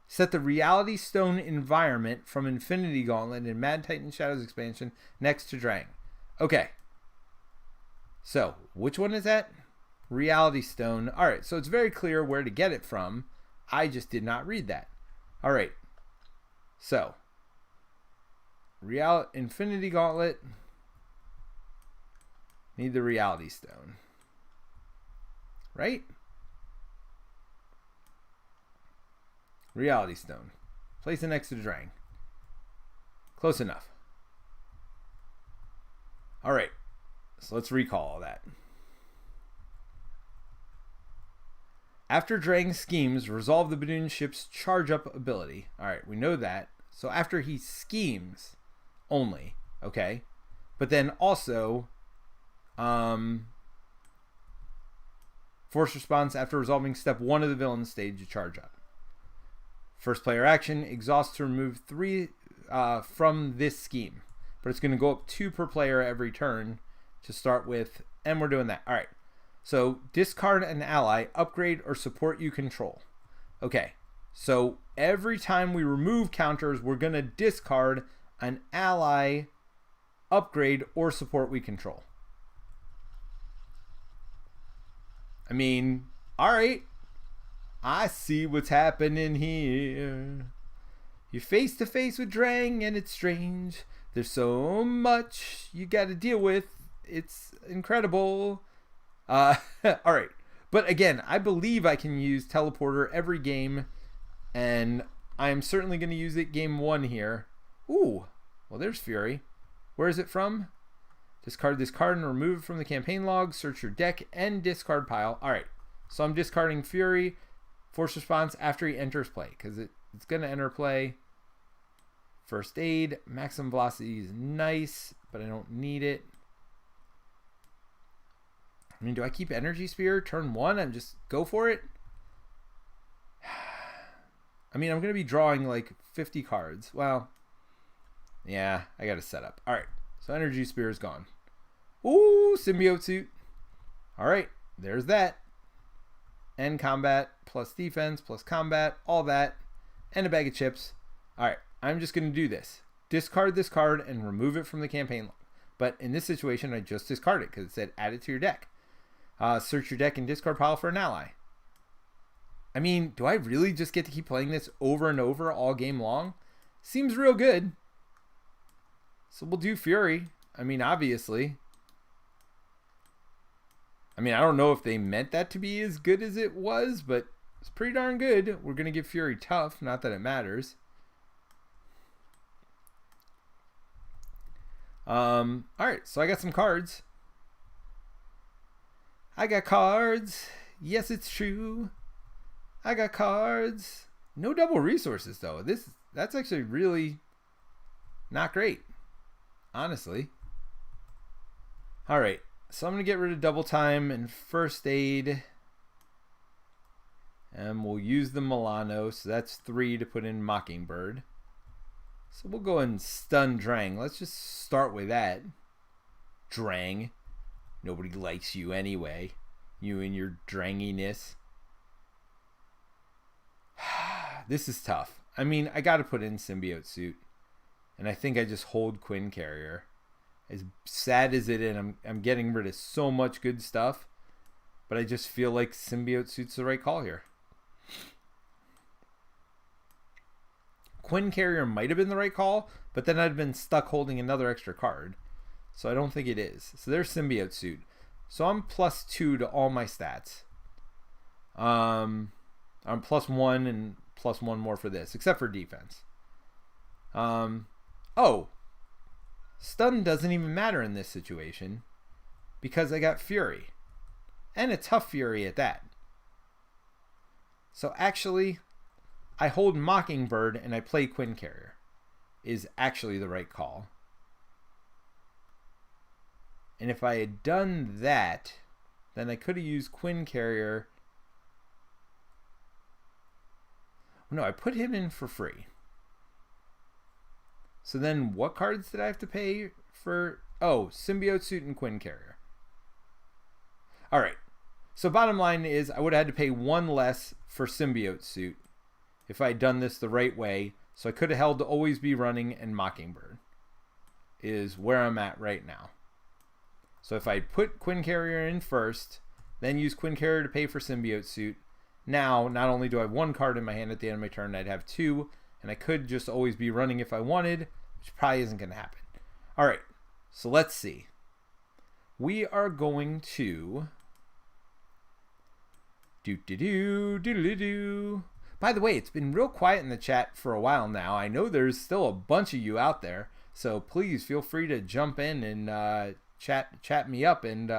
Set the Reality Stone environment from Infinity Gauntlet in Mad Titan Shadows expansion next to Drang. Okay. So, which one is that? Reality Stone. Alright, so it's very clear where to get it from. I just did not read that. Alright. So, Infinity Gauntlet. Need the Reality Stone. Right? Reality Stone. Place it next to the Drang. Close enough. Alright. So let's recall all that. After Drang schemes, resolve the Badoon ship's charge-up ability. Alright, we know that. So after he schemes only. Okay? But then also... Force response after resolving step 1 of the villain stage to charge up. First player action, exhaust to remove 3 from this scheme. But it's going to go up 2 per player every turn to start with, and we're doing that. All right. So discard an ally, upgrade, or support you control. Okay. So every time we remove counters, we're going to discard an ally, upgrade, or support we control. I mean, all right. I see what's happening here. You're face to face with Drang, and it's strange. There's so much you got to deal with. It's incredible. All right. But again, I believe I can use Teleporter every game, and I'm certainly going to use it game 1 here. Ooh, well, there's Fury. Where is it from? Discard this card and remove it from the campaign log. Search your deck and discard pile. All right. So I'm discarding Fury. Force response after he enters play, because it's going to enter play. First aid. Maximum velocity is nice, but I don't need it. I mean, do I keep Energy Spear turn 1 and just go for it? I mean, I'm going to be drawing like 50 cards. Well, yeah, I got to set up. All right, so Energy Spear is gone. Ooh, Symbiote Suit. All right, there's that. And combat, plus defense, plus combat, all that. And a bag of chips. All right, I'm just going to do this. Discard this card and remove it from the campaign log. But in this situation, I just discard it because it said add it to your deck. Search your deck and discard pile for an ally. I mean, do I really just get to keep playing this over and over all game long? Seems real good. So we'll do Fury. I mean, obviously. I mean, I don't know if they meant that to be as good as it was, but it's pretty darn good. We're going to give Fury tough, not that it matters. All right, so I got some cards. I got cards. Yes, it's true. I got cards. No double resources, though. That's actually really not great, honestly. All right, so I'm going to get rid of double time and first aid. And we'll use the Milano, so that's 3 to put in Mockingbird. So we'll go and stun Drang. Let's just start with that. Drang. Nobody likes you anyway. You and your dranginess. This is tough. I mean, I got to put in Symbiote Suit. And I think I just hold Quinn Carrier. As sad as it is, I'm getting rid of so much good stuff. But I just feel like Symbiote Suit's the right call here. Quinn Carrier might have been the right call, but then I'd been stuck holding another extra card. So I don't think it is. So there's Symbiote Suit. So I'm +2 to all my stats. I'm +1 and +1 more for this, except for defense. Oh. Stun doesn't even matter in this situation because I got Fury. And a tough Fury at that. So actually, I hold Mockingbird and I play Quinn Carrier. Is actually the right call. And if I had done that, then I could have used Quinn Carrier. No, I put him in for free. So then what cards did I have to pay for? Oh, Symbiote Suit and Quinn Carrier. All right. So bottom line is I would have had to pay 1 less for Symbiote Suit if I had done this the right way. So I could have held to Always Be Running and Mockingbird is where I'm at right now. So if I put Quinn Carrier in first, then use Quinn Carrier to pay for Symbiote Suit, now not only do I have 1 card in my hand at the end of my turn, I'd have 2, and I could just always be running if I wanted, which probably isn't going to happen. All right, so let's see. We are going to do. By the way, it's been real quiet in the chat for a while now. I know there's still a bunch of you out there, so please feel free to jump in and chat me up and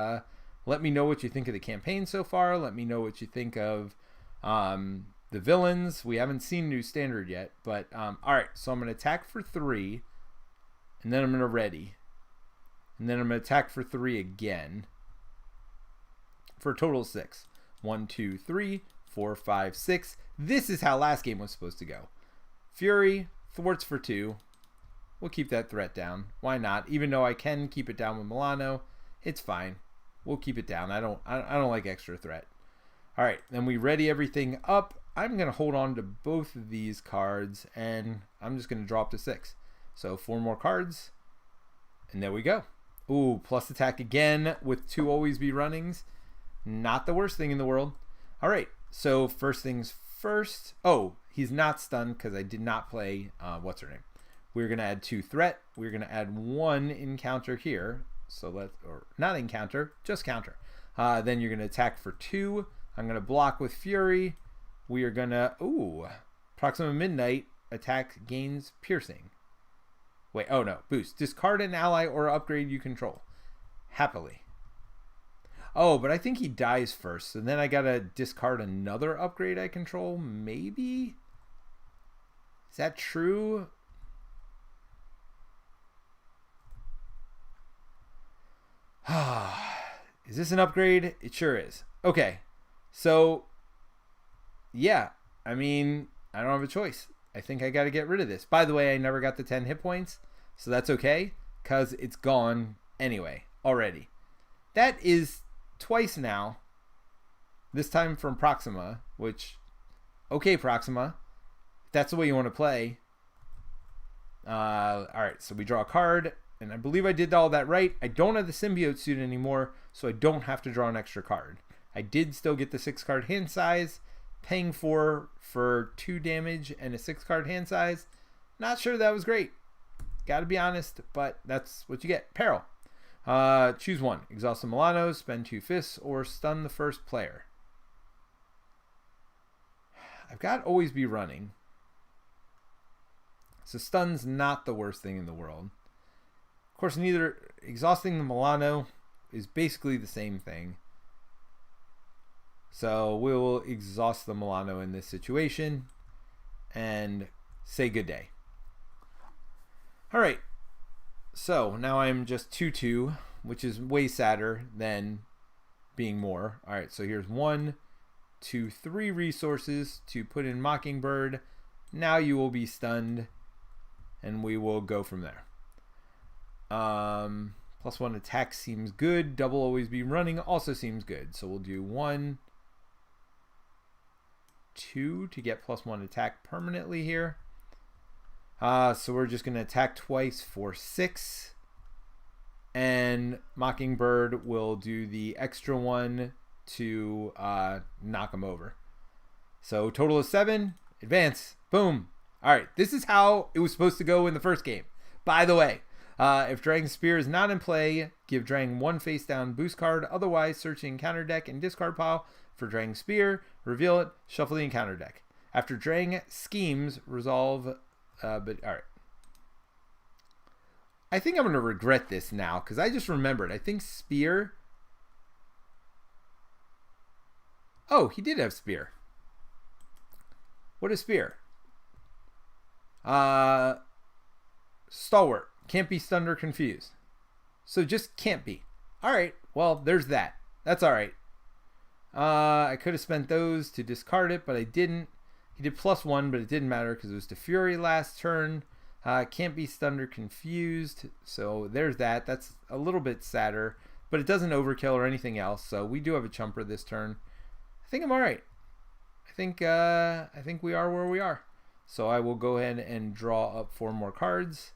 let me know what you think of the campaign so far. Let me know what you think of the villains. We haven't seen New Standard yet, but all right. So I'm going to attack for 3, and then I'm going to ready, and then I'm going to attack for 3 again for a total of 6. 1, 2, 3, 4, 5, 6. This is how last game was supposed to go. Fury, thwarts for 2. We'll keep that threat down. Why not? Even though I can keep it down with Milano, it's fine. We'll keep it down. I don't like extra threat. All right, then we ready everything up. I'm going to hold on to both of these cards, and I'm just going to drop to 6. So 4 more cards, and there we go. Ooh, plus attack again with 2 always be runnings. Not the worst thing in the world. All right, so first things first. Oh, he's not stunned because I did not play, what's her name? We're going to add 2 threat. We're going to add 1 encounter here. So or not encounter, just counter. Then you're going to attack for 2. I'm going to block with Fury. We are going to, Proxima Midnight, attack gains piercing. Wait, oh no, boost. Discard an ally or upgrade you control. Happily. Oh, but I think he dies first. So then I got to discard another upgrade I control, maybe? Is that true? Is this an upgrade? It sure is. Okay. So, yeah. I mean, I don't have a choice. I think I got to get rid of this. By the way, I never got the 10 hit points. So that's okay. Because it's gone anyway. Already. That is twice now. This time from Proxima. Which, okay, Proxima. If that's the way you want to play. Alright, so we draw a card. And I believe I did all that right. I don't have the symbiote suit anymore, so I don't have to draw an extra card. I did still get the 6-card hand size, paying for 2 damage and a 6-card hand size. Not sure that was great. Gotta be honest, but that's what you get. Peril. Choose 1. Exhaust the Milano, spend 2 fists, or stun the first player. I've got always be running. So stun's not the worst thing in the world. Of course, neither exhausting the Milano is basically the same thing. So we'll exhaust the Milano in this situation and say good day. All right. So now I'm just 2/2, which is way sadder than being more. All right. So here's 1, 2, 3 resources to put in Mockingbird. Now you will be stunned, and we will go from there. +1 attack seems good. Double always be running also seems good. So we'll do 1, 2 to get +1 attack permanently here. So we're just going to attack twice for 6. And Mockingbird will do the extra 1 to knock him over. So total of 7. Advance. Boom. All right. This is how it was supposed to go in the first game. By the way. If Dragon's Spear is not in play, give Dragon 1 face down boost card. Otherwise, search the encounter deck and discard pile for Dragon's Spear. Reveal it. Shuffle the encounter deck. After Dragon schemes, resolve. But all right. I think I'm going to regret this now because I just remembered. I think Spear. Oh, he did have Spear. What is Spear? Stalwart. Can't be stunned or confused. So just can't be. All right. Well, there's that. That's all right. I could have spent those to discard it, but I didn't. He did +1, but it didn't matter because it was to Fury last turn. Can't be stunned or confused. So there's that. That's a little bit sadder, but it doesn't overkill or anything else. So we do have a chumper this turn. I think I'm all right. I think we are where we are. So I will go ahead and draw up 4 more cards.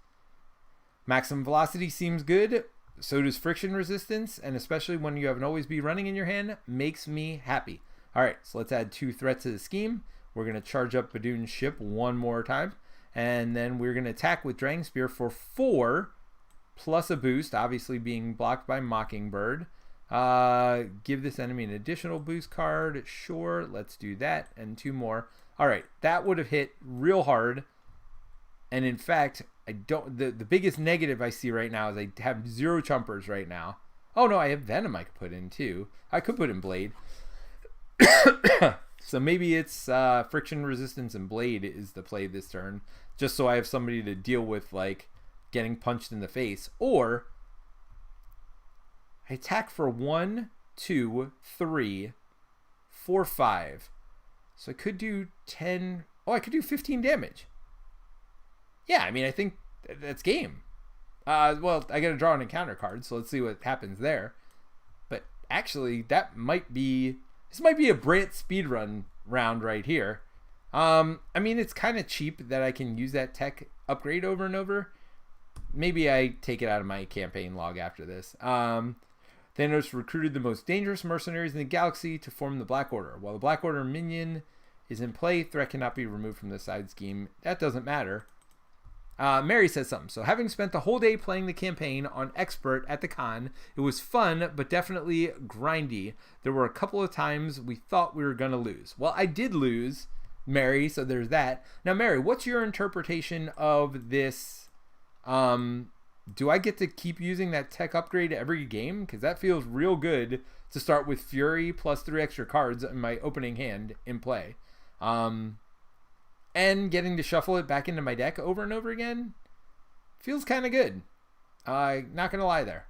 Maximum velocity seems good. So does friction resistance, and especially when you have an always be running in your hand, makes me happy. All right, so let's add 2 threats to the scheme. We're going to charge up Badoon's ship 1 more time, and then we're going to attack with Dragon Spear for 4 plus a boost, obviously being blocked by Mockingbird. Give this enemy an additional boost card. Sure, let's do that, and 2 more. All right, that would have hit real hard, and in fact, I don't. The biggest negative I see right now is I have 0 chumpers right now. Oh no, I have Venom I could put in too. I could put in Blade. So maybe it's friction resistance and Blade is the play this turn, just so I have somebody to deal with like getting punched in the face. Or I attack for 1, 2, 3, 4, 5. So I could do 10. Oh, I could do 15 damage. Yeah, I mean, I think that's game. Well, I got to draw an encounter card, so let's see what happens there. But actually, this might be a Brant speedrun round right here. I mean, it's kind of cheap that I can use that tech upgrade over and over. Maybe I take it out of my campaign log after this. Thanos recruited the most dangerous mercenaries in the galaxy to form the Black Order. While the Black Order minion is in play, threat cannot be removed from the side scheme. That doesn't matter. Mary says something. So having spent the whole day playing the campaign on Expert at the con, it was fun, but definitely grindy. There were a couple of times we thought we were going to lose. Well, I did lose, Mary, so there's that. Now, Mary, what's your interpretation of this? Do I get to keep using that tech upgrade every game? Because that feels real good to start with Fury plus 3 extra cards in my opening hand in play. And getting to shuffle it back into my deck over and over again feels kind of good. Not going to lie there.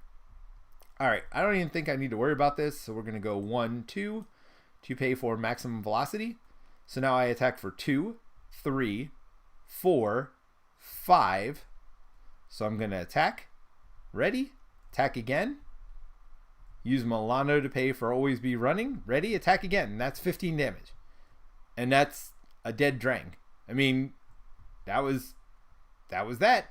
All right, I don't even think I need to worry about this. So we're going to go 1, 2 to pay for maximum velocity. So now I attack for 2, 3, 4, 5. So I'm going to attack. Ready? Attack again. Use Milano to pay for always be running. Ready? Attack again. And that's 15 damage. And that's a dead Drang. I mean, that was that.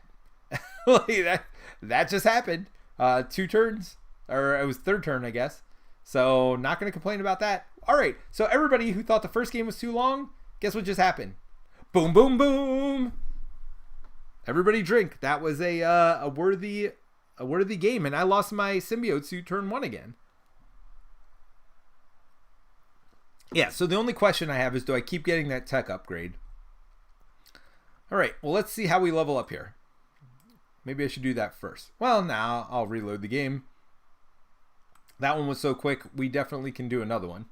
Like that just happened. 2 turns. Or it was 3rd turn, I guess. So not going to complain about that. All right. So everybody who thought the first game was too long, guess what just happened? Boom, boom, boom. Everybody drink. That was a worthy game, and I lost my symbiote suit turn 1 again. Yeah, so the only question I have is, do I keep getting that tech upgrade? All right, well, let's see how we level up here. Maybe I should do that first. Well, now I'll reload the game. That one was so quick, we definitely can do another one.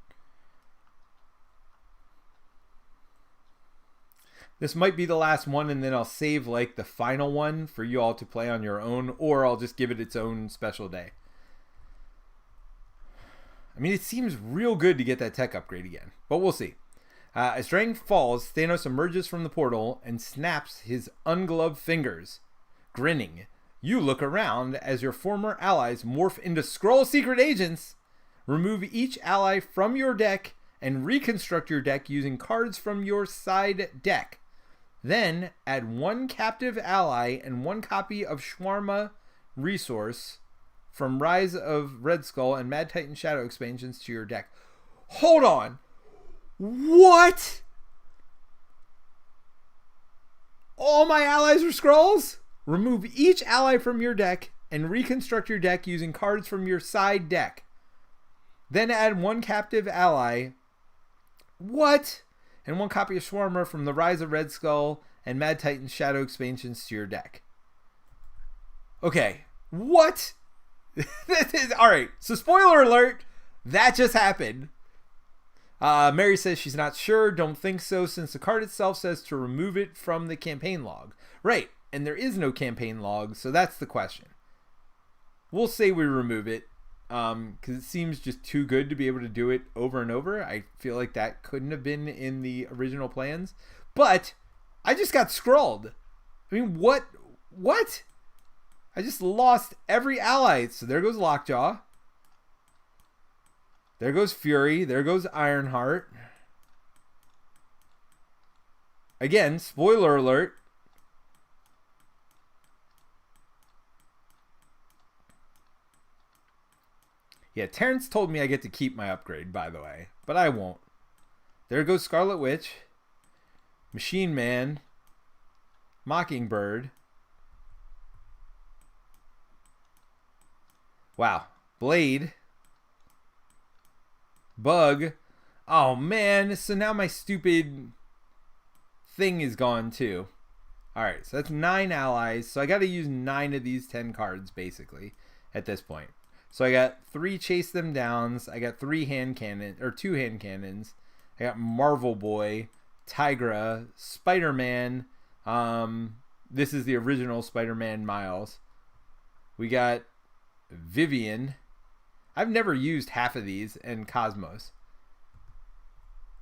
This might be the last one, and then I'll save like the final one for you all to play on your own, or I'll just give it its own special day. I mean, it seems real good to get that tech upgrade again, but we'll see. As Drang falls, Thanos emerges from the portal and snaps his ungloved fingers. Grinning, you look around as your former allies morph into Skrull secret agents. Remove each ally from your deck and reconstruct your deck using cards from your side deck. Then add 1 captive ally and 1 copy of Shawarma resource from Rise of Red Skull and Mad Titan Shadow expansions to your deck. Hold on. What? All my allies are Skrulls? Remove each ally from your deck and reconstruct your deck using cards from your side deck. Then add 1 captive ally. What? And 1 copy of Shawarma from the Rise of Red Skull and Mad Titan Shadow expansions to your deck. Okay. What? This is all right. So spoiler alert, that just happened. Mary says she's not sure. Don't think so, since the card itself says to remove it from the campaign log. Right. And there is no campaign log, so that's the question. We'll say we remove it. Because it seems just too good to be able to do it over and over. I feel like that couldn't have been in the original plans. But I just got scrolled. I mean, what? I just lost every ally. So there goes Lockjaw. There goes Fury. There goes Ironheart. Again, spoiler alert. Yeah, Terrence told me I get to keep my upgrade, by the way. But I won't. There goes Scarlet Witch. Machine Man. Mockingbird. Wow. Blade. Bug. Oh, man. So now my stupid thing is gone, too. Alright, so that's 9 allies. So I got to use 9 of these 10 cards, basically, at this point. So I got 3 Chase Them Downs. I got 2 hand cannons. I got Marvel Boy, Tigra, Spider-Man. This is the original Spider-Man Miles. We got Vivian. I've never used half of these, and Cosmos.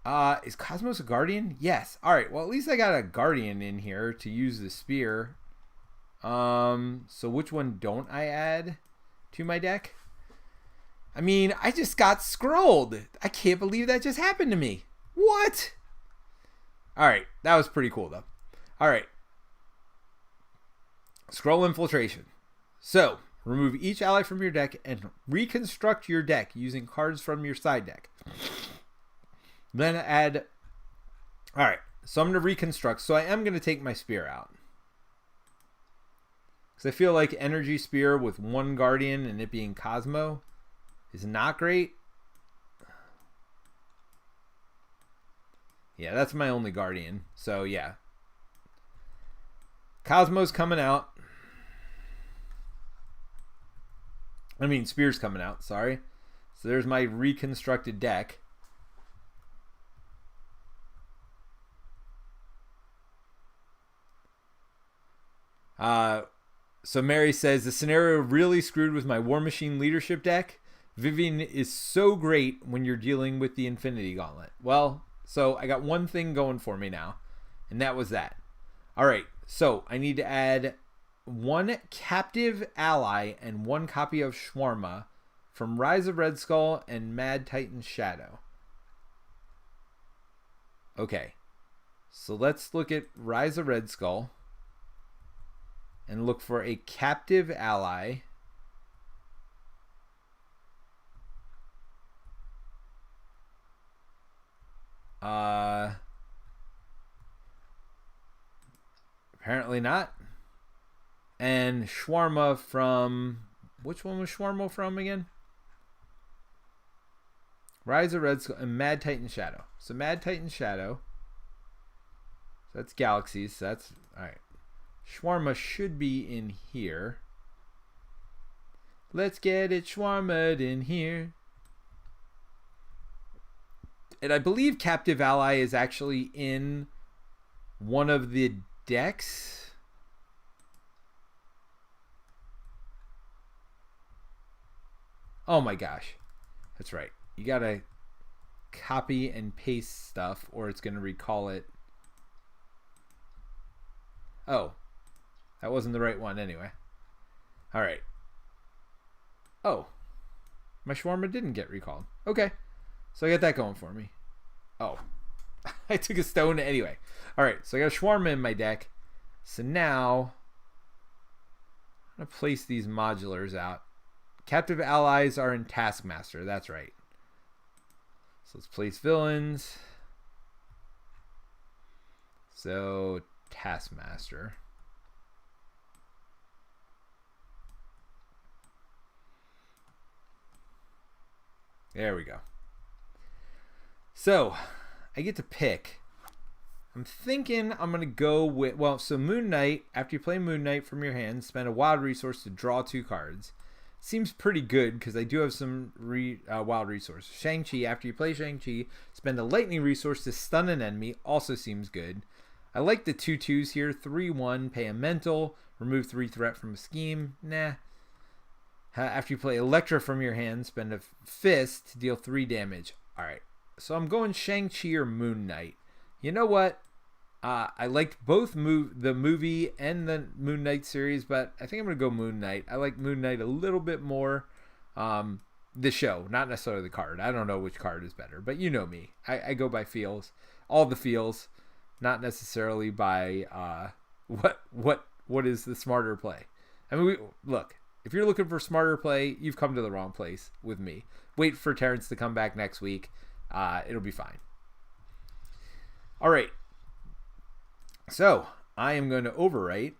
Is Cosmos a Guardian? Yes. All right. Well, at least I got a Guardian in here to use the spear. So which one don't I add to my deck? I mean, I just got scrolled. I can't believe that just happened to me. What? All right. That was pretty cool, though. All right. Scroll Infiltration. So, remove each ally from your deck and reconstruct your deck using cards from your side deck. Then add... Alright, so I'm going to reconstruct. So I am going to take my spear out. Because I feel like Energy Spear with one Guardian and it being Cosmo is not great. Yeah, that's my only Guardian. So, yeah. Cosmo's coming out. I mean, Spear's coming out, sorry. So there's my reconstructed deck. So Mary says, the scenario really screwed with my War Machine leadership deck. Vivian is so great when you're dealing with the Infinity Gauntlet. Well, so I got one thing going for me now, and that was that. All right, so I need to add one captive ally and one copy of Shawarma from Rise of Red Skull and Mad Titan Shadow. Okay, so let's look at Rise of Red Skull and look for a captive ally. Apparently not. And Shawarma from... Which one was Shawarma from again? Rise of Red Skull and Mad Titan Shadow. So Mad Titan Shadow. So that's Galaxies. So that's... Alright. Shawarma should be in here. Let's get it shawarma'd in here. And I believe Captive Ally is actually in one of the decks. Oh my gosh. That's right. You gotta copy and paste stuff or it's gonna recall it. Oh. That wasn't the right one anyway. Alright. Oh. My shawarma didn't get recalled. Okay. So I got that going for me. Oh. I took a stone anyway. Alright, so I got a shawarma in my deck. So now I'm going to place these modulars out. Captive allies are in Taskmaster. That's right. So let's place villains. So Taskmaster. There we go. So, I get to pick. I'm thinking I'm going to go with... Well, so Moon Knight, after you play Moon Knight from your hand, spend a wild resource to draw 2 cards. Seems pretty good because I do have some wild resources. Shang-Chi, after you play Shang-Chi, spend a lightning resource to stun an enemy. Also seems good. I like the 2/2s here. 3/1, pay a mental. Remove 3 threat from a scheme. Nah. After you play Electra from your hand, spend a fist to deal 3 damage. Alright, so I'm going Shang-Chi or Moon Knight. You know what? I liked both the movie and the Moon Knight series, but I think I'm going to go Moon Knight. I like Moon Knight a little bit more. The show, not necessarily the card. I don't know which card is better, but you know me. I go by feels. All the feels, not necessarily by what is the smarter play. I mean, look. If you're looking for smarter play, you've come to the wrong place with me. Wait for Terrence to come back next week. It'll be fine. All right. So, I am going to overwrite.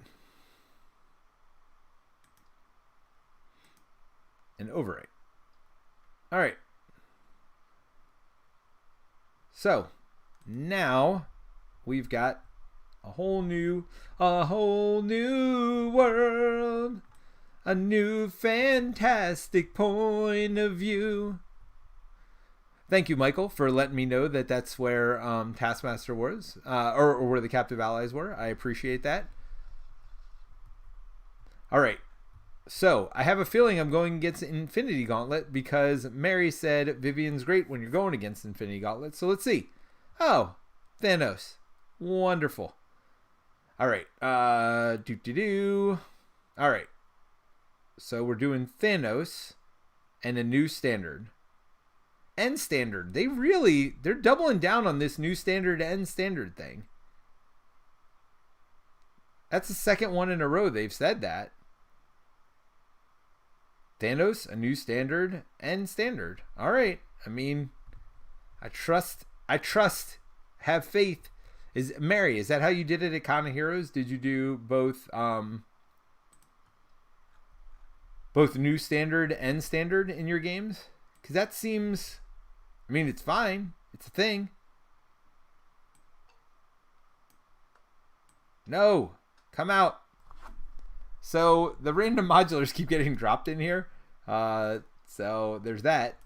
And overwrite. All right. So, now we've got a whole new world. A new fantastic point of view. Thank you, Michael, for letting me know that that's where Taskmaster was, or where the captive allies were. I appreciate that. All right. So, I have a feeling I'm going against Infinity Gauntlet because Mary said Vivian's great when you're going against Infinity Gauntlet. So, let's see. Oh, Thanos. Wonderful. All right. All right. So we're doing Thanos and a new standard. End standard. They're doubling down on this new standard end standard thing. That's the second one in a row they've said that. Thanos, a new standard, end standard. All right. I mean, I trust, have faith. Is that how you did it at Con of Heroes? Did you do both new standard and standard in your games? Because that seems, I mean, it's fine. It's a thing. No, come out. So the random modulars keep getting dropped in here. So there's that.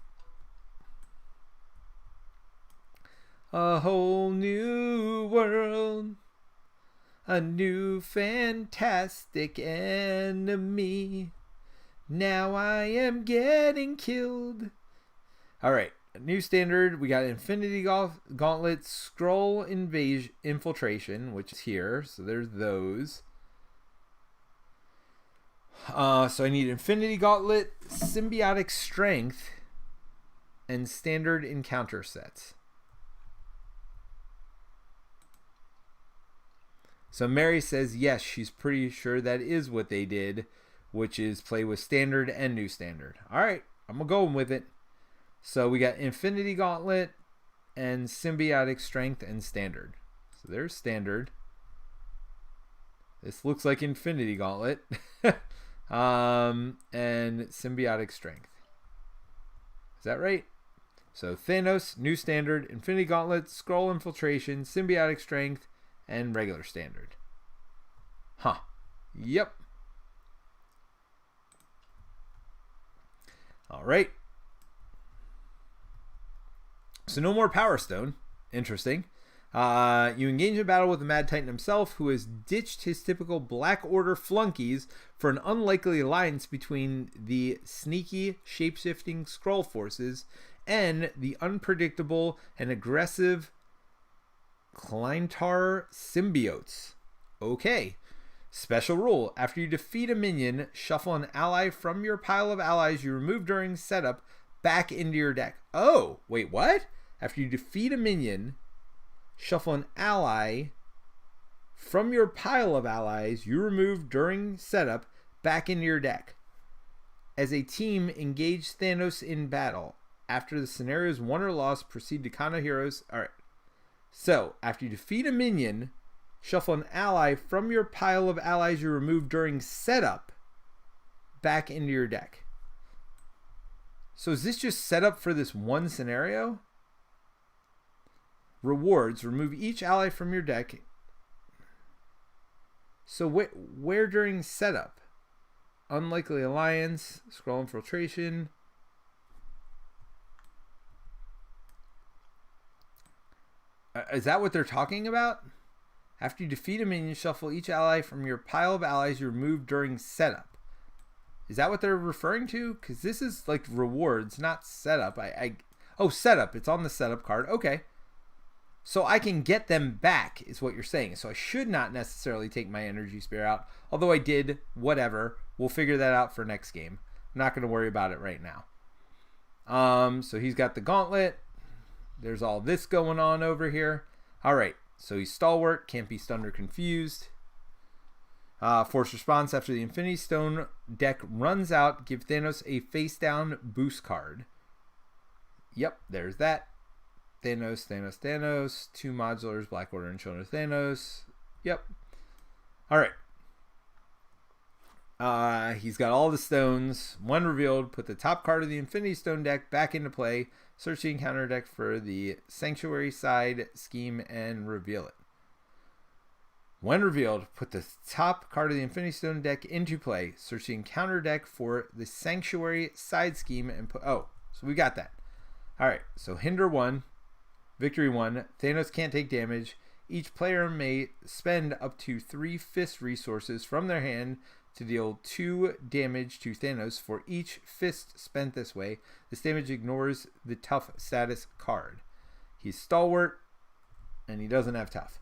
A whole new world. A new fantastic enemy. Now I am getting killed. All right. New standard. We got Infinity Gauntlet, Scroll Infiltration, which is here. So there's those. So I need Infinity Gauntlet, Symbiotic Strength, and Standard Encounter sets. So Mary says yes, she's pretty sure that is what they did, which is play with standard and new standard. All right, I'm going to go with it. So we got Infinity Gauntlet and Symbiotic Strength and Standard. So there's Standard. This looks like Infinity Gauntlet. And Symbiotic Strength. Is that right? So Thanos, new standard, Infinity Gauntlet, Scroll Infiltration, Symbiotic Strength, and regular standard. Huh. Yep. All right. So no more Power Stone. Interesting. You engage in battle with the Mad Titan himself, who has ditched his typical Black Order flunkies for an unlikely alliance between the sneaky, shape-shifting Skrull forces and the unpredictable and aggressive Kleintar symbiotes. Okay. Special rule. After you defeat a minion, shuffle an ally from your pile of allies you removed during setup back into your deck. Oh, wait, what? After you defeat a minion, shuffle an ally from your pile of allies you removed during setup back into your deck. As a team, engage Thanos in battle. After the scenario is won or lost, proceed to Con of Heroes. Alright. So, after you defeat a minion, shuffle an ally from your pile of allies you removed during setup back into your deck. So is this just set up for this one scenario? Rewards. Remove each ally from your deck. So where during setup? Unlikely alliance. Scroll infiltration. Is that what they're talking about? After you defeat a minion, shuffle each ally from your pile of allies you removed during setup. Is that what they're referring to? Because this is like rewards, not setup. Oh, setup. It's on the setup card. Okay. So I can get them back is what you're saying. So I should not necessarily take my energy spear out. Although I did, whatever. We'll figure that out for next game. I'm not going to worry about it right now. So he's got the gauntlet. There's all this going on over here. All right. So he's stalwart. Can't be stunned or confused. Force response after the Infinity Stone deck runs out. Give Thanos a face down boost card. Yep. There's that. Thanos, Thanos, Thanos. 2 modulars, Black Order and Children of Thanos. Yep. All right. He's got all the stones. One revealed. Put the top card of the Infinity Stone deck back into play. Search the encounter deck for the Sanctuary side scheme and reveal it. When revealed, put the top card of the Infinity Stone deck into play. Search the encounter deck for the Sanctuary side scheme and put... Oh, so we got that. All right, so Hinder 1. Victory 1. Thanos can't take damage. Each player may spend up to 3 fist resources from their hand to deal 2 damage to Thanos for each fist spent this way. This damage ignores the tough status card. He's stalwart. and he doesn't have tough.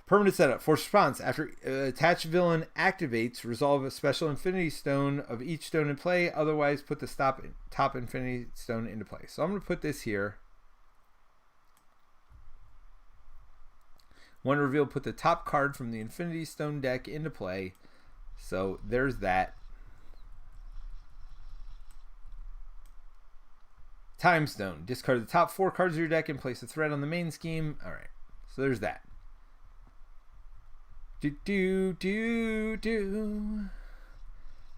Permanent setup. For response, after attached villain activates, resolve a special infinity stone of each stone in play. Otherwise, put the top infinity stone into play. So I'm going to put this here. When revealed, put the top card from the Infinity Stone deck into play. So there's that. Time Stone. Discard the top 4 cards of your deck and place a threat on the main scheme. Alright, so there's that.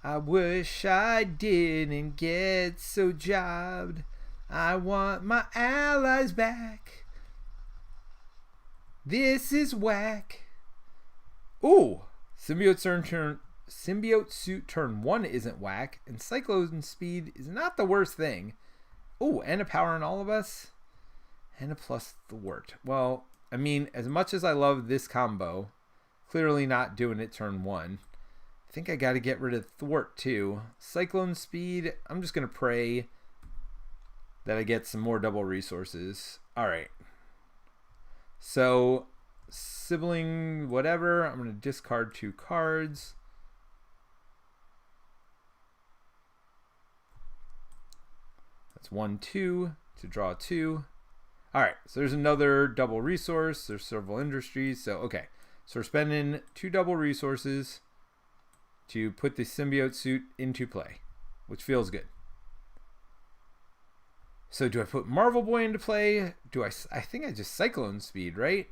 I wish I didn't get so jobbed. I want my allies back. This is whack. Ooh, Symbiote Suit turn 1 isn't whack, and Cyclone Speed is not the worst thing. Ooh, and a power on all of us, and a plus thwart. Well, I mean, as much as I love this combo, clearly not doing it turn 1. I think I got to get rid of thwart too. Cyclone Speed, I'm just going to pray that I get some more double resources. All right. So, sibling whatever, I'm going to discard 2 cards. That's 1, 2 to draw 2. All right, so there's another double resource. There's several industries. So, okay. So we're spending 2 double resources to put the symbiote suit into play, which feels good. So do I put Marvel Boy into play? I think I just Cyclone Speed, right?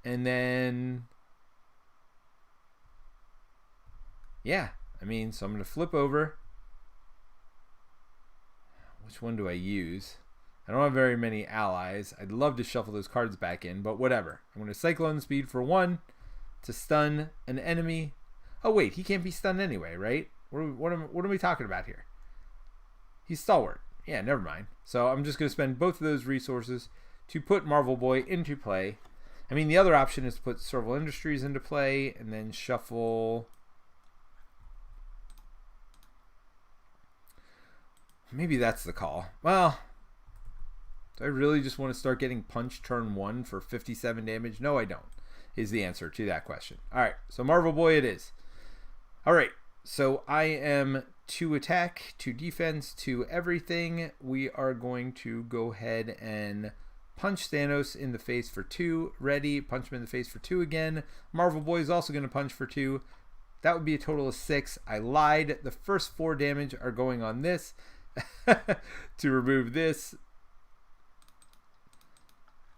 And then, yeah, I mean, so I'm going to flip over. Which one do I use? I don't have very many allies. I'd love to shuffle those cards back in, but whatever. I'm going to Cyclone Speed for 1 to stun an enemy. Oh, wait, he can't be stunned anyway, right? What are we talking about here? He's Stalwart. Yeah, never mind. So I'm just going to spend both of those resources to put Marvel Boy into play. I mean, the other option is to put several industries into play and then shuffle. Maybe that's the call. Well, do I really just want to start getting punched turn 1 for 57 damage? No, I don't, is the answer to that question. All right, so Marvel Boy it is. All right, so I am 2 attack, 2 defense, 2 everything. We are going to go ahead and punch Thanos in the face for 2. Ready, punch him in the face for 2 again. Marvel Boy is also going to punch for 2. That would be a total of 6. I lied. The first 4 damage are going on this. To remove this.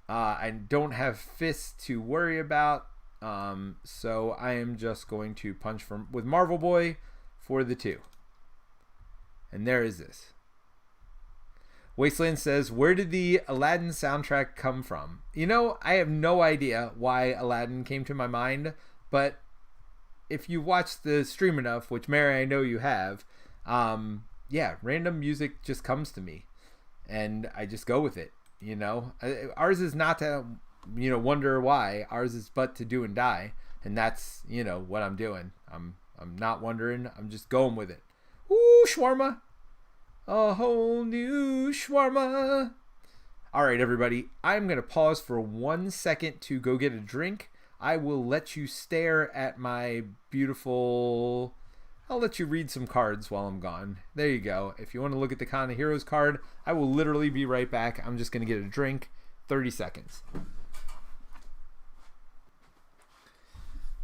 I don't have fists to worry about. So I am just going to punch with Marvel Boy for the 2. And there is this. Wasteland says, where did the Aladdin soundtrack come from? You know, I have no idea why Aladdin came to my mind, but if you watch the stream enough, which Mary, I know you have, yeah, random music just comes to me and I just go with it. You know, ours is not to, wonder why. Ours is but to do and die. And that's, what I'm doing. I'm not wondering. I'm just going with it. Ooh, shawarma. A whole new shawarma. All right, everybody. I'm going to pause for 1 second to go get a drink. I will let you stare at my beautiful... I'll let you read some cards while I'm gone. There you go. If you want to look at the Con of Heroes card, I will literally be right back. I'm just going to get a drink. 30 seconds.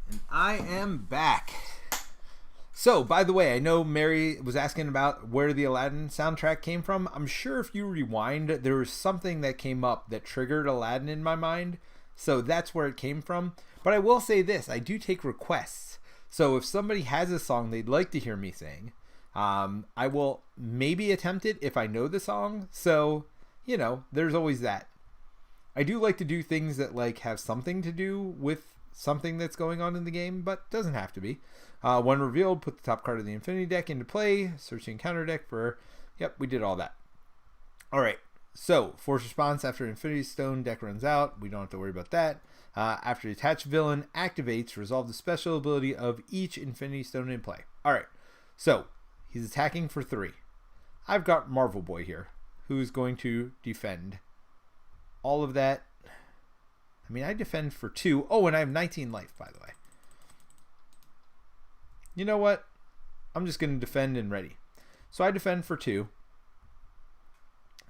And I am back. So, by the way, I know Mary was asking about where the Aladdin soundtrack came from. I'm sure if you rewind, there was something that came up that triggered Aladdin in my mind. So that's where it came from. But I will say this. I do take requests. So if somebody has a song they'd like to hear me sing, I will maybe attempt it if I know the song. So, there's always that. I do like to do things that have something to do with something that's going on in the game, but doesn't have to be. When revealed, put the top card of the Infinity deck into play. Searching counter deck for... Yep, we did all that. All right. So, force response after Infinity Stone deck runs out. We don't have to worry about that. After the attached villain activates, resolve the special ability of each Infinity Stone in play. Alright, so he's attacking for 3. I've got Marvel Boy here, who's going to defend. All of that. I mean, I defend for 2. Oh, and I have 19 life, by the way. You know what? I'm just going to defend and ready. So I defend for 2.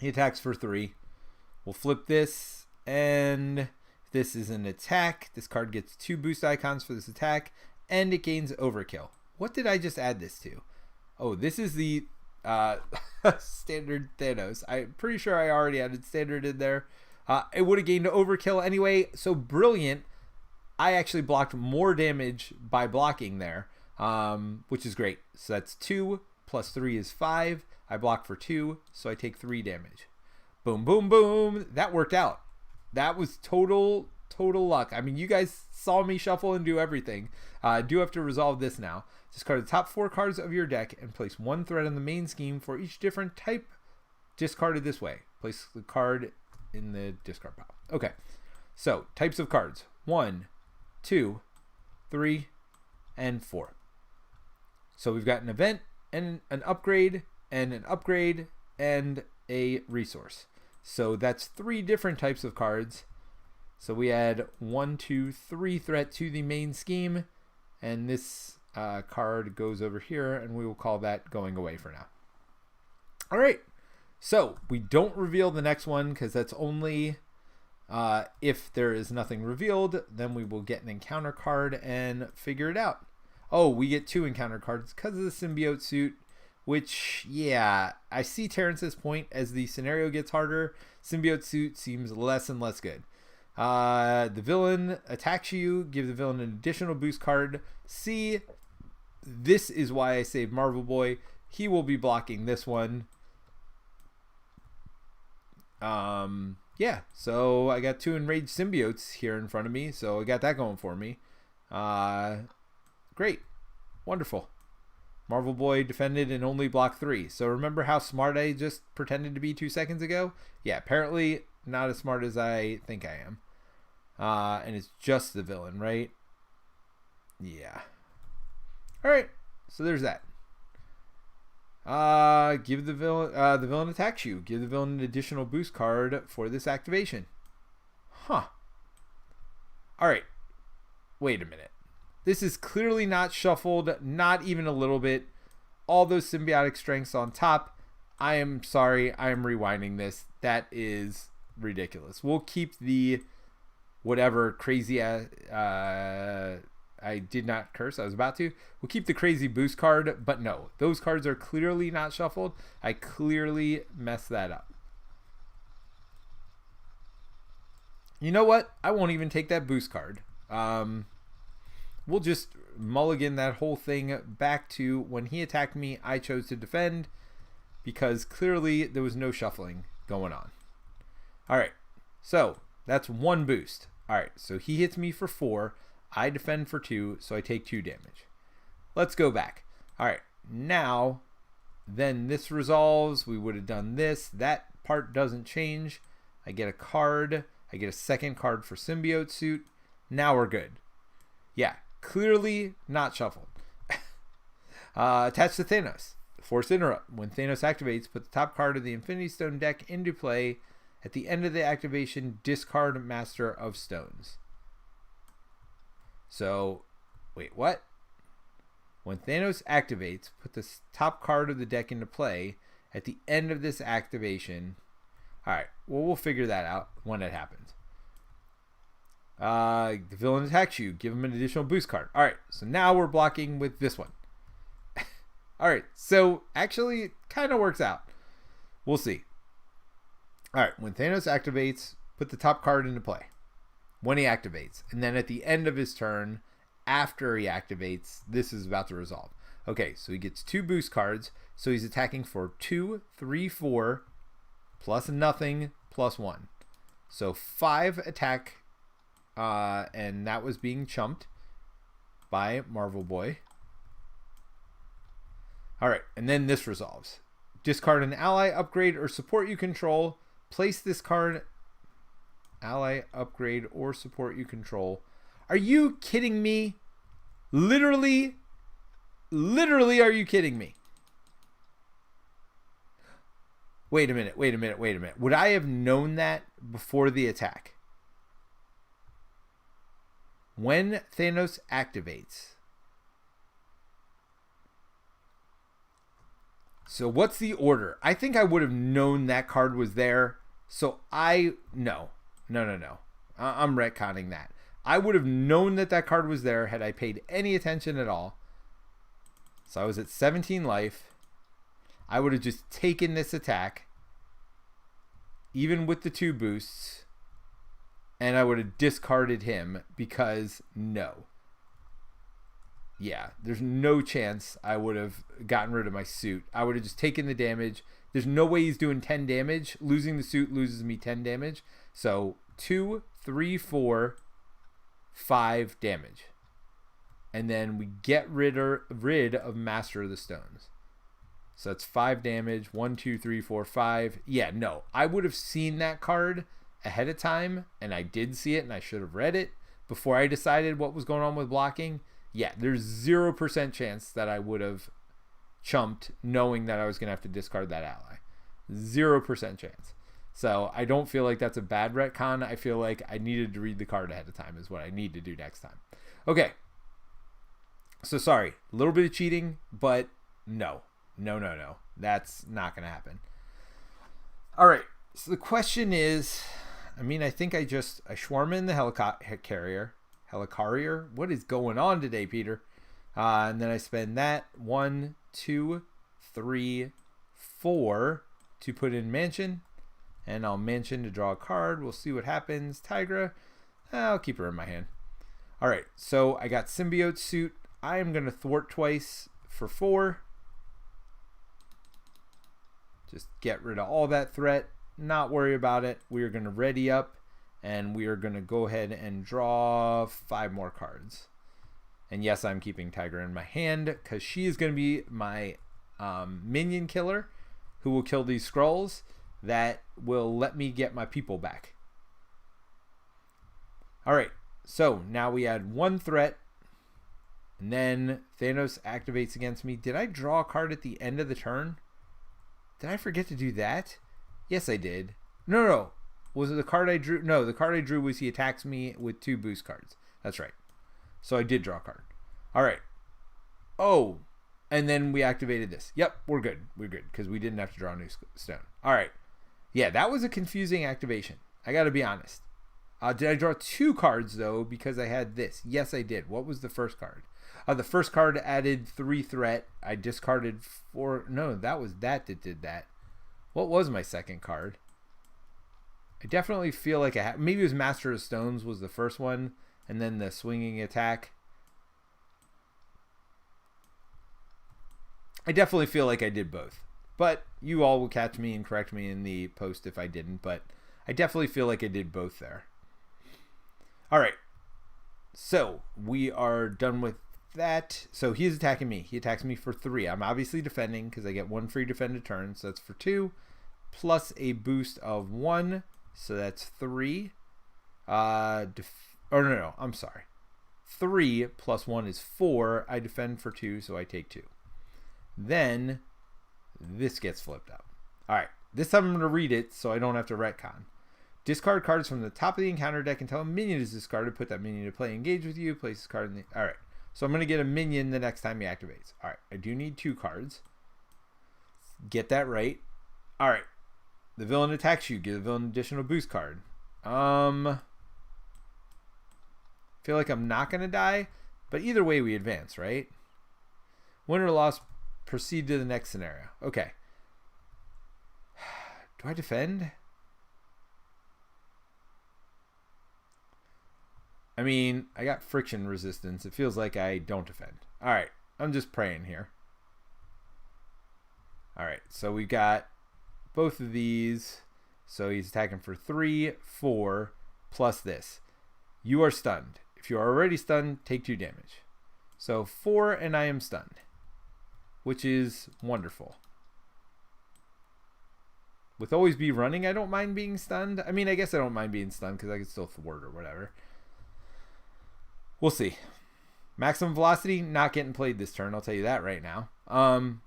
He attacks for 3. We'll flip this, and this is an attack. This card gets 2 boost icons for this attack, and it gains overkill. What did I just add this to? Oh, this is the standard Thanos. I'm pretty sure I already added standard in there. It would have gained overkill anyway, so brilliant. I actually blocked more damage by blocking there, which is great. So that's 2 plus 3 is 5. I block for 2, so I take 3 damage. Boom, boom, boom. That worked out. That was total luck. I mean, you guys saw me shuffle and do everything. I do have to resolve this now. Discard the top 4 cards of your deck and place 1 threat on the main scheme for each different type discarded this way. Place the card in the discard pile. Okay, so types of cards: 1, 2, 3, and 4. So we've got an event and an upgrade and an upgrade and a resource. So that's 3 different types of cards. So we add 1, 2, 3 threat to the main scheme, and this card goes over here, and we will call that going away for now. All right, so we don't reveal the next one because that's only if there is nothing revealed. Then we will get an encounter card and figure it out. Oh, we get 2 encounter cards because of the symbiote suit, which, yeah, I see Terrence's point. As the scenario gets harder, symbiote suit seems less and less good. The villain attacks you, give the villain an additional boost card. See, this is why I saved Marvel Boy. He will be blocking this one. Yeah, so I got 2 enraged symbiotes here in front of me, so I got that going for me. Great. Wonderful. Marvel Boy defended and only blocked 3. So remember how smart I just pretended to be 2 seconds ago? Yeah, apparently not as smart as I think I am. And it's just the villain, right? Yeah. All right. So there's that. Give the villain attacks you. Give the villain an additional boost card for this activation. Huh. All right. Wait a minute. This is clearly not shuffled, not even a little bit. All those symbiotic strengths on top. I am sorry. I am rewinding this. That is ridiculous. We'll keep the whatever crazy I did not curse. I was about to. We'll keep the crazy boost card, but no. Those cards are clearly not shuffled. I clearly messed that up. You know what? I won't even take that boost card. We'll just mulligan that whole thing back to when he attacked me, I chose to defend because clearly there was no shuffling going on. All right, so that's 1 boost. All right, so he hits me for 4. I defend for 2, so I take 2 damage. Let's go back. All right, now, then this resolves. We would have done this. That part doesn't change. I get a card. I get a second card for symbiote suit. Now we're good. Yeah. Clearly not shuffled. Attached to Thanos. Force interrupt. When Thanos activates, put the top card of the Infinity Stone deck into play. At the end of the activation, discard Master of Stones. So, wait, what? When Thanos activates, put the top card of the deck into play. At the end of this activation. Alright, well, we'll figure that out when it happens. The villain attacks you. Give him an additional boost card. All right, so now we're blocking with this one. All right, so actually it kind of works out. We'll see. All right, when Thanos activates, put the top card into play. When he activates. And then at the end of his turn, after he activates, this is about to resolve. Okay, so he gets 2 boost cards. So he's attacking for 2, 3, 4, plus nothing, plus 1. So 5 attack. And that was being chumped by Marvel Boy. All right, and then this resolves. Discard an ally, upgrade, or support you control. Place this card, ally, upgrade, or support you control. Are you kidding me? Literally, are you kidding me? Wait a minute. Would I have known that before the attack? When Thanos activates. So what's the order? I think I would have known that card was there. So no. I'm retconning that. I would have known that that card was there had I paid any attention at all. So I was at 17 life. I would have just taken this attack, even with the 2 boosts, and I would have discarded him because no. Yeah, there's no chance I would have gotten rid of my suit. I would have just taken the damage. There's no way he's doing 10 damage. Losing the suit loses me 10 damage. So 2, 3, 4, 5 damage. And then we get rid of Master of the Stones. So that's 5 damage. 1, 2, 3, 4, 5. Yeah, no. I would have seen that card ahead of time, and I did see it, and I should have read it before I decided what was going on with blocking. Yeah, there's 0% chance that I would have chumped knowing that I was going to have to discard that ally. 0% chance. So I don't feel like that's a bad retcon. I feel like I needed to read the card ahead of time is what I need to do next time. Okay. So sorry, a little bit of cheating, but no. That's not going to happen. All right. So the question is, I think I swarm in the helicarrier. What is going on today, Peter? And then I spend that 1, 2, 3, 4 to put in Mansion. And I'll Mansion to draw a card. We'll see what happens. Tigra. I'll keep her in my hand. All right. So I got Symbiote Suit. I am going to thwart twice for 4. Just get rid of all that threat. Not worry about it. We are going to ready up. And we are going to go ahead and draw 5 more cards. And yes, I'm keeping Tigra in my hand because she is going to be my minion killer who will kill these Skrulls that will let me get my people back. All right, so now we add 1 threat. And then Thanos activates against me. Did I draw a card at the end of the turn? Did I forget to do that? Yes, I did. No. Was it the card I drew? No, the card I drew was he attacks me with 2 boost cards. That's right. So I did draw a card. All right. Oh, and then we activated this. Yep, we're good. We're good because we didn't have to draw a new stone. All right. Yeah, that was a confusing activation. I got to be honest. Did I draw 2 cards, though, because I had this? Yes, I did. What was the first card? The first card added 3 threat. I discarded 4. No, that did that. What was my second card? I definitely feel like maybe it was Master of Stones was the first one, and then the swinging attack. I definitely feel like I did both. But you all will catch me and correct me in the post if I didn't, but I definitely feel like I did both there. All right. So we are done with that. So he's attacking me. He attacks me for 3. I'm obviously defending because I get 1 free defend a turn. So that's for 2 plus a boost of 1. So that's 3. No, I'm sorry. 3 plus 1 is 4. I defend for 2, so I take 2. Then this gets flipped up. All right. This time I'm going to read it so I don't have to retcon. Discard cards from the top of the encounter deck until a minion is discarded. Put that minion to play. Engage with you. Place this card in the... All right. So I'm going to get a minion the next time he activates. All right. I do need 2 cards. Get that right. All right. The villain attacks you. Give the villain an additional boost card. Feel like I'm not going to die, but either way we advance, right? Win or loss, proceed to the next scenario. Okay. Do I defend? I mean, I got friction resistance. It feels like I don't defend. All right. I'm just praying here. All right. So we got both of these. So he's attacking for 3, 4, plus this. You are stunned. If you are already stunned, take 2 damage. So 4 and I am stunned, which is wonderful. With always be running, I don't mind being stunned. I mean, I guess I don't mind being stunned because I can still thwart or whatever. We'll see. Maximum velocity, not getting played this turn. I'll tell you that right now. And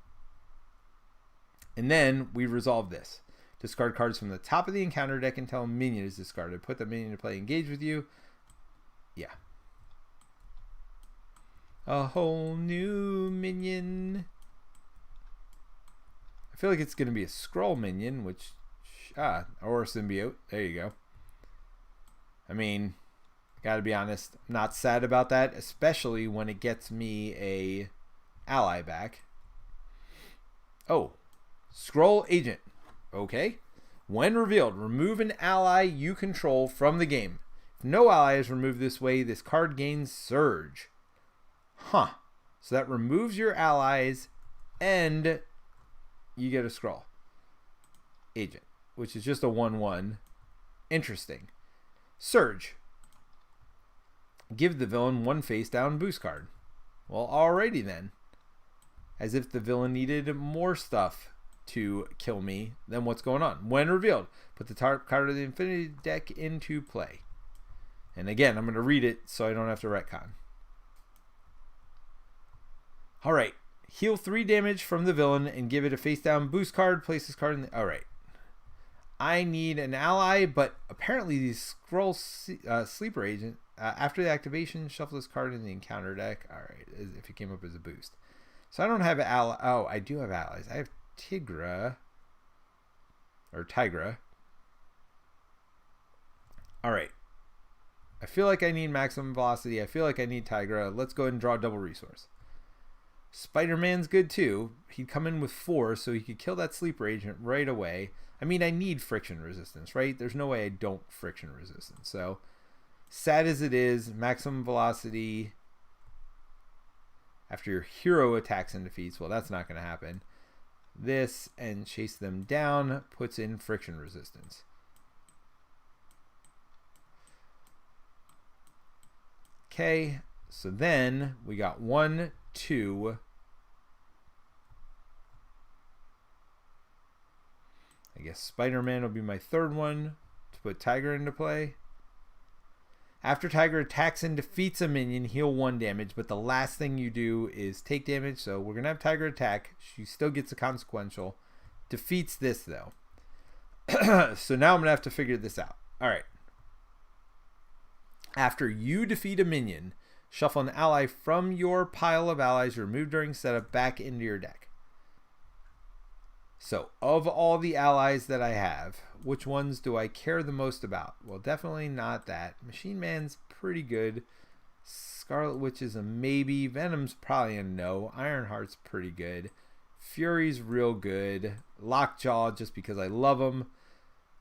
then we resolve this. Discard cards from the top of the encounter deck until a minion is discarded. Put the minion to play. Engage with you. Yeah. A whole new minion. I feel like it's going to be a scroll minion, which... or a symbiote. There you go. I mean, gotta be honest, I'm not sad about that, especially when it gets me a ally back. Oh, scroll agent. Okay. When revealed, remove an ally you control from the game. If no ally is removed this way, this card gains Surge. Huh. So that removes your allies and you get a scroll agent, which is just a 1/1. Interesting. Surge. Give the villain one face down boost card. Well, alrighty then. As if the villain needed more stuff to kill me than what's going on. When revealed, put the top card of the Infinity Deck into play. And again, I'm going to read it so I don't have to retcon. Alright. Heal 3 damage from the villain and give it a face down boost card. Place this card in the... Alright. I need an ally, but apparently these scroll sleeper agent, after the activation, shuffle this card in the encounter deck. Alright, if it came up as a boost. So I don't have ally. Oh, I do have allies. I have Tigra. Or Tigra. Alright. I feel like I need maximum velocity. I feel like I need Tigra. Let's go ahead and draw a double resource. Spider-Man's good too. He'd come in with 4, so he could kill that sleeper agent right away. I mean, I need friction resistance, right? There's no way I don't friction resistance. So, sad as it is, maximum velocity after your hero attacks and defeats. Well, that's not going to happen. This and chase them down puts in friction resistance. Okay, so then we got 1, 2. I guess Spider-Man will be my third one to put Tiger into play. After Tiger attacks and defeats a minion, heal 1 damage, but the last thing you do is take damage. So we're going to have Tiger attack. She still gets a consequential. Defeats this, though. So now I'm going to have to figure this out. All right. After you defeat a minion, shuffle an ally from your pile of allies you removed during setup back into your deck. So, of all the allies that I have, which ones do I care the most about? Well, definitely not that. Machine Man's pretty good. Scarlet Witch is a maybe. Venom's probably a no. Ironheart's pretty good. Fury's real good. Lockjaw, just because I love him.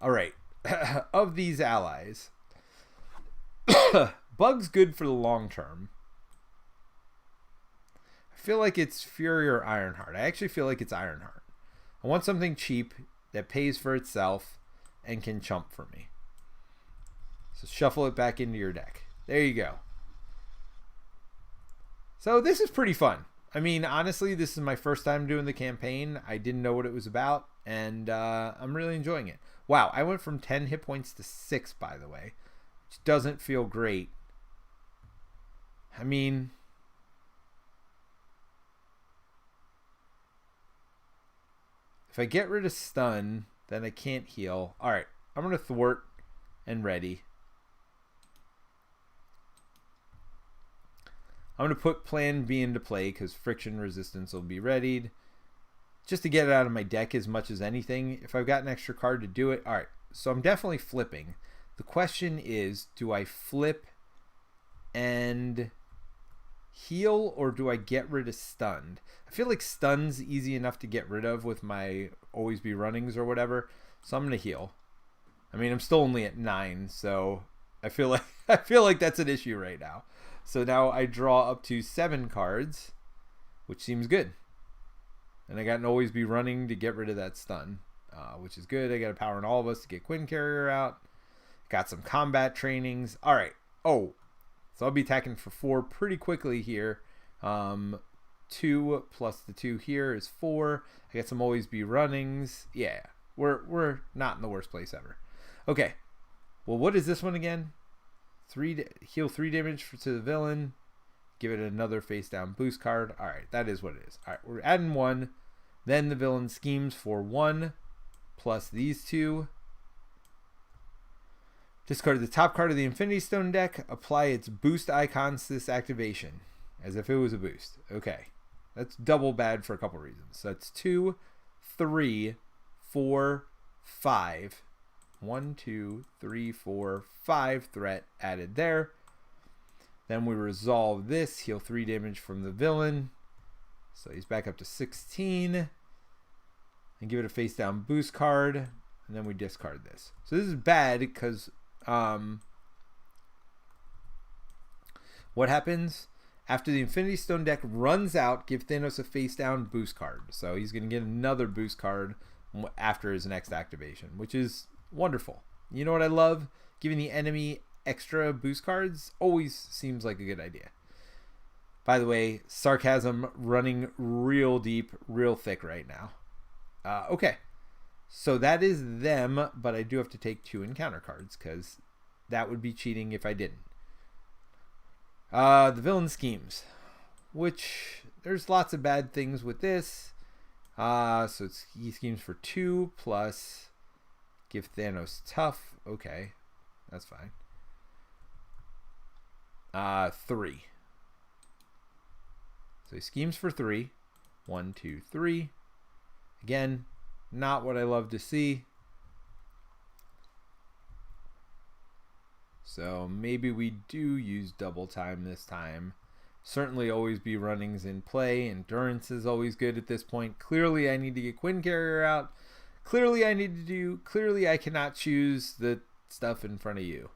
Alright, of these allies, Bug's good for the long term. I feel like it's Fury or Ironheart. I actually feel like it's Ironheart. I want something cheap that pays for itself and can chump for me. So shuffle it back into your deck. There you go. So this is pretty fun. I mean, honestly, this is my first time doing the campaign. I didn't know what it was about, and I'm really enjoying it. Wow, I went from 10 hit points to 6, by the way, which doesn't feel great. I mean... if I get rid of stun, then I can't heal. Alright, I'm going to thwart and ready. I'm going to put plan B into play because friction resistance will be readied. Just to get it out of my deck as much as anything. If I've got an extra card to do it. Alright, so I'm definitely flipping. The question is, do I flip and heal or do I get rid of stunned? I feel like stun's easy enough to get rid of with my always be runnings or whatever, so I'm gonna heal. I mean, I'm still only at 9, so I feel like that's an issue right now. So now I draw up to 7 cards, which seems good, and I got an always be running to get rid of that stun, which is good. I got a power in all of us to get Quinn Carrier out. Got some combat trainings. All right. Oh. So I'll be attacking for 4 pretty quickly here. 2 plus the 2 here is 4. I got some always be runnings. Yeah, we're not in the worst place ever. Okay. Well, what is this one again? Heal 3 damage to the villain. Give it another face down boost card. All right, that is what it is. All right, we're adding 1. Then the villain schemes for 1 plus these 2. Discard the top card of the Infinity Stone deck. Apply its boost icons to this activation. as if it was a boost. Okay. That's double bad for a couple reasons. So that's 2, 3, 4, 5. 1, 2, 3, 4, 5 threat added there. Then we resolve this. Heal 3 damage from the villain. So he's back up to 16. And give it a face down boost card. And then we discard this. So this is bad because what happens? After the Infinity Stone deck runs out, give Thanos a face down boost card. So he's going to get another boost card after his next activation, which is wonderful. You know what I love? Giving the enemy extra boost cards always seems like a good idea. By the way, sarcasm running real deep, real thick right now. Okay. So that is them, but I do have to take 2 encounter cards because that would be cheating if I didn't. The villain schemes, which there's lots of bad things with this. So he schemes for 2 plus give Thanos tough. Okay, that's fine. 3. So he schemes for 3. 1, 2, 3. Again, not what I love to see. So maybe we do use double time this time. Certainly always be runnings in play. Endurance is always good at this point. Clearly I need to get Quinn Carrier out. Clearly I cannot choose the stuff in front of you,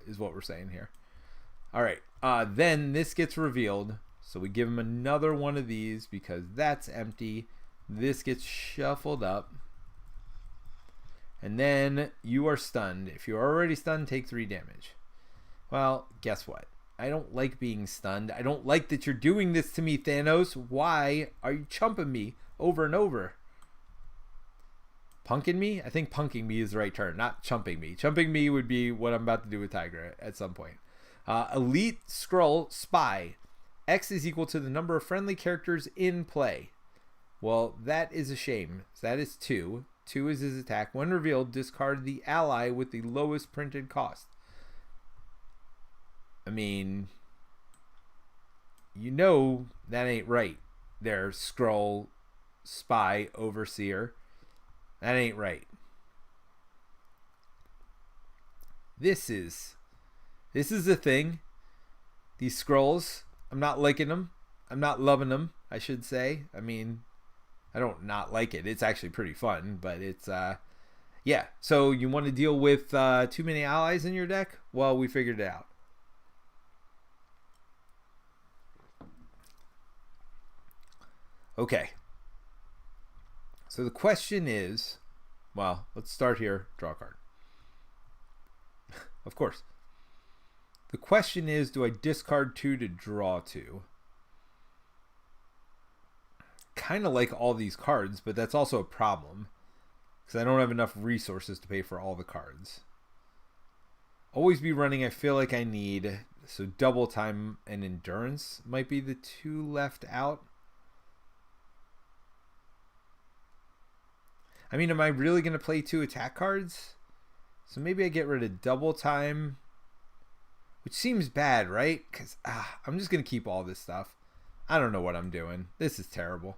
is what we're saying here. All right, then this gets revealed. So we give him another one of these because that's empty. This gets shuffled up. And then you are stunned. If you're already stunned, take 3 damage. Well, guess what? I don't like being stunned. I don't like that you're doing this to me, Thanos. Why are you chumping me over and over? Punking me? I think punking me is the right term, not chumping me. Chumping me would be what I'm about to do with Tiger at some point. Elite Scroll Spy. X is equal to the number of friendly characters in play. Well, that is a shame. That is 2. 2 is his attack. When revealed, discard the ally with the lowest printed cost. I mean, you know that ain't right there, Scroll Spy Overseer. That ain't right. This is the thing. These scrolls, I'm not liking them. I'm not loving them, I should say. I mean, I don't not like it. It's actually pretty fun, but it's yeah. So you want to deal with too many allies in your deck? Well, we figured it out. Okay. So the question is, well, let's start here. Draw a card. Of course. The question is, do I discard 2 to draw 2? Kind of like all these cards, but that's also a problem because I don't have enough resources to pay for all the cards. Always be running, I feel like I need. So double time and endurance might be the 2 left out. I mean, am I really going to play 2 attack cards? So maybe I get rid of double time, which seems bad, right? Because I'm just going to keep all this stuff. I don't know what I'm doing. This is terrible.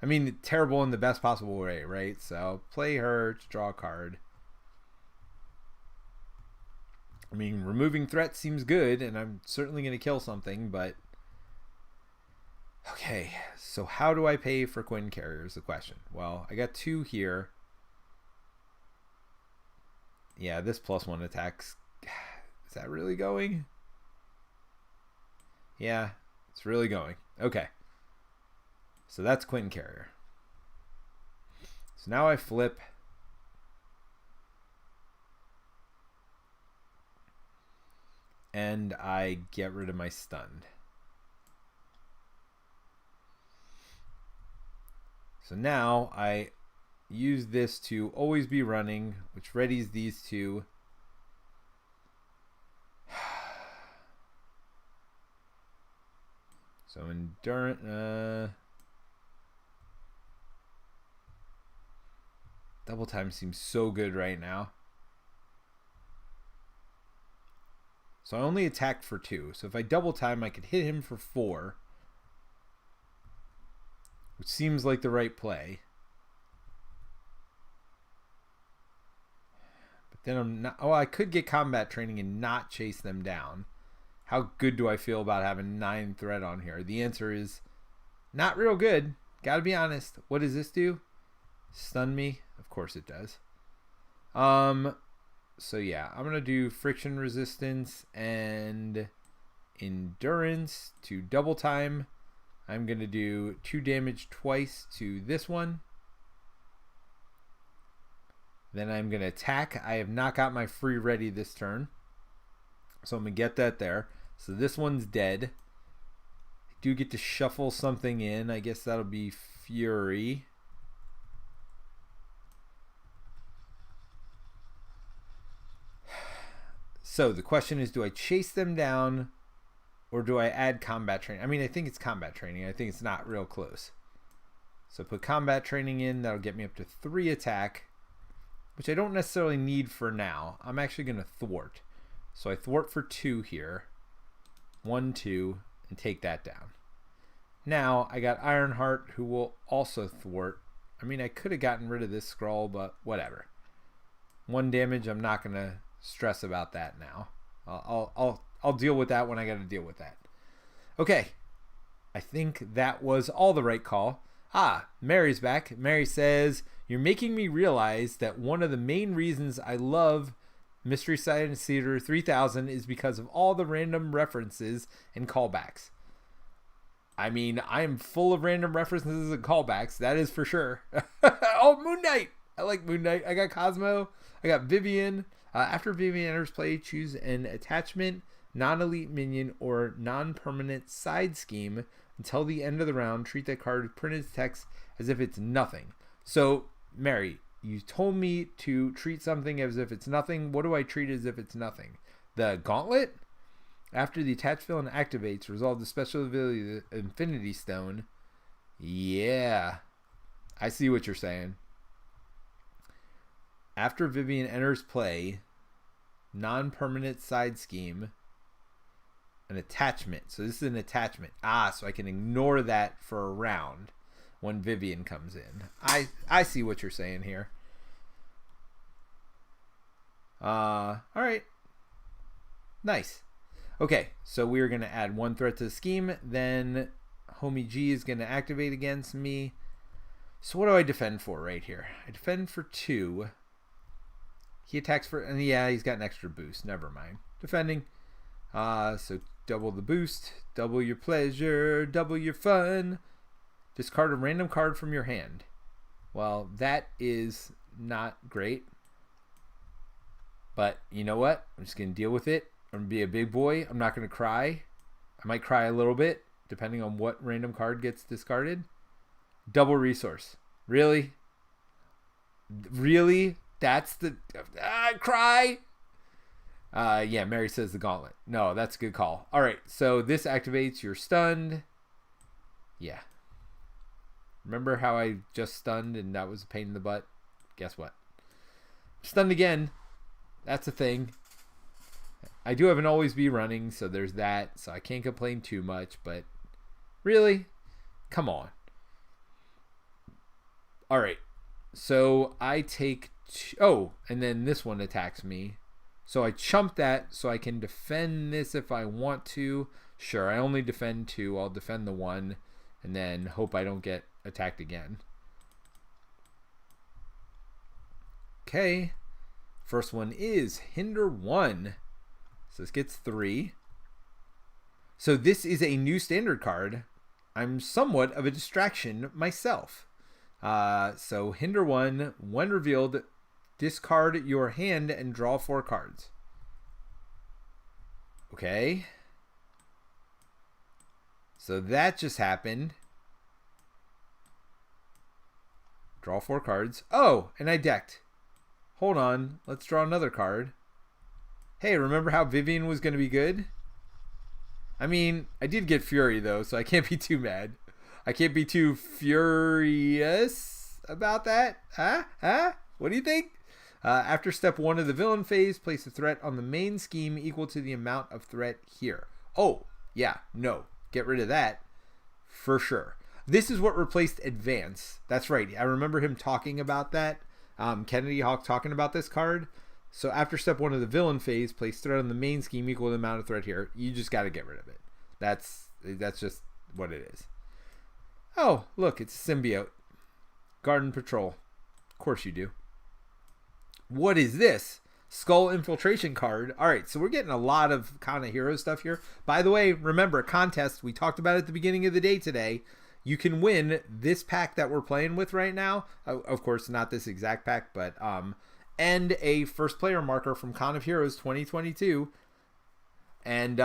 I mean, terrible in the best possible way, right? So play her to draw a card. I mean, removing threats seems good, and I'm certainly going to kill something, but... Okay, so how do I pay for Quinn Carrier is the question. Well, I got 2 here. Yeah, this +1 attacks. Is that really going? Yeah, it's really going. Okay. So that's Quinn Carrier. So now I flip. And I get rid of my stunned. So now I use this to always be running, which readies these 2. So endurance, double time seems so good right now. So I only attacked for 2. So if I double time, I could hit him for 4. Which seems like the right play. But then I'm not... Oh, I could get combat training and not chase them down. How good do I feel about having 9 threat on here? The answer is not real good. Gotta be honest. What does this do? Stun me? Of course it does. So yeah, I'm going to do friction resistance and endurance to double time. I'm going to do 2 damage twice to this one. Then I'm going to attack. I have not got my free ready this turn. So I'm going to get that there. So this one's dead. I do get to shuffle something in. I guess that'll be Fury. So the question is, do I chase them down or do I add combat training? I mean, I think it's combat training. I think it's not real close. So put combat training in. That'll get me up to 3 attack, which I don't necessarily need for now. I'm actually going to thwart. So I thwart for 2 here. 1, 2, and take that down. Now I got Ironheart, who will also thwart. I mean, I could have gotten rid of this scroll, but whatever. 1 damage. I'm not going to stress about that now. I'll deal with that when I got to deal with that. Okay, I think that was all the right call. Mary's back. Mary says, you're making me realize that one of the main reasons I love Mystery Science Theater 3000 is because of all the random references and callbacks. I mean, I am full of random references and callbacks, that is for sure. Oh, Moon Knight! I like Moon Knight. I got Cosmo. I got Vivian. After Vivian enters play, choose an attachment, non-elite minion, or non-permanent side scheme. Until the end of the round, treat that card with printed text as if it's nothing. So, Mary, you told me to treat something as if it's nothing. What do I treat as if it's nothing? The Gauntlet? After the attached villain activates, resolve the special ability, the Infinity Stone. Yeah. I see what you're saying. After Vivian enters play, non-permanent side scheme, an attachment. So this is an attachment. So I can ignore that for a round when Vivian comes in. I see what you're saying here. All right. Nice. Okay, so we're going to add 1 threat to the scheme. Then Homie G is going to activate against me. So what do I defend for right here? I defend for 2. He attacks for, and yeah, he's got an extra boost. Never mind. Defending. So double the boost, double your pleasure, double your fun. Discard a random card from your hand. Well, that is not great. But you know what? I'm just going to deal with it. I'm going to be a big boy. I'm not going to cry. I might cry a little bit, depending on what random card gets discarded. Double resource. Really? Really? That's the... cry! Yeah, Mary says the Gauntlet. No, that's a good call. All right, so this activates. You're stunned. Yeah. Remember how I just stunned and that was a pain in the butt? Guess what? Stunned again. That's a thing. I do have an always be running, so there's that. So I can't complain too much, but really? Come on. All right. So I take... and then this one attacks me. So I chump that so I can defend this if I want to. Sure, I only defend 2. I'll defend the 1 and then hope I don't get attacked again. Okay. First one is Hinder 1. So this gets 3. So this is a new standard card. I'm somewhat of a distraction myself. So Hinder 1, when revealed, discard your hand and draw 4 cards. Okay. So that just happened. Draw 4 cards. Oh, and I decked. Hold on. Let's draw another card. Hey, remember how Vivian was going to be good? I mean, I did get Fury, though, so I can't be too mad. I can't be too furious about that. Huh? What do you think? After step 1 of the villain phase, place a threat on the main scheme equal to the amount of threat here. Oh, yeah, no. Get rid of that. For sure. This is what replaced advance. That's right. I remember him talking about that. Kennedy Hawk talking about this card. So after step 1 of the villain phase, place threat on the main scheme equal to the amount of threat here. You just got to get rid of it. That's just what it is. Oh, look, it's a symbiote. Garden Patrol. Of course you do. What is this? Skull Infiltration card. All right, so we're getting a lot of kind of hero stuff here. By the way, remember, contest, we talked about it at the beginning of the day today. You can win this pack that we're playing with right now. Of course, not this exact pack, but and a first player marker from Con of Heroes 2022. And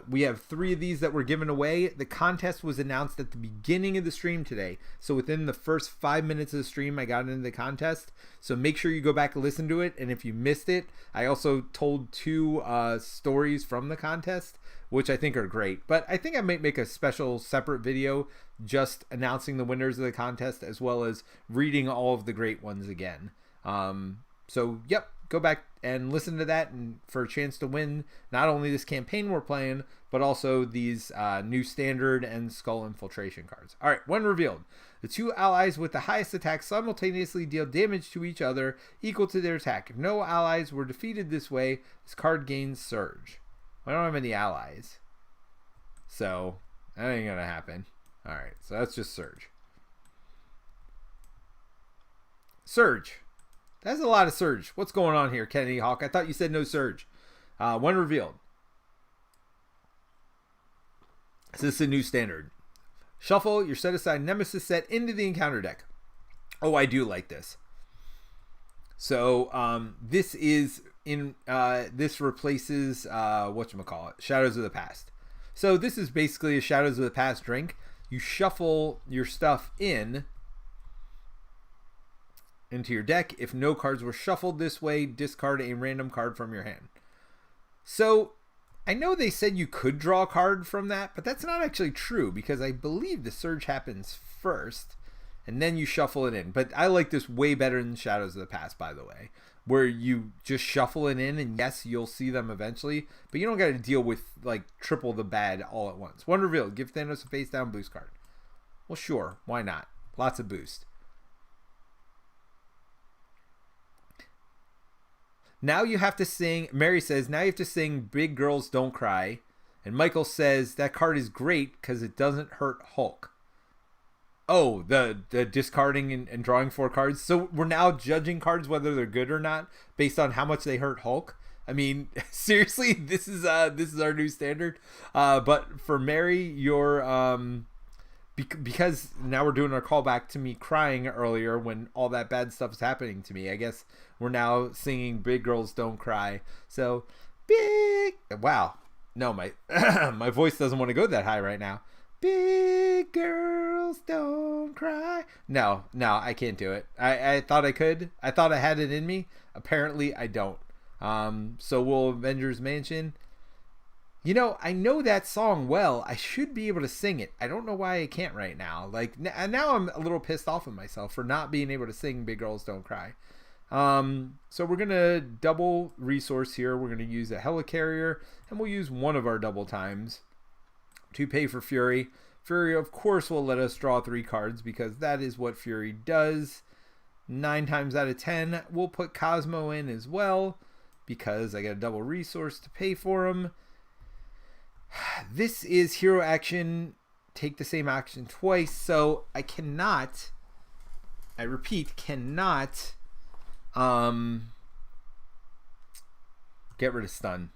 we have 3 of these that were given away. The contest was announced at the beginning of the stream today. So within the first 5 minutes of the stream, I got into the contest. So make sure you go back and listen to it. And if you missed it, I also told 2 stories from the contest, which I think are great. But I think I might make a special separate video just announcing the winners of the contest, as well as reading all of the great ones again. So, yep. Go back and listen to that and for a chance to win not only this campaign we're playing, but also these new standard and skull infiltration cards. All right, when revealed, the 2 allies with the highest attack simultaneously deal damage to each other equal to their attack. If no allies were defeated this way, this card gains surge. I don't have any allies, so that ain't gonna happen. All right, so that's just surge. Surge. That's a lot of surge. What's going on here, Kennedy Hawk? I thought you said no surge. When revealed. So this is a new standard. Shuffle your set-aside Nemesis set into the encounter deck. Oh, I do like this. So this is in this replaces whatchamacallit, Shadows of the Past. So this is basically a Shadows of the Past drink. You shuffle your stuff into your deck. If no cards were shuffled this way, discard a random card from your hand. So I know they said you could draw a card from that, but that's not actually true because I believe the surge happens first and then you shuffle it in. But I like this way better than Shadows of the Past, by the way, where you just shuffle it in and yes, you'll see them eventually, but you don't got to deal with like triple the bad all at once. One revealed, give Thanos a face down boost card. Well, sure, why not? Lots of boost. Now you have to sing, Mary says, now you have to sing Big Girls Don't Cry. And Michael says, that card is great because it doesn't hurt Hulk. Oh, the discarding and drawing 4 cards. So we're now judging cards whether they're good or not based on how much they hurt Hulk. I mean, seriously, this is our new standard. But for Mary, you're because now we're doing our callback to me crying earlier when all that bad stuff is happening to me. I guess we're now singing Big Girls Don't Cry. So big, wow. No, my my voice doesn't want to go that high right now. Big girls don't cry. No, I can't do it. I thought I could. I thought I had it in me. Apparently I don't. So will Avengers Mansion. You know, I know that song well. I should be able to sing it. I don't know why I can't right now. Like, now I'm a little pissed off at myself for not being able to sing Big Girls Don't Cry. So we're going to double resource here. We're going to use a helicarrier, and we'll use one of our double times to pay for Fury. Fury, of course, will let us draw 3 cards because that is what Fury does. 9 times out of 10, we'll put Cosmo in as well because I got a double resource to pay for him. This is hero action, take the same action twice, so I cannot, I repeat, cannot get rid of stun,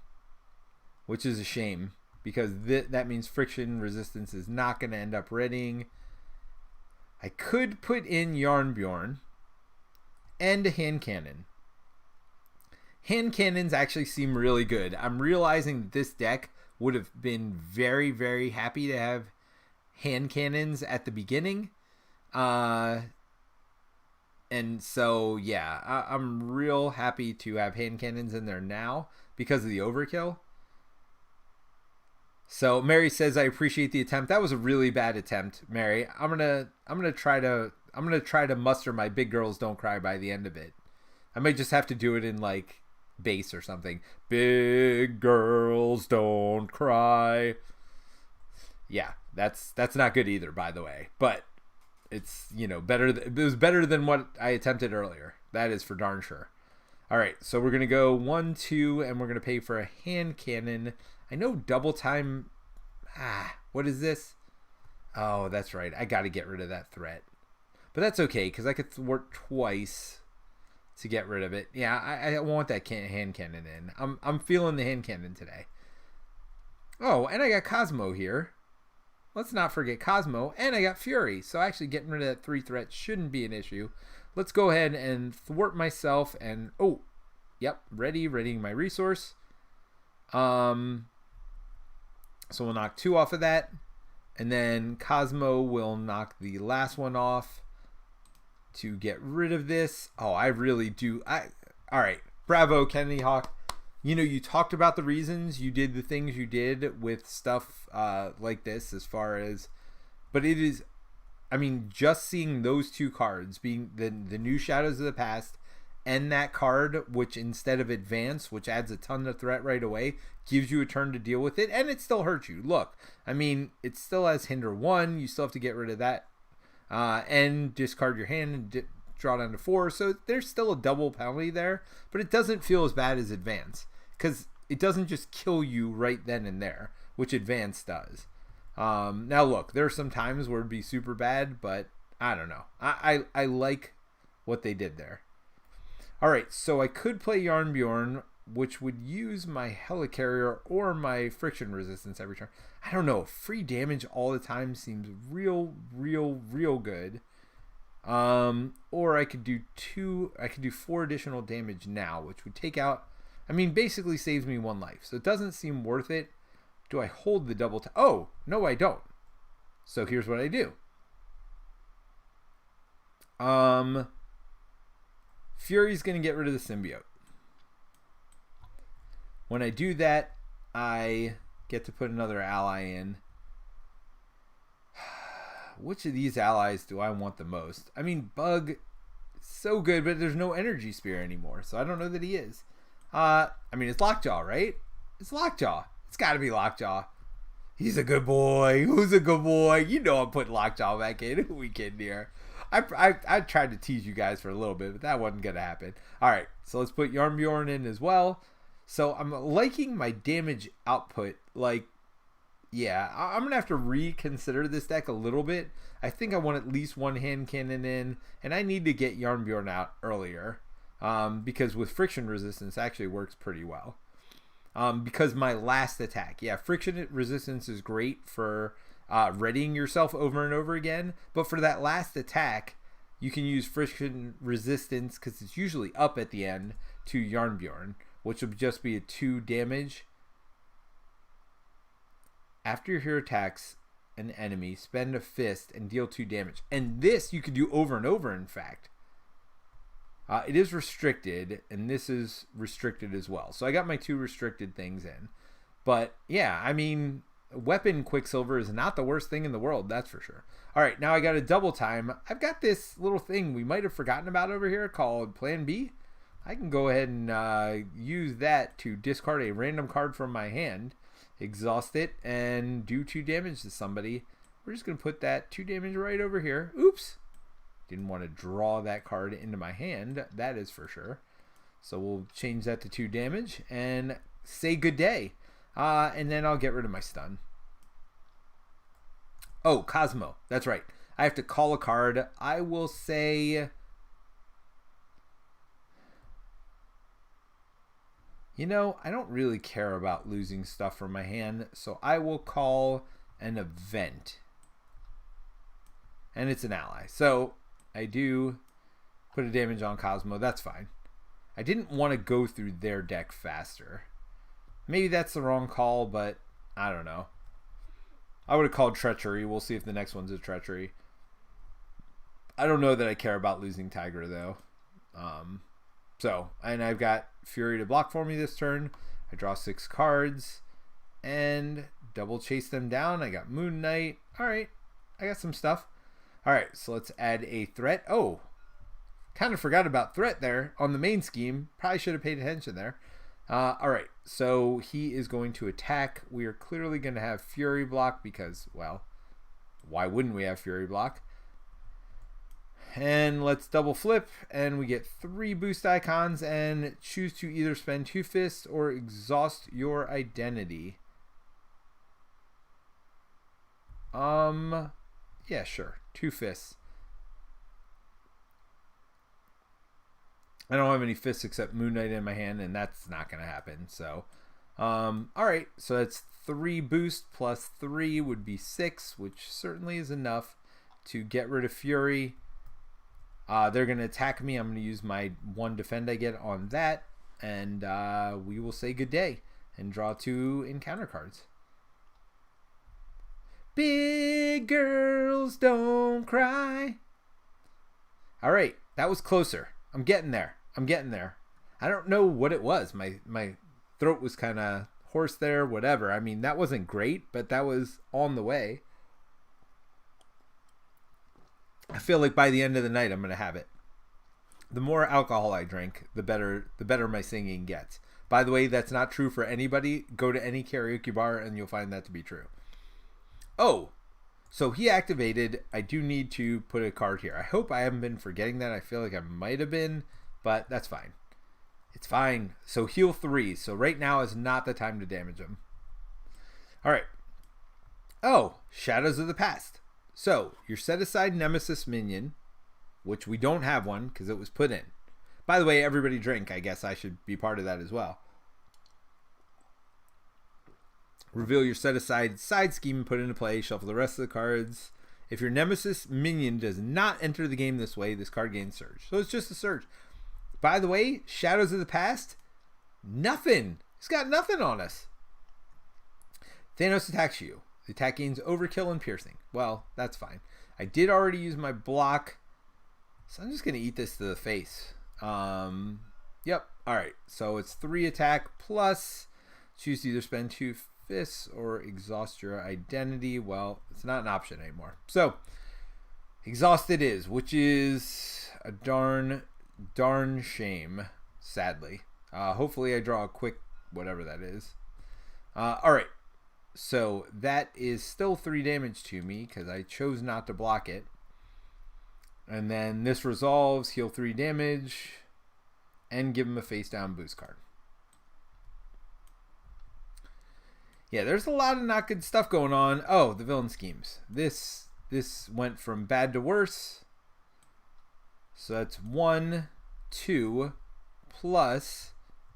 which is a shame because that means friction resistance is not going to end up readying. I could put in Yarnbjorn and a hand cannon. Hand cannons actually seem really good. I'm realizing that this deck would have been very, very happy to have hand cannons at the beginning. And so, yeah, I'm real happy to have hand cannons in there now because of the overkill. So Mary says, I appreciate the attempt. That was a really bad attempt, Mary. I'm gonna try to muster my Big Girls Don't Cry by the end of it. I might just have to do it in like bass or something. Big girls don't cry. Yeah, that's not good either, by the way. But it's, you know, better. It was better than what I attempted earlier. That is for darn sure. All right, so we're gonna go 1, 2, and we're gonna pay for a hand cannon. I know double time. What is this? Oh, that's right. I got to get rid of that threat, but that's okay because I could thwart twice to get rid of it. Yeah, I want that hand cannon in. I'm feeling the hand cannon today. Oh, and I got Cosmo here. Let's not forget Cosmo, and I got Fury. So actually getting rid of that 3 threat shouldn't be an issue. Let's go ahead and thwart myself and readying my resource. So we'll knock 2 off of that, and then Cosmo will knock the last one off to get rid of this. Oh, I really do. All right, bravo, Kennedy Hawk. You know, you talked about the reasons you did the things you did with stuff like this, as far as, but it is, I mean, just seeing those 2 cards, being the new Shadows of the Past and that card, which instead of advance, which adds a ton of threat right away, gives you a turn to deal with it, and it still hurts you. Look, I mean, it still has Hinder 1. You still have to get rid of that and discard your hand and draw down to 4. So there's still a double penalty there, but it doesn't feel as bad as advance because it doesn't just kill you right then and there, which advance does. Now, look, there are some times where it'd be super bad, but I don't know. I like what they did there. All right, so I could play Yarnbjorn, which would use my Helicarrier or my friction resistance every turn. I don't know. Free damage all the time seems real good. Or I could do 4 additional damage now, which would take out, I mean, basically saves me 1 life. So it doesn't seem worth it. Do I hold the double oh, no, I don't. So here's what I do. Fury's going to get rid of the symbiote. When I do that, I get to put another ally in. Which of these allies do I want the most? I mean, Bug, so good, but there's no energy spear anymore, so I don't know that he is. I mean, it's Lockjaw, right? It's Lockjaw. It's got to be Lockjaw. He's a good boy. Who's a good boy? You know I'm putting Lockjaw back in. Who we kidding here? I tried to tease you guys for a little bit, but that wasn't going to happen. All right, so let's put Yarnbjorn in as well. So I'm liking my damage output. Like, yeah, I'm going to have to reconsider this deck a little bit. I think I want at least 1 hand cannon in, and I need to get Yarnbjorn out earlier because with friction resistance actually works pretty well. Because my last attack, yeah, friction resistance is great for readying yourself over and over again, but for that last attack you can use friction resistance because it's usually up at the end to Yarnbjorn, which would just be a 2 damage. After your hero attacks an enemy, spend a fist and deal 2 damage, and this you can do over and over. In fact, it is restricted, and this is restricted as well, so I got my 2 restricted things in. But yeah, I mean, weapon Quicksilver is not the worst thing in the world, that's for sure. All right, now I got a double time. I've got this little thing we might have forgotten about over here called Plan B. I can go ahead and use that to discard a random card from my hand, exhaust it, and do 2 damage to somebody. We're just going to put that 2 damage right over here. Oops. Didn't want to draw that card into my hand, that is for sure. So we'll change that to 2 damage and say good day. And then I'll get rid of my stun. Oh, Cosmo. That's right. I have to call a card. I will say, you know, I don't really care about losing stuff from my hand, so I will call an event. And it's an ally. So I do put a damage on Cosmo. That's fine. I didn't want to go through their deck faster. Maybe that's the wrong call, but I don't know. I would have called Treachery. We'll see if the next one's a Treachery. I don't know that I care about losing Tiger, though. And I've got Fury to block for me this turn. I draw 6 cards and double chase them down. I got Moon Knight. All right. I got some stuff. All right, so let's add a threat. Oh, Kind of forgot about threat there on the main scheme. Probably should have paid attention there. All right, so he is going to attack. We are clearly going to have Fury block because, well, why wouldn't we have Fury block? And let's double flip, and we get 3 boost icons, and choose to either spend 2 fists or exhaust your identity. Yeah, sure, 2 fists. I don't have any fists except Moon Knight in my hand, and that's not going to happen. So, all right. So that's 3 boost plus 3 would be 6, which certainly is enough to get rid of Fury. They're going to attack me. I'm going to use my 1 defend I get on that, and we will say good day and draw 2 encounter cards. Big girls don't cry. All right. That was closer. I'm getting there. I don't know what it was. My throat was kind of hoarse there, whatever. I mean, that wasn't great, but that was on the way. I feel like by the end of the night, I'm going to have it. The more alcohol I drink, the better my singing gets. By the way, that's not true for anybody. Go to any karaoke bar and you'll find that to be true. Oh, so he activated. I do need to put a card here. I hope I haven't been forgetting that. I feel like I might have been, but that's fine. It's fine. So heal 3. So right now is not the time to damage him. All right. Oh, Shadows of the Past. So your set aside Nemesis minion, which we don't have one because it was put in. By the way, everybody drink. I guess I should be part of that as well. Reveal your set aside side scheme and put it into play. Shuffle the rest of the cards. If your Nemesis minion does not enter the game this way, this card gains Surge. So it's just a Surge. By the way, Shadows of the Past, nothing. He's got nothing on us. Thanos attacks you. The attack gains Overkill and Piercing. Well, that's fine. I did already use my block, so I'm just going to eat this to the face. Yep. All right. So it's 3 attack plus choose to either spend 2 fists or exhaust your identity. Well, it's not an option anymore. So exhaust it is, which is a darn shame, sadly. Hopefully I draw a quick whatever that is. All right. So that is still 3 damage to me because I chose not to block it. And then this resolves, heal 3 damage, and give him a face down boost card. Yeah, there's a lot of not good stuff going on. Oh, the villain schemes. This went from bad to worse. So that's 1, 2, plus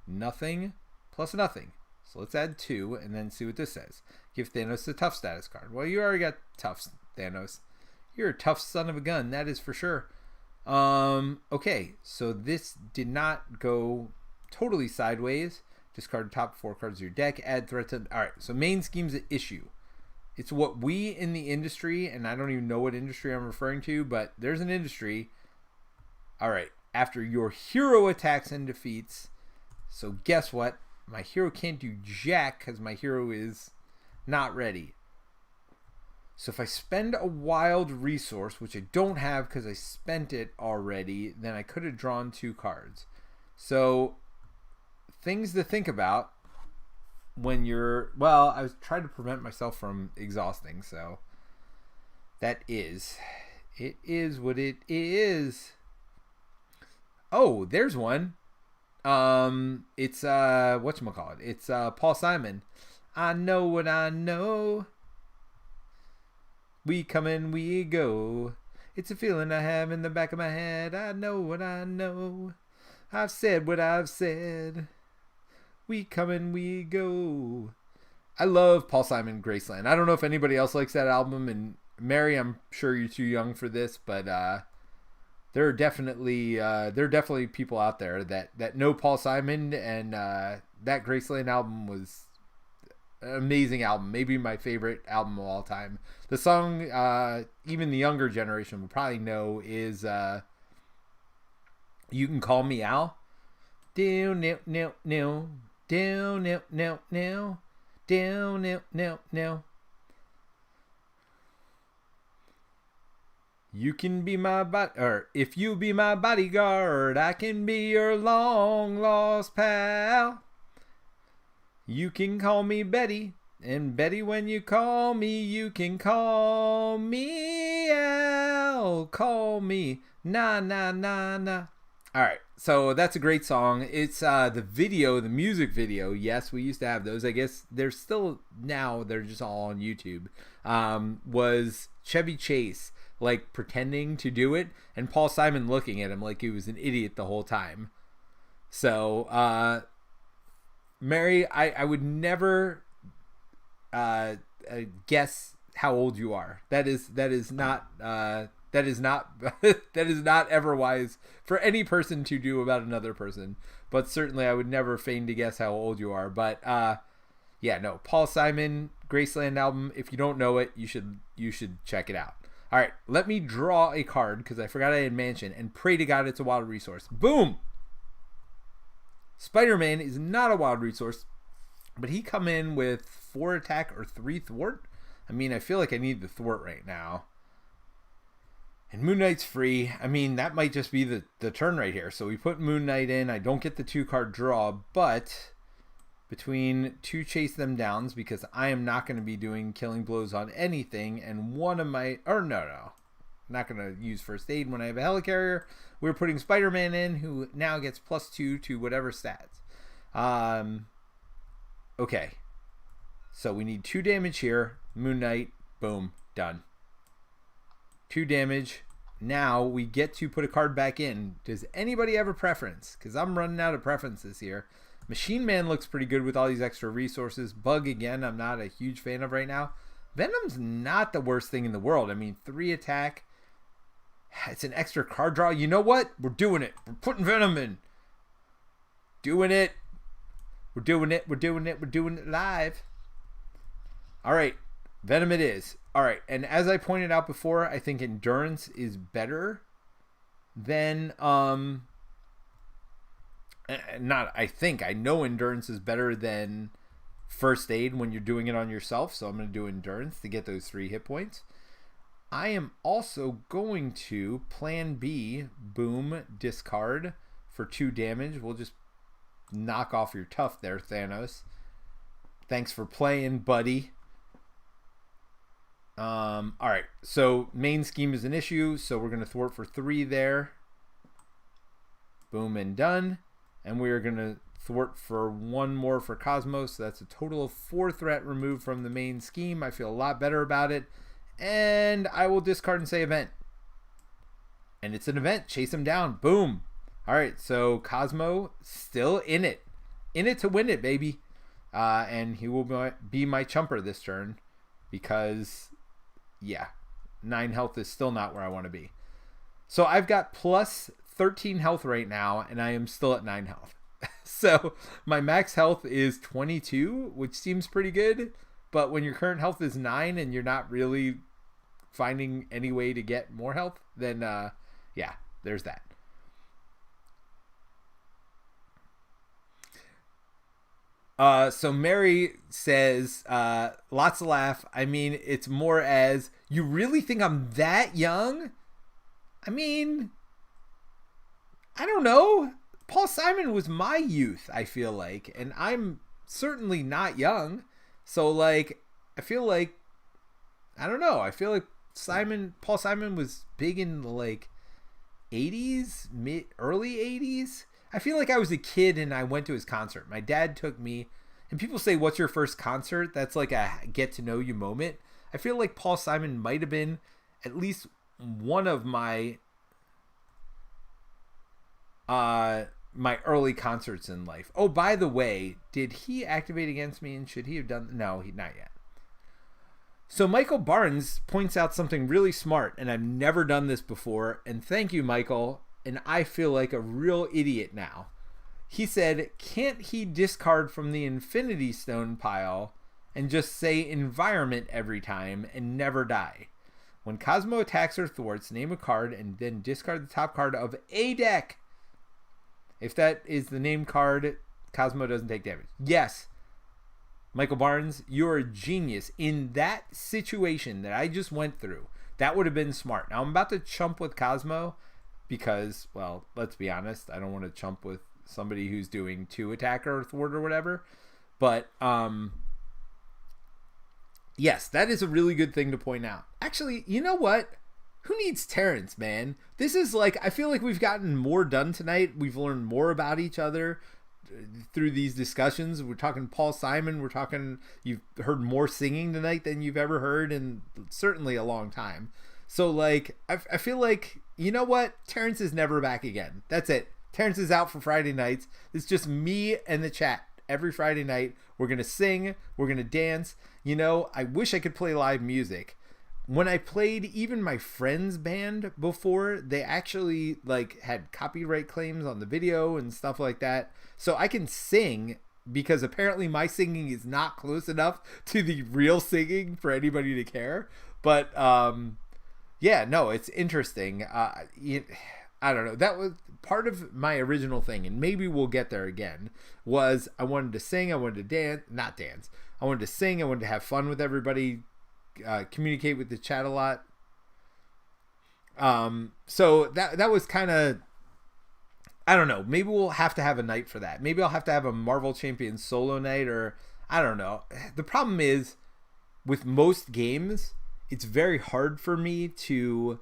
nothing, plus nothing. So let's add 2 and then see what this says. Give Thanos the tough status card. Well, you already got tough, Thanos. You're a tough son of a gun, that is for sure. Okay, so this did not go totally sideways. Discard top 4 cards of your deck. Add threat to... Alright, so main scheme's an issue. It's what we in the industry, and I don't even know what industry I'm referring to, but there's an industry. Alright, after your hero attacks and defeats. So guess what? My hero can't do jack because my hero is not ready. So if I spend a wild resource, which I don't have because I spent it already, then I could have drawn 2 cards. So things to think about when you're... Well, I was trying to prevent myself from exhausting, so that is... It is what it is. Oh, there's one. It's whatchamacallit? It's Paul Simon. I know what I know. We come and we go. It's a feeling I have in the back of my head. I know what I know. I've said what I've said. We come and we go. I love Paul Simon, Graceland. I don't know if anybody else likes that album. And Mary, I'm sure you're too young for this, but there are definitely people out there that know Paul Simon, and that Graceland album was an amazing album, maybe my favorite album of all time. The song even the younger generation will probably know is You Can Call Me Al. Down now now now, down now now now, down now now now. You can be my or if you be my bodyguard, I can be your long lost pal. You can call me Betty, and Betty, when you call me, you can call me Al. Call me na na na na. All right, so that's a great song. It's the video, the music video. Yes, we used to have those. I guess they're still now. They're just all on YouTube. Was Chevy Chase like pretending to do it, and Paul Simon looking at him like he was an idiot the whole time. So, Mary, I would never guess how old you are. That is not that is not ever wise for any person to do about another person. But certainly, I would never feign to guess how old you are. But yeah, no, Paul Simon Graceland album. If you don't know it, you should check it out. All right, let me draw a card because I forgot I had Mansion, and pray to God it's a wild resource. Boom! Spider-Man is not a wild resource, but he come in with 4 attack or 3 thwart. I mean, I feel like I need the thwart right now. And Moon Knight's free. I mean, that might just be the turn right here. So we put Moon Knight in. I don't get the 2-card draw, but between 2 chase them downs, because I am not going to be doing killing blows on anything, and one of my, or no, not going to use first aid when I have a helicarrier. We're putting Spider-Man in, who now gets +2 to whatever stats. Okay, so we need 2 damage here. Moon Knight, boom, done. 2 damage. Now we get to put a card back in. Does anybody have a preference? Because I'm running out of preferences here. Machine Man looks pretty good with all these extra resources. Bug, again, I'm not a huge fan of right now. Venom's not the worst thing in the world. I mean, 3 attack. It's an extra card draw. You know what? We're doing it. We're putting Venom in. Doing it. We're doing it. We're doing it. We're doing it live. All right. Venom it is. All right. And as I pointed out before, I think Endurance is better than... Not, I think. I know Endurance is better than First Aid when you're doing it on yourself. So I'm going to do Endurance to get those 3 hit points. I am also going to Plan B, boom, discard for 2 damage. We'll just knock off your tough there, Thanos. Thanks for playing, buddy. All right, so main scheme is an issue, so we're going to thwart for 3 there. Boom and done. And we are going to thwart for 1 more for Cosmos. So that's a total of 4 threat removed from the main scheme. I feel a lot better about it. And I will discard and say event. And it's an event. Chase him down. Boom. All right, so Cosmo still in it. In it to win it, baby. And he will be my chumper this turn. Because, yeah, 9 health is still not where I want to be. So I've got plus 13 health right now, and I am still at 9 health. So my max health is 22, which seems pretty good. But when your current health is 9 and you're not really finding any way to get more health, then yeah, there's that. So Mary says, lots of laugh. I mean, it's more as, you really think I'm that young? I mean, I don't know. Paul Simon was my youth, I feel like, and I'm certainly not young. So, like, I feel like, I don't know. I feel like Paul Simon was big in the, like, 80s, early 80s. I feel like I was a kid and I went to his concert. My dad took me, and people say, what's your first concert? That's like a get to know you moment. I feel like Paul Simon might have been at least one of my my early concerts in life. Oh, by the way, did he activate against me, and should he have done? No, not yet. So Michael Barnes points out something really smart, and I've never done this before, and thank you, Michael, and I feel like a real idiot now. He said, can't he discard from the Infinity Stone pile and just say environment every time and never die? When Cosmo attacks or thwarts, name a card and then discard the top card of a deck. If that is the name card, Cosmo doesn't take damage. Yes, Michael Barnes, you're a genius. In that situation that I just went through, That would have been smart. Now I'm about to chump with Cosmo because, well, let's be honest, I don't want to chump with somebody who's doing 2 attack or thwart or whatever. But yes, that is a really good thing to point out. Actually, you know what? Who needs Terrence, man? This is like, I feel like we've gotten more done tonight. We've learned more about each other through these discussions. We're talking Paul Simon. We're talking, you've heard more singing tonight than you've ever heard in certainly a long time. So like, I feel like, you know what? Terrence is never back again. That's it. Terrence is out for Friday nights. It's just me and the chat every Friday night. We're going to sing. We're going to dance. You know, I wish I could play live music. When I played even my friend's band before, they actually like had copyright claims on the video and stuff like that. So I can sing because apparently my singing is not close enough to the real singing for anybody to care. But yeah, no, it's interesting. I don't know. That was part of my original thing, and maybe we'll get there again, was I wanted to sing, I wanted to dance. I wanted to sing, I wanted to have fun with everybody, communicate with the chat a lot. So that was kind of, I don't know, maybe we'll have to have a night for that. Maybe I'll have to have a Marvel Champions solo night, or I don't know. The problem is with most games, it's very hard for me to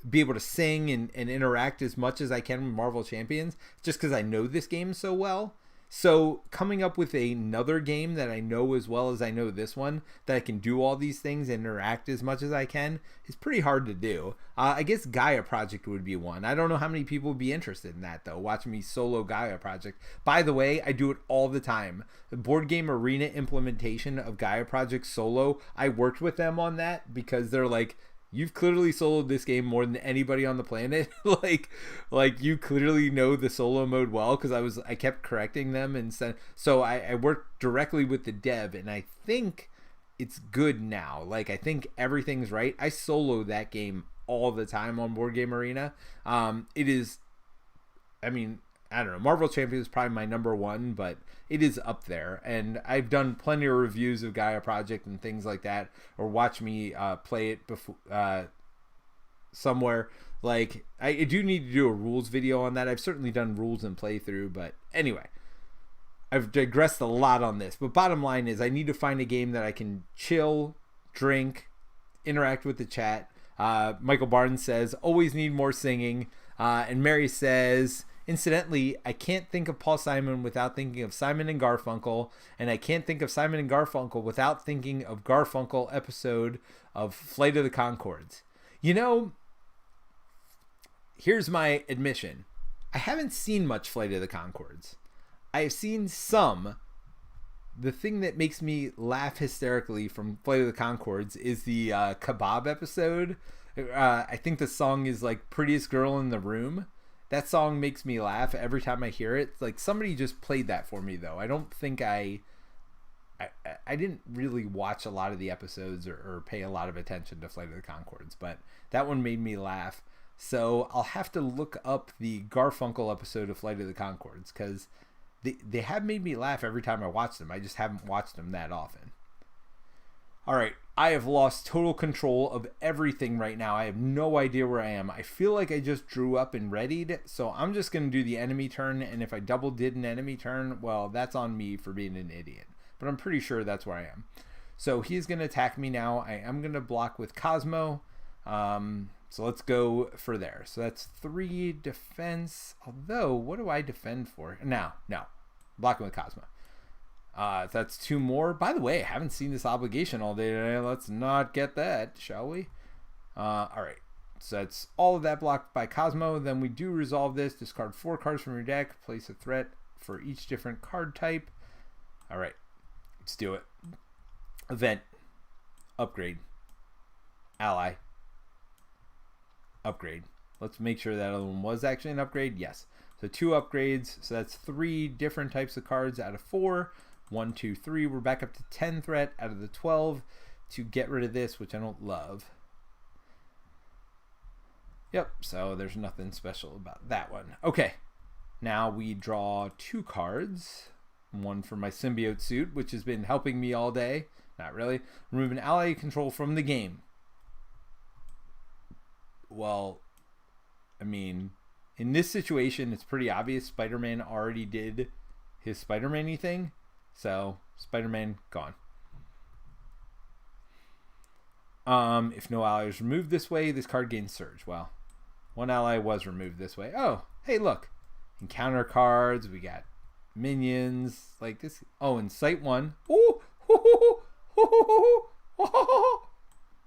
be able to sing and interact as much as I can with Marvel Champions, just because I know this game so well. So coming up with another game that I know as well as I know this one, that I can do all these things and interact as much as I can, is pretty hard to do. I guess Gaia Project would be one. I don't know how many people would be interested in that, though, watching me solo Gaia Project. By the way, I do it all the time. The Board Game Arena implementation of Gaia Project solo, I worked with them on that because they're like, you've clearly soloed this game more than anybody on the planet. like you clearly know the solo mode well, because I kept correcting them, and so I worked directly with the dev, and I think it's good now. Like, I think everything's right. I solo that game all the time on Board Game Arena. It is, I mean, I don't know, Marvel Champions is probably my number one, but it is up there. And I've done plenty of reviews of Gaia Project and things like that, or watch me play it before somewhere. Like, I do need to do a rules video on that. I've certainly done rules and playthrough, but anyway, I've digressed a lot on this. But bottom line is, I need to find a game that I can chill, drink, interact with the chat. Michael Barnes says, always need more singing. And Mary says, incidentally, I can't think of Paul Simon without thinking of Simon and Garfunkel, and I can't think of Simon and Garfunkel without thinking of Garfunkel episode of Flight of the Conchords. You know, here's my admission. I haven't seen much Flight of the Conchords. I have seen some. The thing that makes me laugh hysterically from Flight of the Conchords is the kebab episode. I think the song is like Prettiest Girl in the Room. That song makes me laugh every time I hear it. Like, somebody just played that for me, though. I don't think I didn't really watch a lot of the episodes or pay a lot of attention to Flight of the Conchords, but that one made me laugh. So I'll have to look up the Garfunkel episode of Flight of the Conchords, because they have made me laugh every time I watch them. I just haven't watched them that often. All right, I have lost total control of everything right now. I have no idea where I am. I feel like I just drew up and readied, so I'm just going to do the enemy turn, and if I double did an enemy turn, well, that's on me for being an idiot. But I'm pretty sure that's where I am. So he's going to attack me now. I am going to block with Cosmo. So let's go for there. So that's 3 defense. Although, what do I defend for? No. Blocking with Cosmo. That's 2 more. By the way, I haven't seen this obligation all day today. Let's not get that, shall we? All right. So that's all of that blocked by Cosmo. Then we do resolve this. Discard 4 cards from your deck. Place a threat for each different card type. All right. Let's do it. Event. Upgrade. Ally. Upgrade. Let's make sure that other one was actually an upgrade. Yes. So 2 upgrades. So that's 3 different types of cards out of 4. 1, 2, 3. We're back up to 10 threat out of the 12 to get rid of this, which I don't love. Yep, so there's nothing special about that one. Okay, now we draw 2 cards. One for my symbiote suit, which has been helping me all day. Not really. Remove an ally control from the game. well, I mean, in this situation, it's pretty obvious Spider-Man already did his Spider-Man-y thing. So, Spider-Man, gone. If no ally is removed this way, this card gains Surge. Well, one ally was removed this way. Oh, hey, look. Encounter cards. We got minions. Like this. Oh, and Sight 1. Ooh.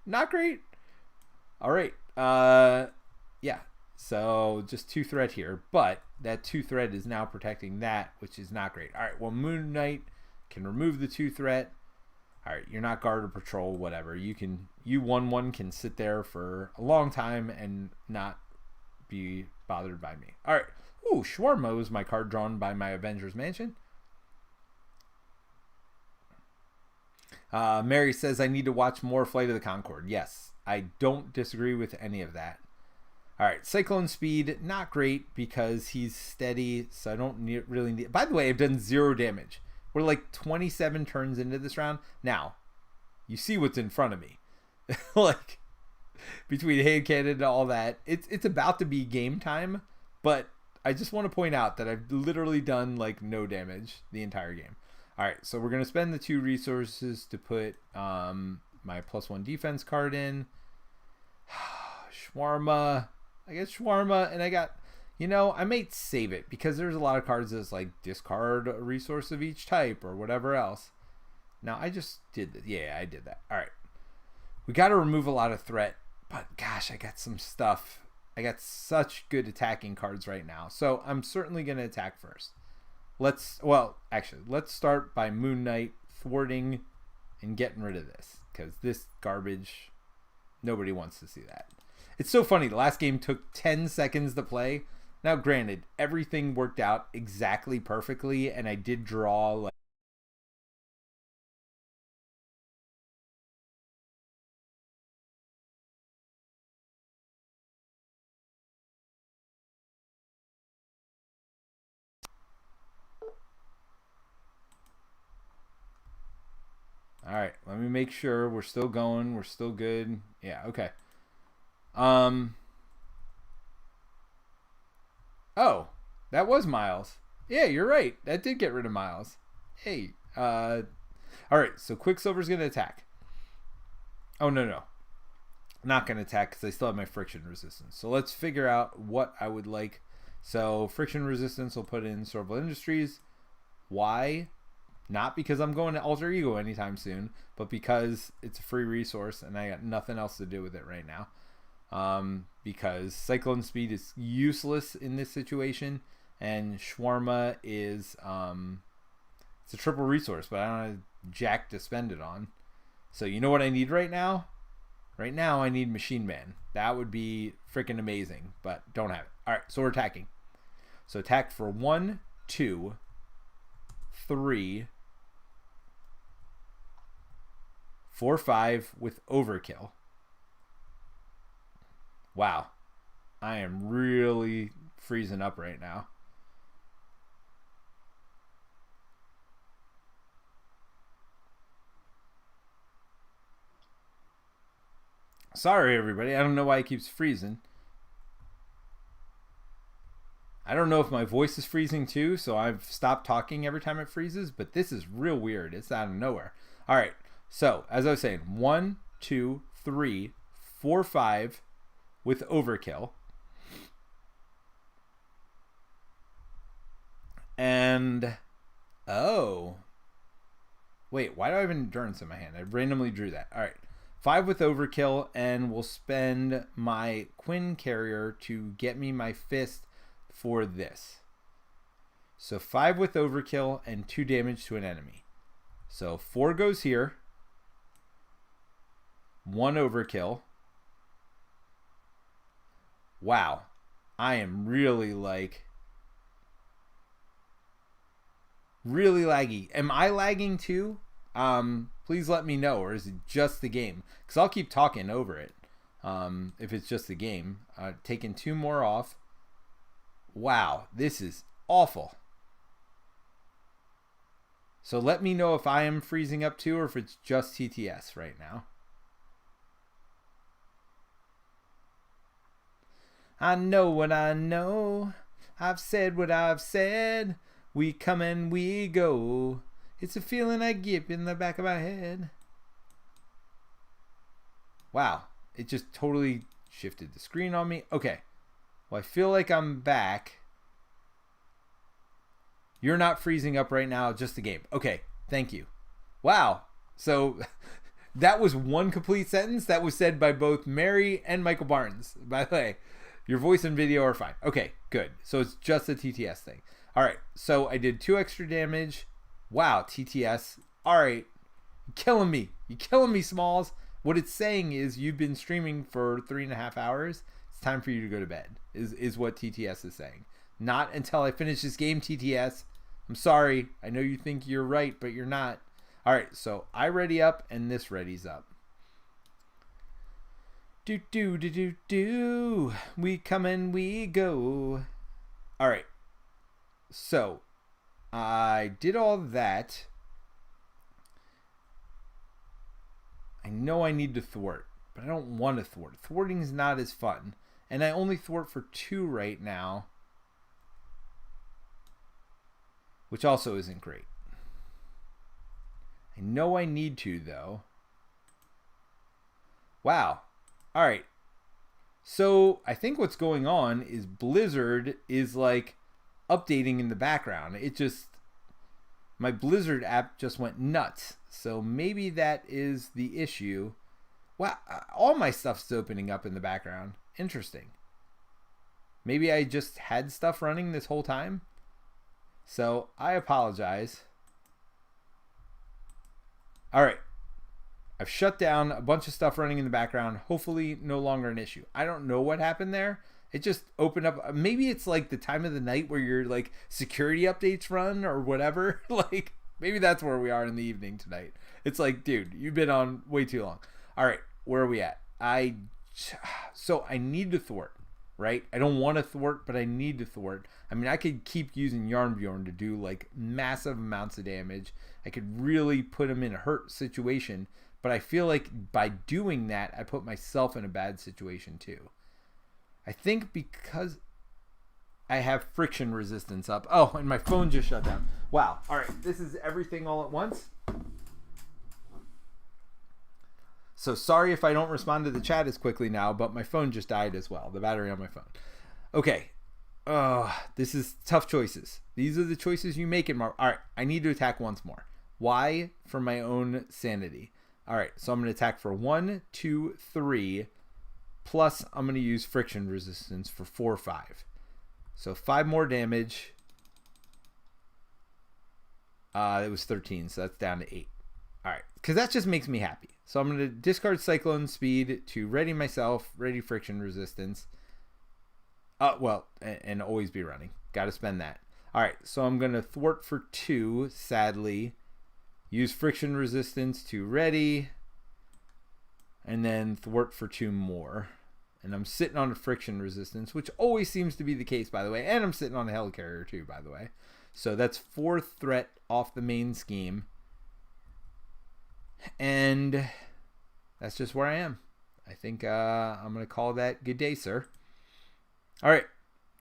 Not great. All right. Yeah. So, just 2 threat here. But that 2 threat is now protecting that, which is not great. All right. Well, Moon Knight can remove the 2 threat. All right, you're not guard or patrol, whatever. You 1/1 can sit there for a long time and not be bothered by me. All right. Ooh, Shawarma was my card drawn by my Avengers Mansion. Mary says I need to watch more Flight of the Conchord. Yes, I don't disagree with any of that. All right, Cyclone Speed, not great because he's steady, so I don't really need... By the way, I've done 0 damage. We're like 27 turns into this round. Now, you see what's in front of me. Like, between hand cannon and all that, it's about to be game time, but I just want to point out that I've literally done, like, no damage the entire game. All right, so we're going to spend the 2 resources to put my +1 defense card in. Shawarma. I get Shawarma, and I got... You know, I might save it because there's a lot of cards that's like discard a resource of each type or whatever else. Now, I just did that. Yeah, I did that. All right. We got to remove a lot of threat, but gosh, I got some stuff. I got such good attacking cards right now. So I'm certainly going to attack first. Let's start by Moon Knight thwarting and getting rid of this because this garbage, nobody wants to see that. It's so funny. The last game took 10 seconds to play. Now, granted, everything worked out exactly perfectly, and I did draw like... All right, let me make sure we're still going. We're still good. Yeah, okay. Oh, that was Miles. Yeah, you're right. That did get rid of Miles. Hey, all right, so Quicksilver's going to attack. Oh, no. Not going to attack because I still have my friction resistance. So let's figure out what I would like. So friction resistance will put in Sorbo Industries. Why? Not because I'm going to Alter Ego anytime soon, but because it's a free resource and I got nothing else to do with it right now. Because Cyclone Speed is useless in this situation, and Shawarma is it's a triple resource, but I don't have jack to spend it on. So you know what I need right now? Right now I need Machine Man. That would be freaking amazing, but don't have it. All right, so we're attacking. So attack for 1, 2, 3, 4, 5 with overkill. Wow, I am really freezing up right now. Sorry, everybody. I don't know why it keeps freezing. I don't know if my voice is freezing too, so I've stopped talking every time it freezes, but this is real weird. It's out of nowhere. All right, so as I was saying, 1, 2, 3, 4, 5... with overkill. And oh, wait, why do I have endurance in my hand? I randomly drew that. All right, 5 with overkill, and we'll spend my Quinn Carrier to get me my fist for this. So 5 with overkill and 2 damage to an enemy. So 4 goes here, 1 overkill. Wow, I am really really laggy. Am I lagging too? Please let me know, or is it just the game? Because I'll keep talking over it if it's just the game. Taking 2 more off. Wow, this is awful. So let me know if I am freezing up too, or if it's just TTS right now. I know what I know. I've said what I've said. We come and we go. It's a feeling I get in the back of my head. Wow. It just totally shifted the screen on me. Okay. Well, I feel like I'm back. You're not freezing up right now, just the game. Okay. Thank you. Wow. So that was one complete sentence that was said by both Mary and Michael Barnes. By the way, your voice and video are fine. Okay, good. So it's just a TTS thing. All right. So I did 2 extra damage. Wow, TTS. All right. You're killing me. You're killing me, Smalls. What it's saying is you've been streaming for 3.5 hours. It's time for you to go to bed, is what TTS is saying. Not until I finish this game, TTS. I'm sorry. I know you think you're right, but you're not. All right, so I ready up, and this readies up. Do. We come and we go. All right. So I did all that. I know I need to thwart, but I don't want to thwart. Thwarting is not as fun. And I only thwart for 2 right now, which also isn't great. I know I need to, though. Wow. All right. So I think what's going on is Blizzard is like updating in the background. My Blizzard app just went nuts. So maybe that is the issue. Wow, all my stuff's opening up in the background. Interesting. Maybe I just had stuff running this whole time. So I apologize. All right. I've shut down a bunch of stuff running in the background. Hopefully no longer an issue. I don't know what happened there. It just opened up. Maybe it's like the time of the night where your like security updates run or whatever. Like maybe that's where we are in the evening tonight. It's like, dude, you've been on way too long. All right, where are we at? So I need to thwart, right? I don't want to thwart, but I need to thwart. I mean, I could keep using Yarnbjorn to do like massive amounts of damage. I could really put him in a hurt situation, but I feel like by doing that, I put myself in a bad situation too. I think because I have friction resistance up. Oh, and my phone just shut down. Wow. All right. This is everything all at once. So sorry if I don't respond to the chat as quickly now, but my phone just died as well. The battery on my phone. Okay. This is tough choices. These are the choices you make in Marvel. All right. I need to attack once more. Why? For my own sanity. All right. So I'm going to attack for 1, 2, 3. Plus, I'm going to use friction resistance for 4, 5. So 5 more damage. It was 13, so that's down to 8. All right, because that just makes me happy. So I'm going to discard Cyclone Speed to ready myself, ready friction resistance. And always be running. Got to spend that. All right, so I'm going to thwart for 2, sadly. Use friction resistance to ready. And then thwart for 2 more. And I'm sitting on a friction resistance, which always seems to be the case, by the way. And I'm sitting on a helicarrier, too, by the way. So that's 4th threat off the main scheme. And that's just where I am. I think I'm going to call that good day, sir. All right.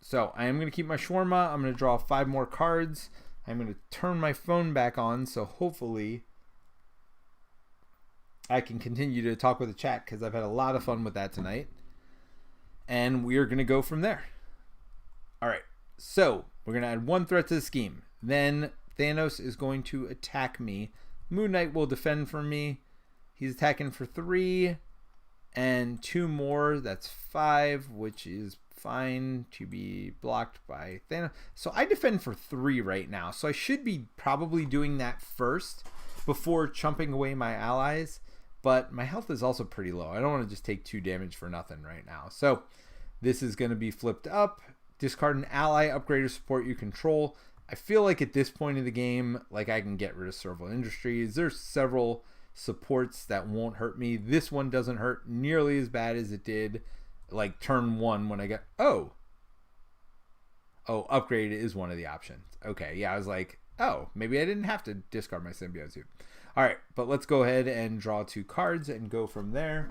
So I am going to keep my shawarma. I'm going to draw 5 more cards. I'm going to turn my phone back on, so hopefully I can continue to talk with the chat because I've had a lot of fun with that tonight. And we are going to go from there. All right. So we're going to add 1 threat to the scheme. Then Thanos is going to attack me. Moon Knight will defend for me. He's attacking for 3 and 2 more. That's 5, which is fine to be blocked by Thanos. So I defend for 3 right now. So I should be probably doing that first before chumping away my allies. But my health is also pretty low. I don't want to just take 2 damage for nothing right now. So this is going to be flipped up. Discard an ally, upgrade or support you control. I feel like at this point of the game, like I can get rid of Serval Industries. There's several supports that won't hurt me. This one doesn't hurt nearly as bad as it did like turn 1 when I got... Oh, upgrade is one of the options. Okay, yeah, I was like, oh, maybe I didn't have to discard my symbiote suit. All right, but let's go ahead and draw 2 cards and go from there.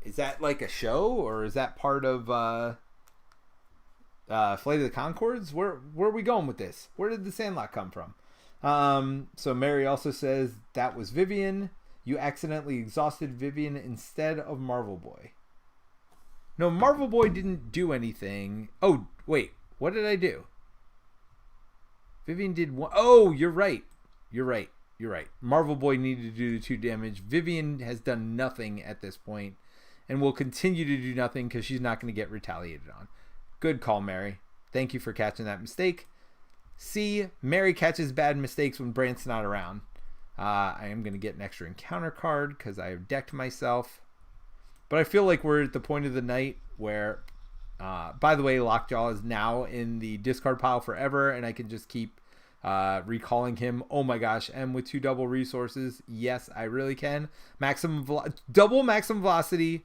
Is that like a show, or is that part of Flight of the Conchords? Where are we going with this? Where did the Sandlot come from? So Mary also says that was Vivian. You accidentally exhausted Vivian instead of Marvel Boy. No, Marvel Boy didn't do anything. Oh, wait. What did I do? Vivian did one. Oh, you're right. You're right. Marvel Boy needed to do 2 damage. Vivian has done nothing at this point and will continue to do nothing because she's not going to get retaliated on. Good call, Mary. Thank you for catching that mistake. C, Mary catches bad mistakes when Brant's not around. I am going to get an extra encounter card because I have decked myself. But I feel like we're at the point of the night where, by the way, Lockjaw is now in the discard pile forever, and I can just keep recalling him. Oh my gosh, M with 2 double resources. Yes, I really can. Double maximum velocity.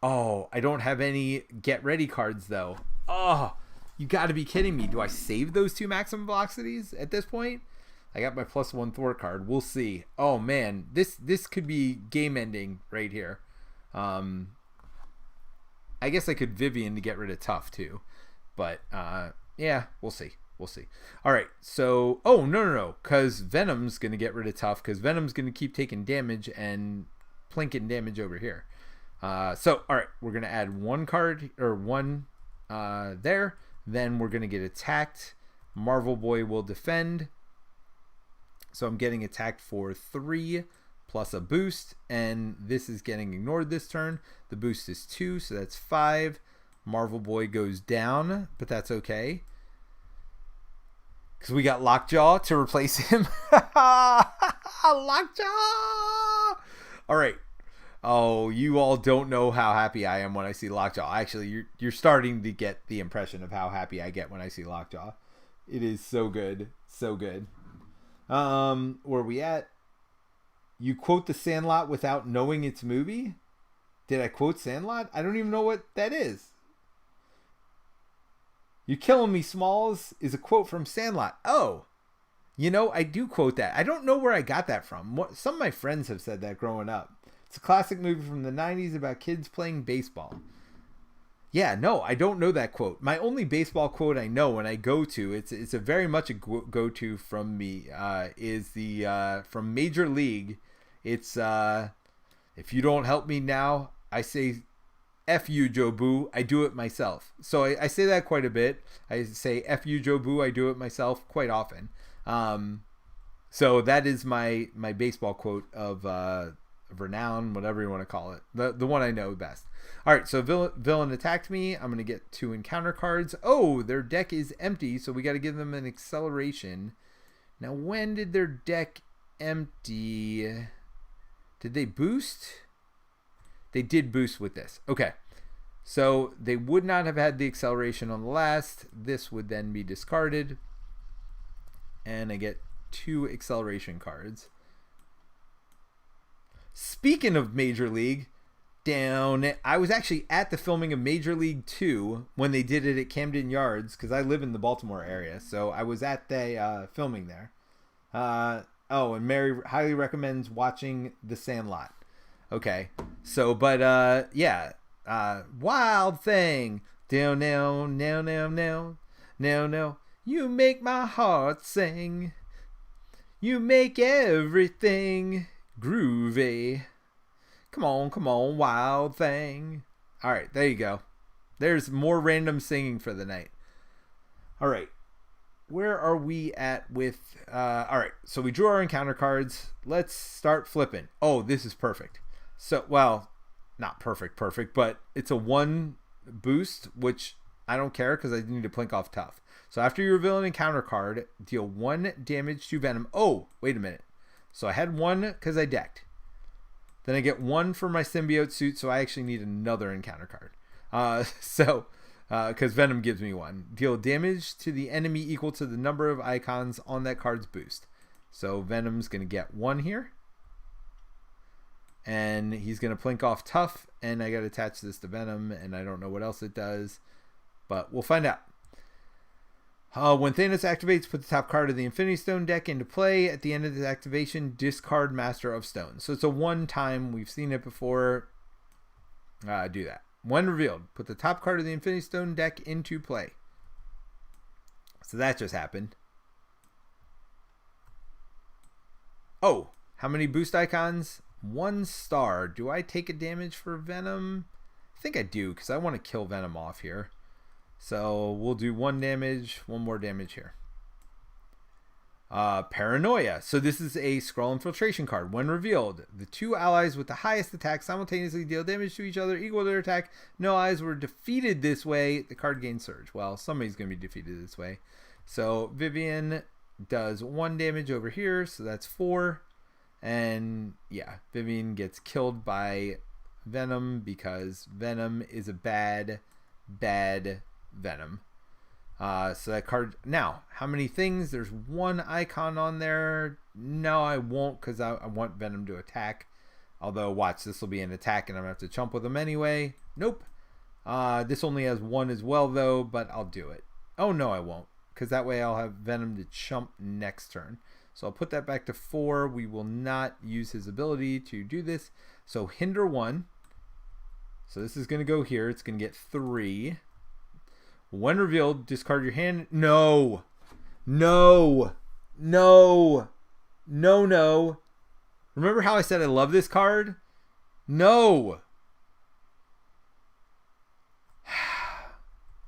Oh, I don't have any get ready cards though. Oh, you got to be kidding me. Do I save those 2 maximum velocities at this point? I got my +1 Thor card. We'll see. Oh man, this could be game ending right here. I guess I could Vivian to get rid of Tough too, but yeah, we'll see. All right, so no, because Venom's gonna get rid of Tough because Venom's gonna keep taking damage and plinking damage over here. So all right, we're gonna add 1 card or 1 there. Then we're gonna get attacked. Marvel Boy will defend. So I'm getting attacked for 3 plus a boost, and this is getting ignored this turn. The boost is 2, so that's 5. Marvel Boy goes down, but that's okay because we got Lockjaw to replace him. Lockjaw! All right. Oh, you all don't know how happy I am when I see Lockjaw. Actually, you're starting to get the impression of how happy I get when I see Lockjaw. It is so good. So good. Where are we at? You quote the Sandlot without knowing its movie? Did I quote Sandlot? I don't even know what that is. You killing me, Smalls is a quote from Sandlot. Oh, I do quote that. I don't know where I got that from. Some of my friends have said that growing up. It's a classic movie from the 90s about kids playing baseball. Yeah, no, I don't know that quote. My only baseball quote I know when I go to, it's a very much a go-to from me, is the from Major League. It's if you don't help me now, I say F you, Joe Boo, I do it myself. So I say that quite a bit. I say F you, Joe Boo, I do it myself quite often. So that is my baseball quote of renown, whatever you want to call it. The one I know best. All right, so villain attacked me. I'm going to get 2 encounter cards. Oh, their deck is empty, so we got to give them an acceleration. Now, when did their deck empty? Did they boost? They did boost with this. Okay, so they would not have had the acceleration on the last. This would then be discarded. And I get 2 acceleration cards. Speaking of Major League, I was actually at the filming of Major League 2 when they did it at Camden Yards because I live in the Baltimore area. So I was at the filming there. And Mary highly recommends watching The Sandlot. Okay. So, but yeah. Wild Thing. Down, now. You make my heart sing. You make everything groovy. Come on, Wild Thing. All right, there you go. There's more random singing for the night. All right, where are we at with... all right, so we drew our encounter cards. Let's start flipping. Oh, this is perfect. So, well, not perfect, but it's a 1 boost, which I don't care because I need to plink off Tough. So after you reveal an encounter card, deal 1 damage to Venom. Oh, wait a minute. So I had 1 because I decked. Then I get 1 for my symbiote suit, so I actually need another encounter card. Because Venom gives me 1. Deal damage to the enemy equal to the number of icons on that card's boost. So Venom's going to get 1 here. And he's going to plink off Tough, and I got to attach this to Venom, and I don't know what else it does. But we'll find out. When Thanos activates, put the top card of the Infinity Stone deck into play. At the end of this activation, discard Master of Stones. So it's a 1-time. We've seen it before. Do that. When revealed, put the top card of the Infinity Stone deck into play. So that just happened. Oh, how many boost icons? 1 star. Do I take a damage for Venom? I think I do, because I want to kill Venom off here. So we'll do 1 damage, 1 more damage here. Paranoia. So this is a Skrull Infiltration card. When revealed, the 2 allies with the highest attack simultaneously deal damage to each other equal to their attack. No allies were defeated this way. The card gains surge. Well, somebody's going to be defeated this way. So Vivian does 1 damage over here. So that's 4. And yeah, Vivian gets killed by Venom because Venom is a bad Venom. So that card. Now, how many things? There's 1 icon on there. No, I won't, because I want Venom to attack. Although, watch, this will be an attack and I'm going to have to chump with him anyway. Nope. This only has 1 as well, though, but I'll do it. Oh, no, I won't, because that way I'll have Venom to chump next turn. So I'll put that back to 4. We will not use his ability to do this. So hinder 1. So this is going to go here. It's going to get 3. When revealed, discard your hand. No. No. No. No, no. Remember how I said I love this card? No.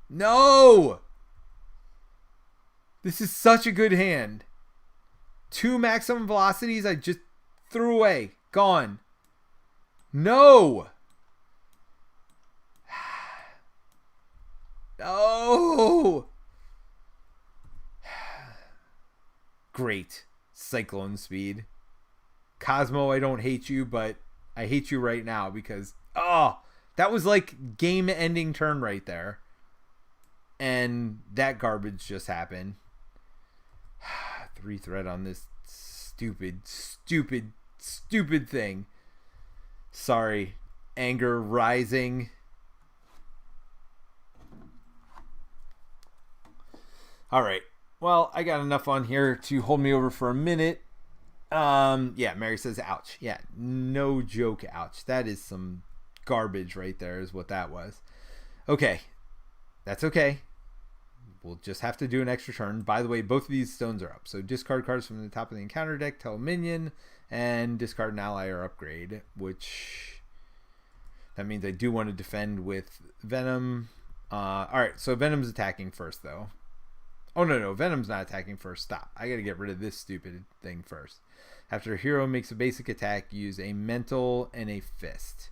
No. This is such a good hand. 2 maximum velocities I just threw away. Gone. No. No. Great. Cyclone speed. Cosmo, I don't hate you, but I hate you right now because, that was like game-ending turn right there. And that garbage just happened. 3 threat on this stupid thing. Sorry. Anger rising. All right. Well, I got enough on here to hold me over for a minute. Yeah, Mary says, ouch. Yeah, no joke, ouch. That is some garbage right there is what that was. Okay. That's okay. We'll just have to do an extra turn. By the way, both of these stones are up. So discard cards from the top of the encounter deck, tell a minion, and discard an ally or upgrade, which that means I do want to defend with Venom. All right, so Venom's attacking first, though. Oh, no, Venom's not attacking first. Stop. I got to get rid of this stupid thing first. After a hero makes a basic attack, use a mental and a fist.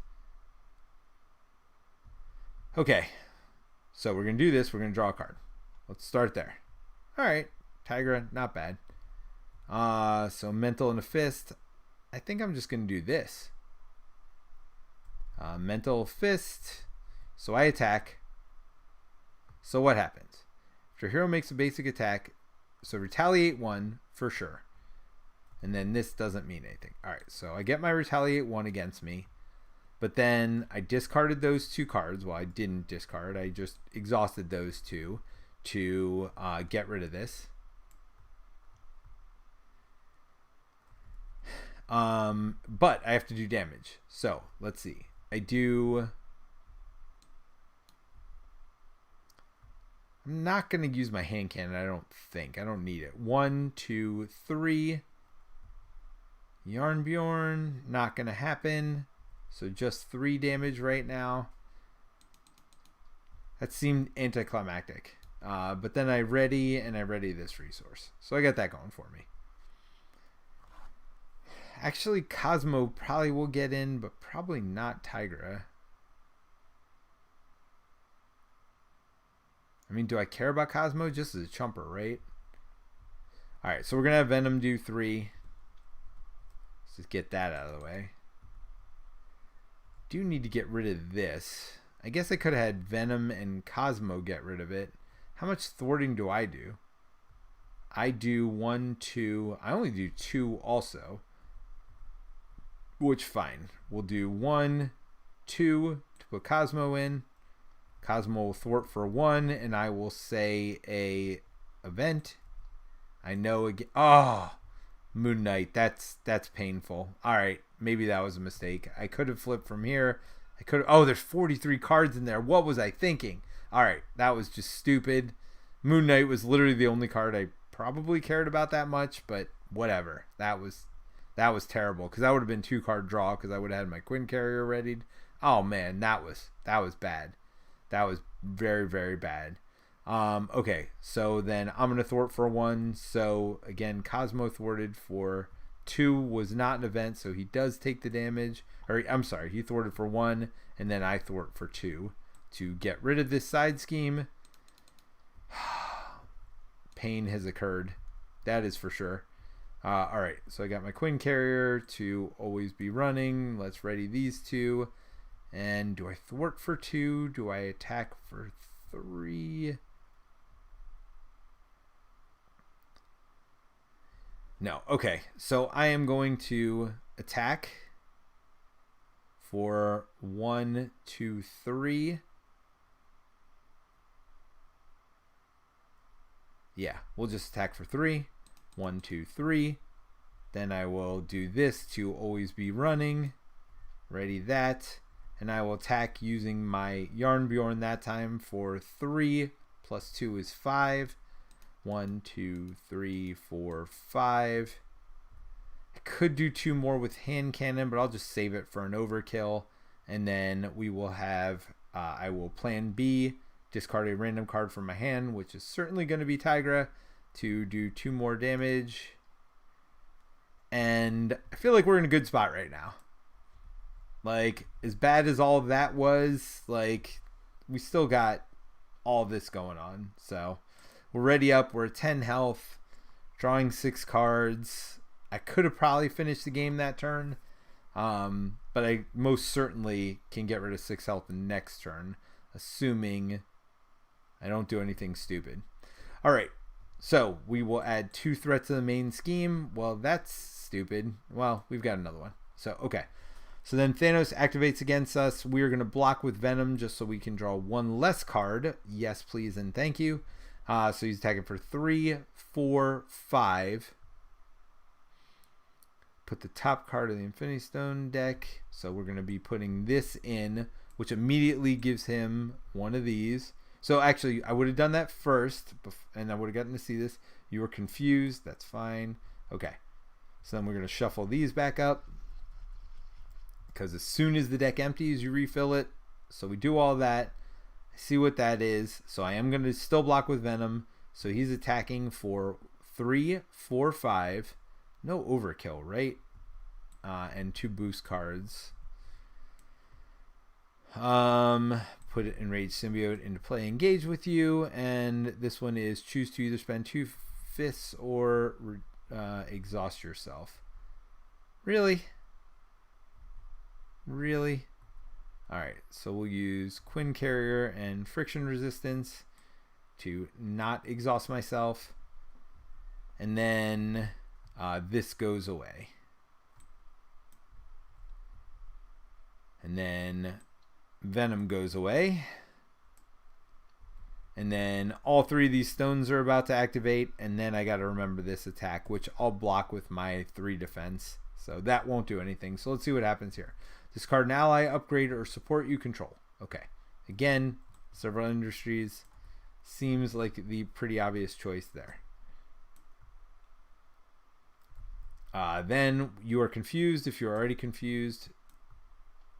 Okay. So we're going to do this. We're going to draw a card. Let's start there. All right. Tigra, not bad. So mental and a fist. I think I'm just going to do this. Mental fist. So I attack. So what happens? Your hero makes a basic attack, so retaliate 1 for sure. And then this doesn't mean anything. All right, so I get my retaliate 1 against me, but then I discarded those 2 cards. Well, I didn't discard. I just exhausted those 2 to get rid of this. But I have to do damage. So let's see. I do. I'm not going to use my hand cannon, I don't think. I don't need it. 1, 2, 3. Yarnbjorn, not going to happen. So just 3 damage right now. That seemed anticlimactic. But then I ready this resource. So I got that going for me. Actually, Cosmo probably will get in, but probably not Tigra. I mean, do I care about Cosmo? Just as a chumper, right? Alright, so we're going to have Venom do 3. Let's just get that out of the way. Do need to get rid of this. I guess I could have had Venom and Cosmo get rid of it. How much thwarting do? I do 1, 2. I only do 2 also. Which, fine. We'll do 1, 2 to put Cosmo in. Cosmo will thwart for 1, and I will say a event. I know again. Oh, Moon Knight. That's painful. All right, maybe that was a mistake. I could have flipped from here. I could. Oh, there's 43 cards in there. What was I thinking? All right, that was just stupid. Moon Knight was literally the only card I probably cared about that much, but whatever. That was terrible because that would have been 2-card draw because I would have had my Quinn Carrier readied. Oh man, that was bad. That was very, very bad. Okay, so then I'm gonna thwart for 1. So again, Cosmo thwarted for 2 was not an event, so he does take the damage. Or I'm sorry, he thwarted for 1, and then I thwart for 2 to get rid of this side scheme. Pain has occurred, that is for sure. All right, so I got my Quinn Carrier to always be running. Let's ready these 2. And do I thwart for 2? Do I attack for 3? No. Okay, so I am going to attack for 1, 2, 3. Yeah, we'll just attack for 3. 1, 2, 3. Then I will do this to always be running. Ready that. And I will attack using my Yarnbjorn that time for 3. Plus 2 is 5. 1, 2, 3, 4, 5. I could do 2 more with hand cannon, but I'll just save it for an overkill. And then we will have, I will plan B, discard a random card from my hand, which is certainly going to be Tigra, to do 2 more damage. And I feel like we're in a good spot right now. Like, as bad as all of that was, like, we still got all this going on. So we're ready up. We're at 10 health, drawing 6 cards. I could have probably finished the game that turn, but I most certainly can get rid of 6 health the next turn, assuming I don't do anything stupid. All right, so we will add 2 threats to the main scheme. Well, that's stupid. Well, we've got another one. So, okay. So then Thanos activates against us. We are going to block with Venom just so we can draw 1 less card. Yes, please, and thank you. So he's attacking for 3, 4, 5. Put the top card of the Infinity Stone deck. So we're going to be putting this in, which immediately gives him one of these. So actually, I would have done that first, and I would have gotten to see this. You were confused. That's fine. Okay. So then we're going to shuffle these back up, because as soon as the deck empties, you refill it. So we do all that. I see what that is. So I am going to still block with Venom. So he's attacking for 3, 4, 5. No overkill, right? And 2 boost cards. Put it Enraged Symbiote into play, engage with you. And this one is choose to either spend 2 fists or exhaust yourself. Really? Really? Alright, so we'll use Quinn Carrier and Friction Resistance to not exhaust myself. And then this goes away. And then Venom goes away. And then all 3 of these stones are about to activate. And then I got to remember this attack, which I'll block with my 3 defense. So that won't do anything. So let's see what happens here. Discard an ally, upgrade, or support you control. Okay. Again, Several Industries seems like the pretty obvious choice there. Then you are confused if you're already confused.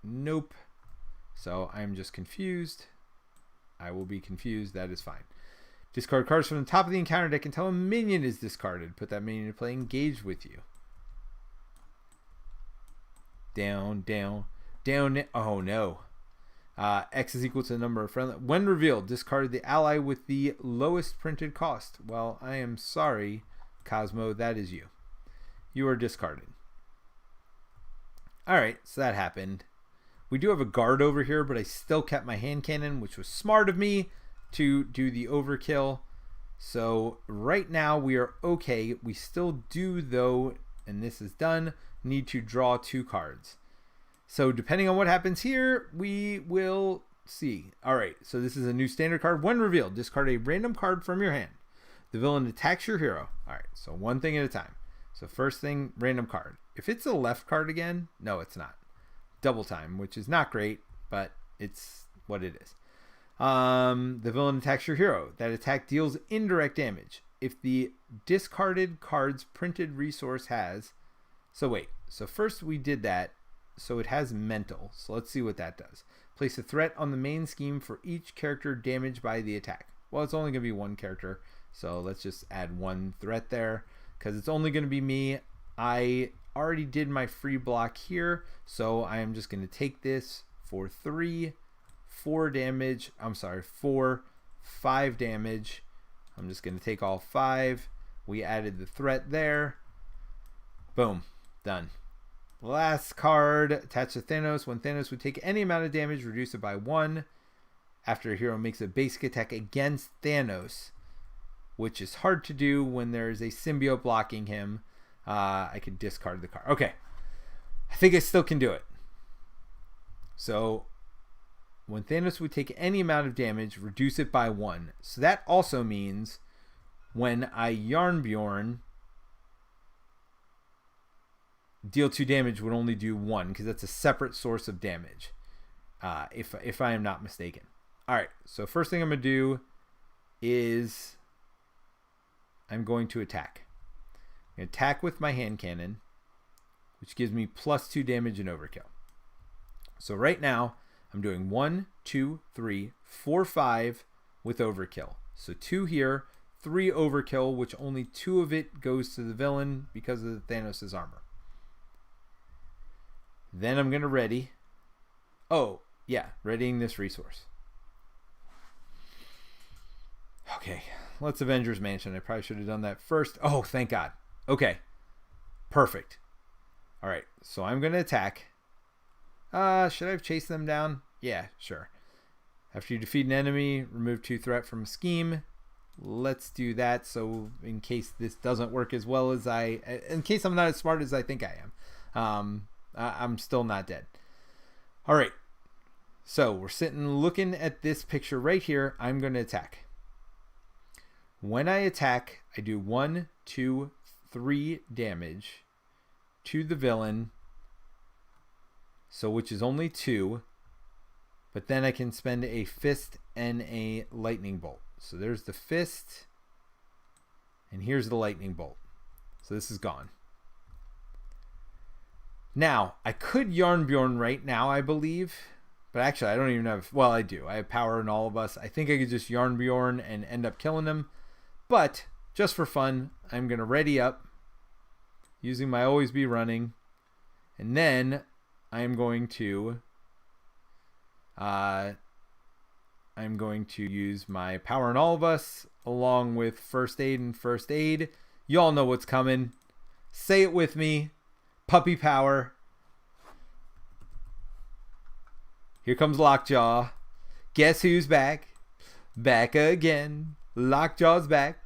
Nope. So I'm just confused. I will be confused. That is fine. Discard cards from the top of the encounter deck until a minion is discarded. Put that minion into play, engage with you. Down, down, down. Oh no. X is equal to the number of friendly. When revealed, discard the ally with the lowest printed cost. Well, I am sorry, Cosmo, that is you. You are discarded. Alright, so that happened. We do have a guard over here, but I still kept my hand cannon, which was smart of me to do the overkill. So right now we are okay. We still do, though, and this is done, need to draw 2 cards. So depending on what happens here, we will see. All right, so this is a new standard card. When revealed, discard a random card from your hand. The villain attacks your hero. All right, so one thing at a time. So first thing, random card. If it's a left card again, no, it's not. Double time, which is not great, but it's what it is. The villain attacks your hero. That attack deals indirect damage. If the discarded card's printed resource has... So first we did that. So it has mental. So let's see what that does. Place a threat on the main scheme for each character damaged by the attack. Well, it's only going to be one character. So let's just add one threat there. Because it's only going to be me. I already did my free block here. So I am just going to take this for 5 damage. I'm just going to take all 5. We added the threat there. Boom. Done. Last card. Attach to Thanos. When Thanos would take any amount of damage, reduce it by 1. After a hero makes a basic attack against Thanos, which is hard to do when there's a symbiote blocking him, I could discard the card. Okay. I think I still can do it. So when Thanos would take any amount of damage, reduce it by 1. So that also means when I Yarnbjorn, deal 2 damage would only do 1 because that's a separate source of damage, if I am not mistaken. All right, so first thing I'm going to do is I'm going to attack. I'm going to attack with my hand cannon, which gives me +2 damage and overkill. So right now, I'm doing 1, 2, 3, 4, 5 with overkill. So 2 here, 3 overkill, which only 2 of it goes to the villain because of Thanos' armor. Then I'm going to ready. Oh, yeah, readying this resource. Okay, let's Avengers Mansion. I probably should have done that first. Oh, thank God. Okay, perfect. All right, so I'm going to attack. Should I have chased them down? Yeah, sure. After you defeat an enemy, remove 2 threat from a scheme. Let's do that. So in case this doesn't work as well as in case I'm not as smart as I think I am, I'm still not dead. All right. So we're sitting looking at this picture right here. I'm going to attack. When I attack, I do 1, 2, 3 damage to the villain. So which is only 2, but then I can spend a fist and a lightning bolt. So there's the fist, and here's the lightning bolt. So this is gone. Now, I could Yarnbjorn right now, I believe, but actually I don't even have, well, I do. I have power in all of us. I think I could just Yarnbjorn and end up killing him, but just for fun, I'm going to ready up using my always be running, and then I'm going to use my power in all of us along with first aid and first aid. You all know what's coming. Say it with me. Puppy power. Here comes Lockjaw. Guess who's back? Back again. Lockjaw's back.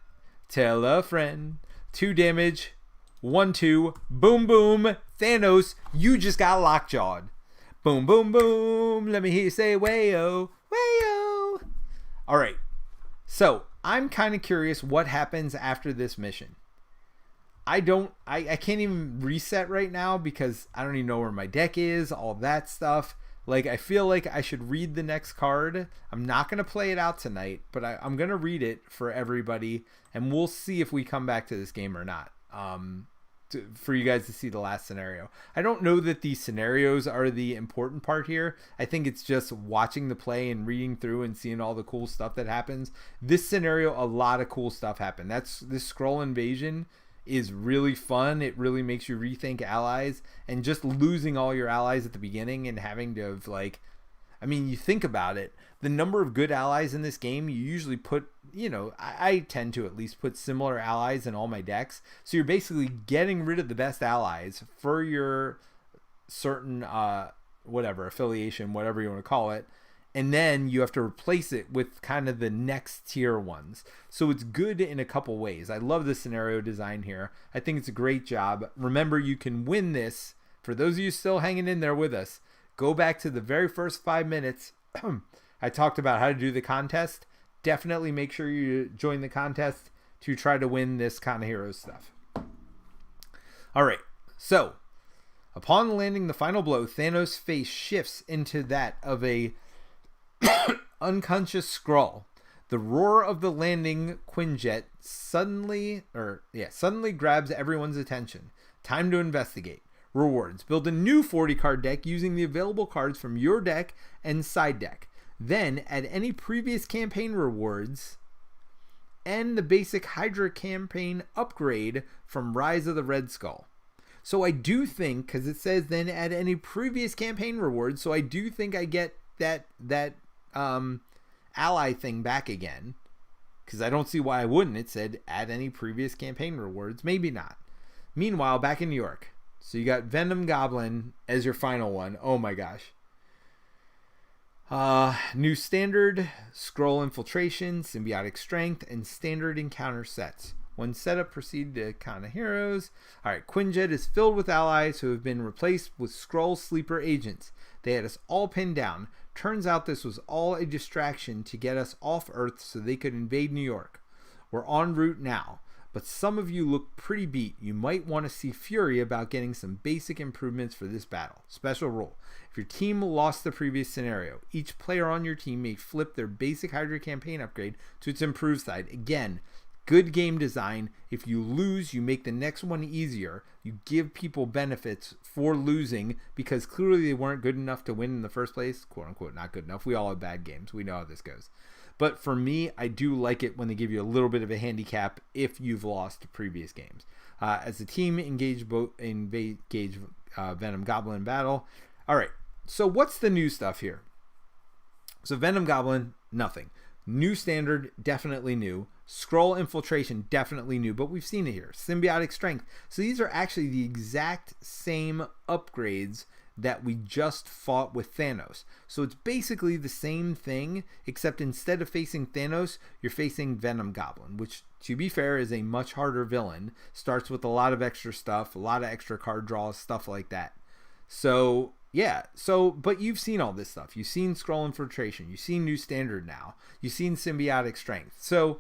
Tell a friend. 2 damage. 1, 2. Boom, boom. Thanos, you just got lockjawed. Boom, boom, boom. Let me hear you say wayo, wayo. All right. So I'm kind of curious what happens after this mission. I can't even reset right now because I don't even know where my deck is, all that stuff. Like, I feel like I should read the next card. I'm not going to play it out tonight, but I'm going to read it for everybody, and we'll see if we come back to this game or not. For you guys to see the last scenario. I don't know that these scenarios are the important part here. I think it's just watching the play and reading through and seeing all the cool stuff that happens. This scenario, a lot of cool stuff happened. This scroll invasion is really fun. It really makes you rethink allies, and just losing all your allies at the beginning and having to have, like, I mean, you think about it, the number of good allies in this game, you usually put, you know, I tend to at least put similar allies in all my decks. So you're basically getting rid of the best allies for your certain, whatever, affiliation, whatever you want to call it. And then you have to replace it with kind of the next tier ones. So it's good in a couple ways. I love the scenario design here. I think it's a great job. Remember, you can win this. For those of you still hanging in there with us, go back to the very first 5 minutes. I talked about how to do the contest. Definitely make sure you join the contest to try to win this kind of hero stuff. All right. So Upon landing the final blow, Thanos' face shifts into that of a unconscious Skrull. The roar of the landing Quinjet suddenly grabs everyone's attention. Time to investigate. Rewards. Build a new 40-card deck using the available cards from your deck and side deck. Then add any previous campaign rewards and the basic Hydra campaign upgrade from Rise of the Red Skull. So I do think, because it says then add any previous campaign rewards, so I do think I get that ally thing back again, because I don't see why I wouldn't. It said add any previous campaign rewards. Maybe not. Meanwhile, back in New York, so you got Venom Goblin as your final one. Oh my gosh. New standard, Skrull Infiltration, Symbiotic Strength, and standard encounter sets. When setup, proceed to Kana Heroes. Alright, Quinjet is filled with allies who have been replaced with Skrull sleeper agents. They had us all pinned down. Turns out this was all a distraction to get us off Earth so they could invade New York. We're en route now, but some of you look pretty beat. You might want to see Fury about getting some basic improvements for this battle. Special rule. If your team lost the previous scenario, each player on your team may flip their basic Hydra campaign upgrade to its improved side. Again, good game design. If you lose, you make the next one easier. You give people benefits for losing because clearly they weren't good enough to win in the first place. Quote unquote, not good enough. We all have bad games. We know how this goes. But for me, I do like it when they give you a little bit of a handicap if you've lost previous games. As the team engage Venom Goblin in battle. All right. So what's the new stuff here? So Venom Goblin, nothing. New standard, definitely new. Skrull Infiltration, definitely new, but we've seen it here. Symbiotic Strength. So these are actually the exact same upgrades that we just fought with Thanos. So it's basically the same thing, except instead of facing Thanos, you're facing Venom Goblin, which, to be fair, is a much harder villain. Starts with a lot of extra stuff, a lot of extra card draws, stuff like that. So yeah, but you've seen all this stuff. You've seen Skrull Infiltration. You've seen New Standard now. You've seen Symbiotic Strength. So,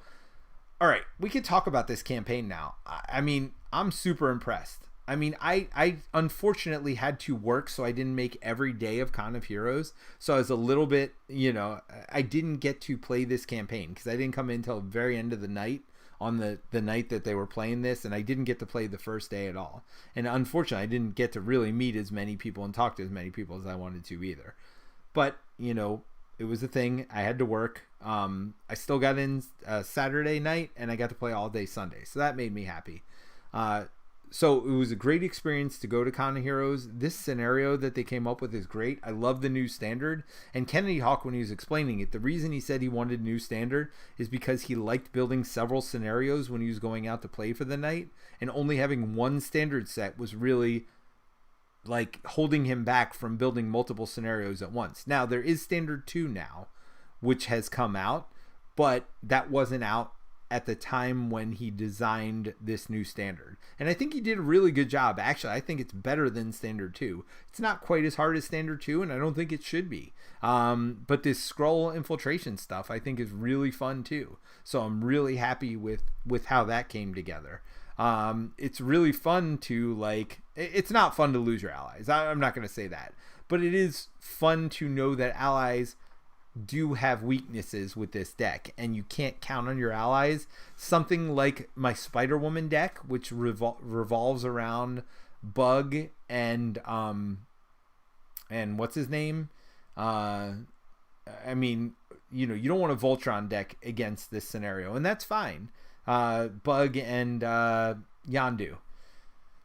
all right, we could talk about this campaign now. I mean, I'm super impressed. I mean, I unfortunately had to work, so I didn't make every day of Con of Heroes. So I was a little bit, I didn't get to play this campaign because I didn't come in until the very end of the night on the night that they were playing this, and I didn't get to play the first day at all. And unfortunately, I didn't get to really meet as many people and talk to as many people as I wanted to either. But, it was a thing. I had to work. I still got in Saturday night, and I got to play all day Sunday. So that made me happy. So it was a great experience to go to Con of Heroes. This scenario that they came up with is great. I love the new standard. And Kennedy Hawk, when he was explaining it, the reason he said he wanted new standard is because he liked building several scenarios when he was going out to play for the night. And only having one standard set was really like holding him back from building multiple scenarios at once. Now, there is standard 2 now, which has come out, but that wasn't out at the time when he designed this new standard. And I think he did a really good job. Actually, I think it's better than standard 2. It's not quite as hard as standard 2, and I don't think it should be. But this Skrull Infiltration stuff I think is really fun too. So I'm really happy with how that came together. It's really fun to it's not fun to lose your allies. I'm not going to say that, but it is fun to know that allies do have weaknesses with this deck and you can't count on your allies. Something like my Spider-Woman deck, which revolves around Bug and what's his name? I mean, you don't want a Voltron deck against this scenario, and that's fine. Bug and Yondu.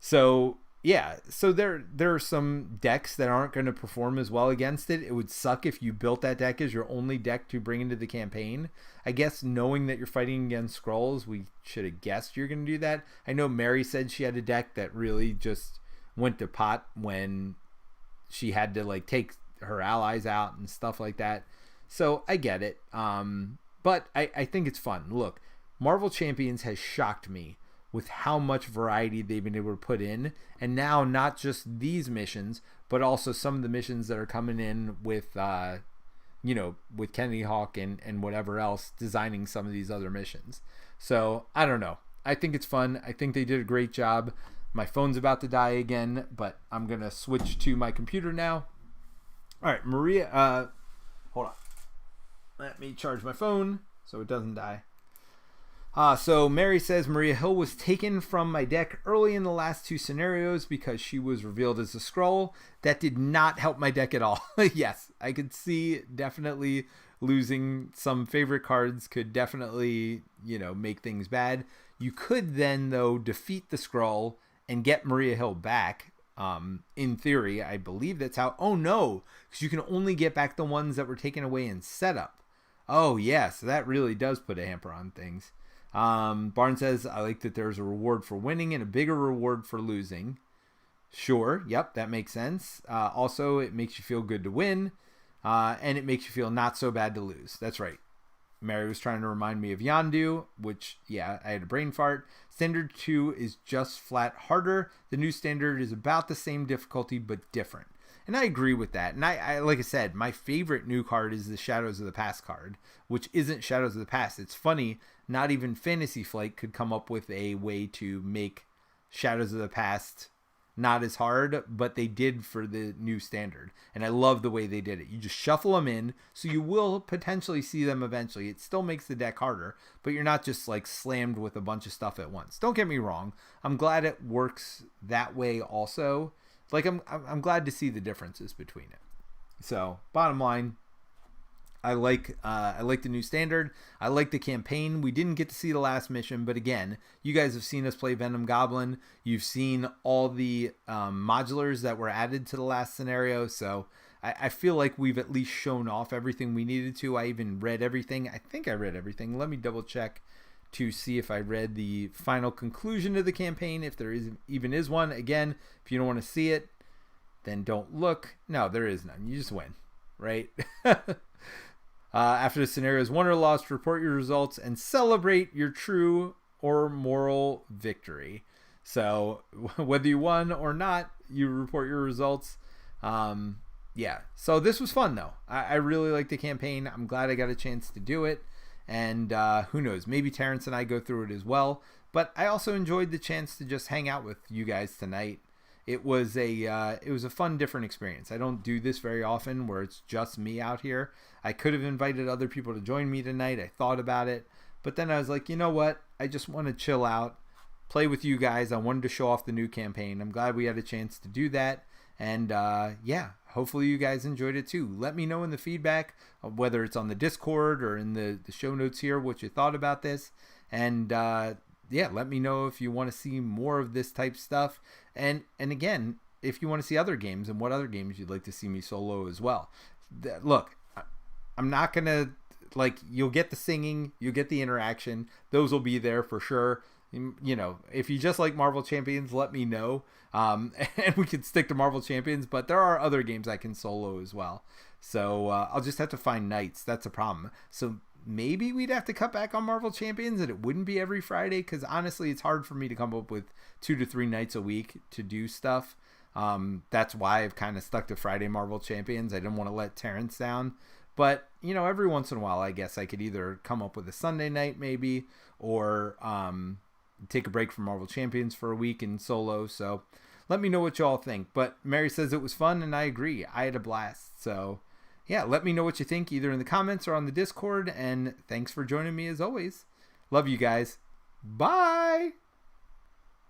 So yeah, so there are some decks that aren't going to perform as well against it. It would suck if you built that deck as your only deck to bring into the campaign. I guess knowing that you're fighting against Skrulls, we should have guessed you're going to do that. I know Mary said she had a deck that really just went to pot when she had to take her allies out and stuff like that. So I get it. But I think it's fun. Look, Marvel Champions has shocked me with how much variety they've been able to put in. And now not just these missions, but also some of the missions that are coming in with, with Kennedy Hawk and whatever else designing some of these other missions. So I don't know. I think it's fun. I think they did a great job. My phone's about to die again, but I'm going to switch to my computer now. All right, Maria, hold on. Let me charge my phone so it doesn't die. So Mary says, Maria Hill was taken from my deck early in the last 2 scenarios because she was revealed as a Skrull. That did not help my deck at all. Yes, I could see definitely losing some favorite cards could definitely, make things bad. You could then, though, defeat the Skrull and get Maria Hill back. In theory, I believe that's how. Oh, no, because you can only get back the ones that were taken away in setup. Oh, yeah, so that really does put a hamper on things. Barnes says, I like that there's a reward for winning and a bigger reward for losing. Sure, yep, that makes sense. Also, it makes you feel good to win, and it makes you feel not so bad to lose. That's right. Mary was trying to remind me of Yondu, which, yeah, I had a brain fart. Standard 2 is just flat harder. The new standard is about the same difficulty, but different. And I agree with that. And I like I said, my favorite new card is the Shadows of the Past card, which isn't Shadows of the Past. It's funny, not even Fantasy Flight could come up with a way to make Shadows of the Past not as hard, but they did for the new standard. And I love the way they did it. You just shuffle them in, so you will potentially see them eventually. It still makes the deck harder, but you're not just like slammed with a bunch of stuff at once. Don't get me wrong. I'm glad it works that way also. Like I'm glad to see the differences between it. So bottom line, I like the new standard. I like the campaign. We didn't get to see the last mission, but again, you guys have seen us play Venom Goblin. You've seen all the modulars that were added to the last scenario. So I feel like we've at least shown off everything we needed to. I even read everything. I think I read everything. Let me double check to see if I read the final conclusion of the campaign, if there even is one. Again, if you don't want to see it, then don't look. No, there is none. You just win, right? After the scenario is won or lost, report your results and celebrate your true or moral victory. So whether you won or not, you report your results. Yeah. So this was fun, though. I really like the campaign. I'm glad I got a chance to do it. And who knows, maybe Terrence and I go through it as well. But I also enjoyed the chance to just hang out with you guys tonight. It was a fun, different experience. I don't do this very often where it's just me out here. I could have invited other people to join me tonight. I thought about it. But then I was like, you know what? I just want to chill out, play with you guys. I wanted to show off the new campaign. I'm glad we had a chance to do that. And yeah, hopefully you guys enjoyed it too. Let me know in the feedback, whether it's on the Discord or in the show notes here, what you thought about this. And yeah, let me know if you want to see more of this type stuff. And again, if you want to see other games and what other games you'd like to see me solo as well. Look, I'm not going to, you'll get the singing, you'll get the interaction. Those will be there for sure. You know, if you just like Marvel Champions, let me know. And we can stick to Marvel Champions, but there are other games I can solo as well. So I'll just have to find nights. That's a problem. So maybe we'd have to cut back on Marvel Champions and it wouldn't be every Friday, because honestly, it's hard for me to come up with 2 to 3 nights a week to do stuff. That's why I've kind of stuck to Friday Marvel Champions. I didn't want to let Terrence down. But, you know, every once in a while, I guess I could either come up with a Sunday night maybe, or take a break from Marvel Champions for a week in solo. So let me know what y'all think. But Mary says it was fun, and I agree. I had a blast. So yeah, let me know what you think either in the comments or on the Discord. And thanks for joining me as always. Love you guys. Bye.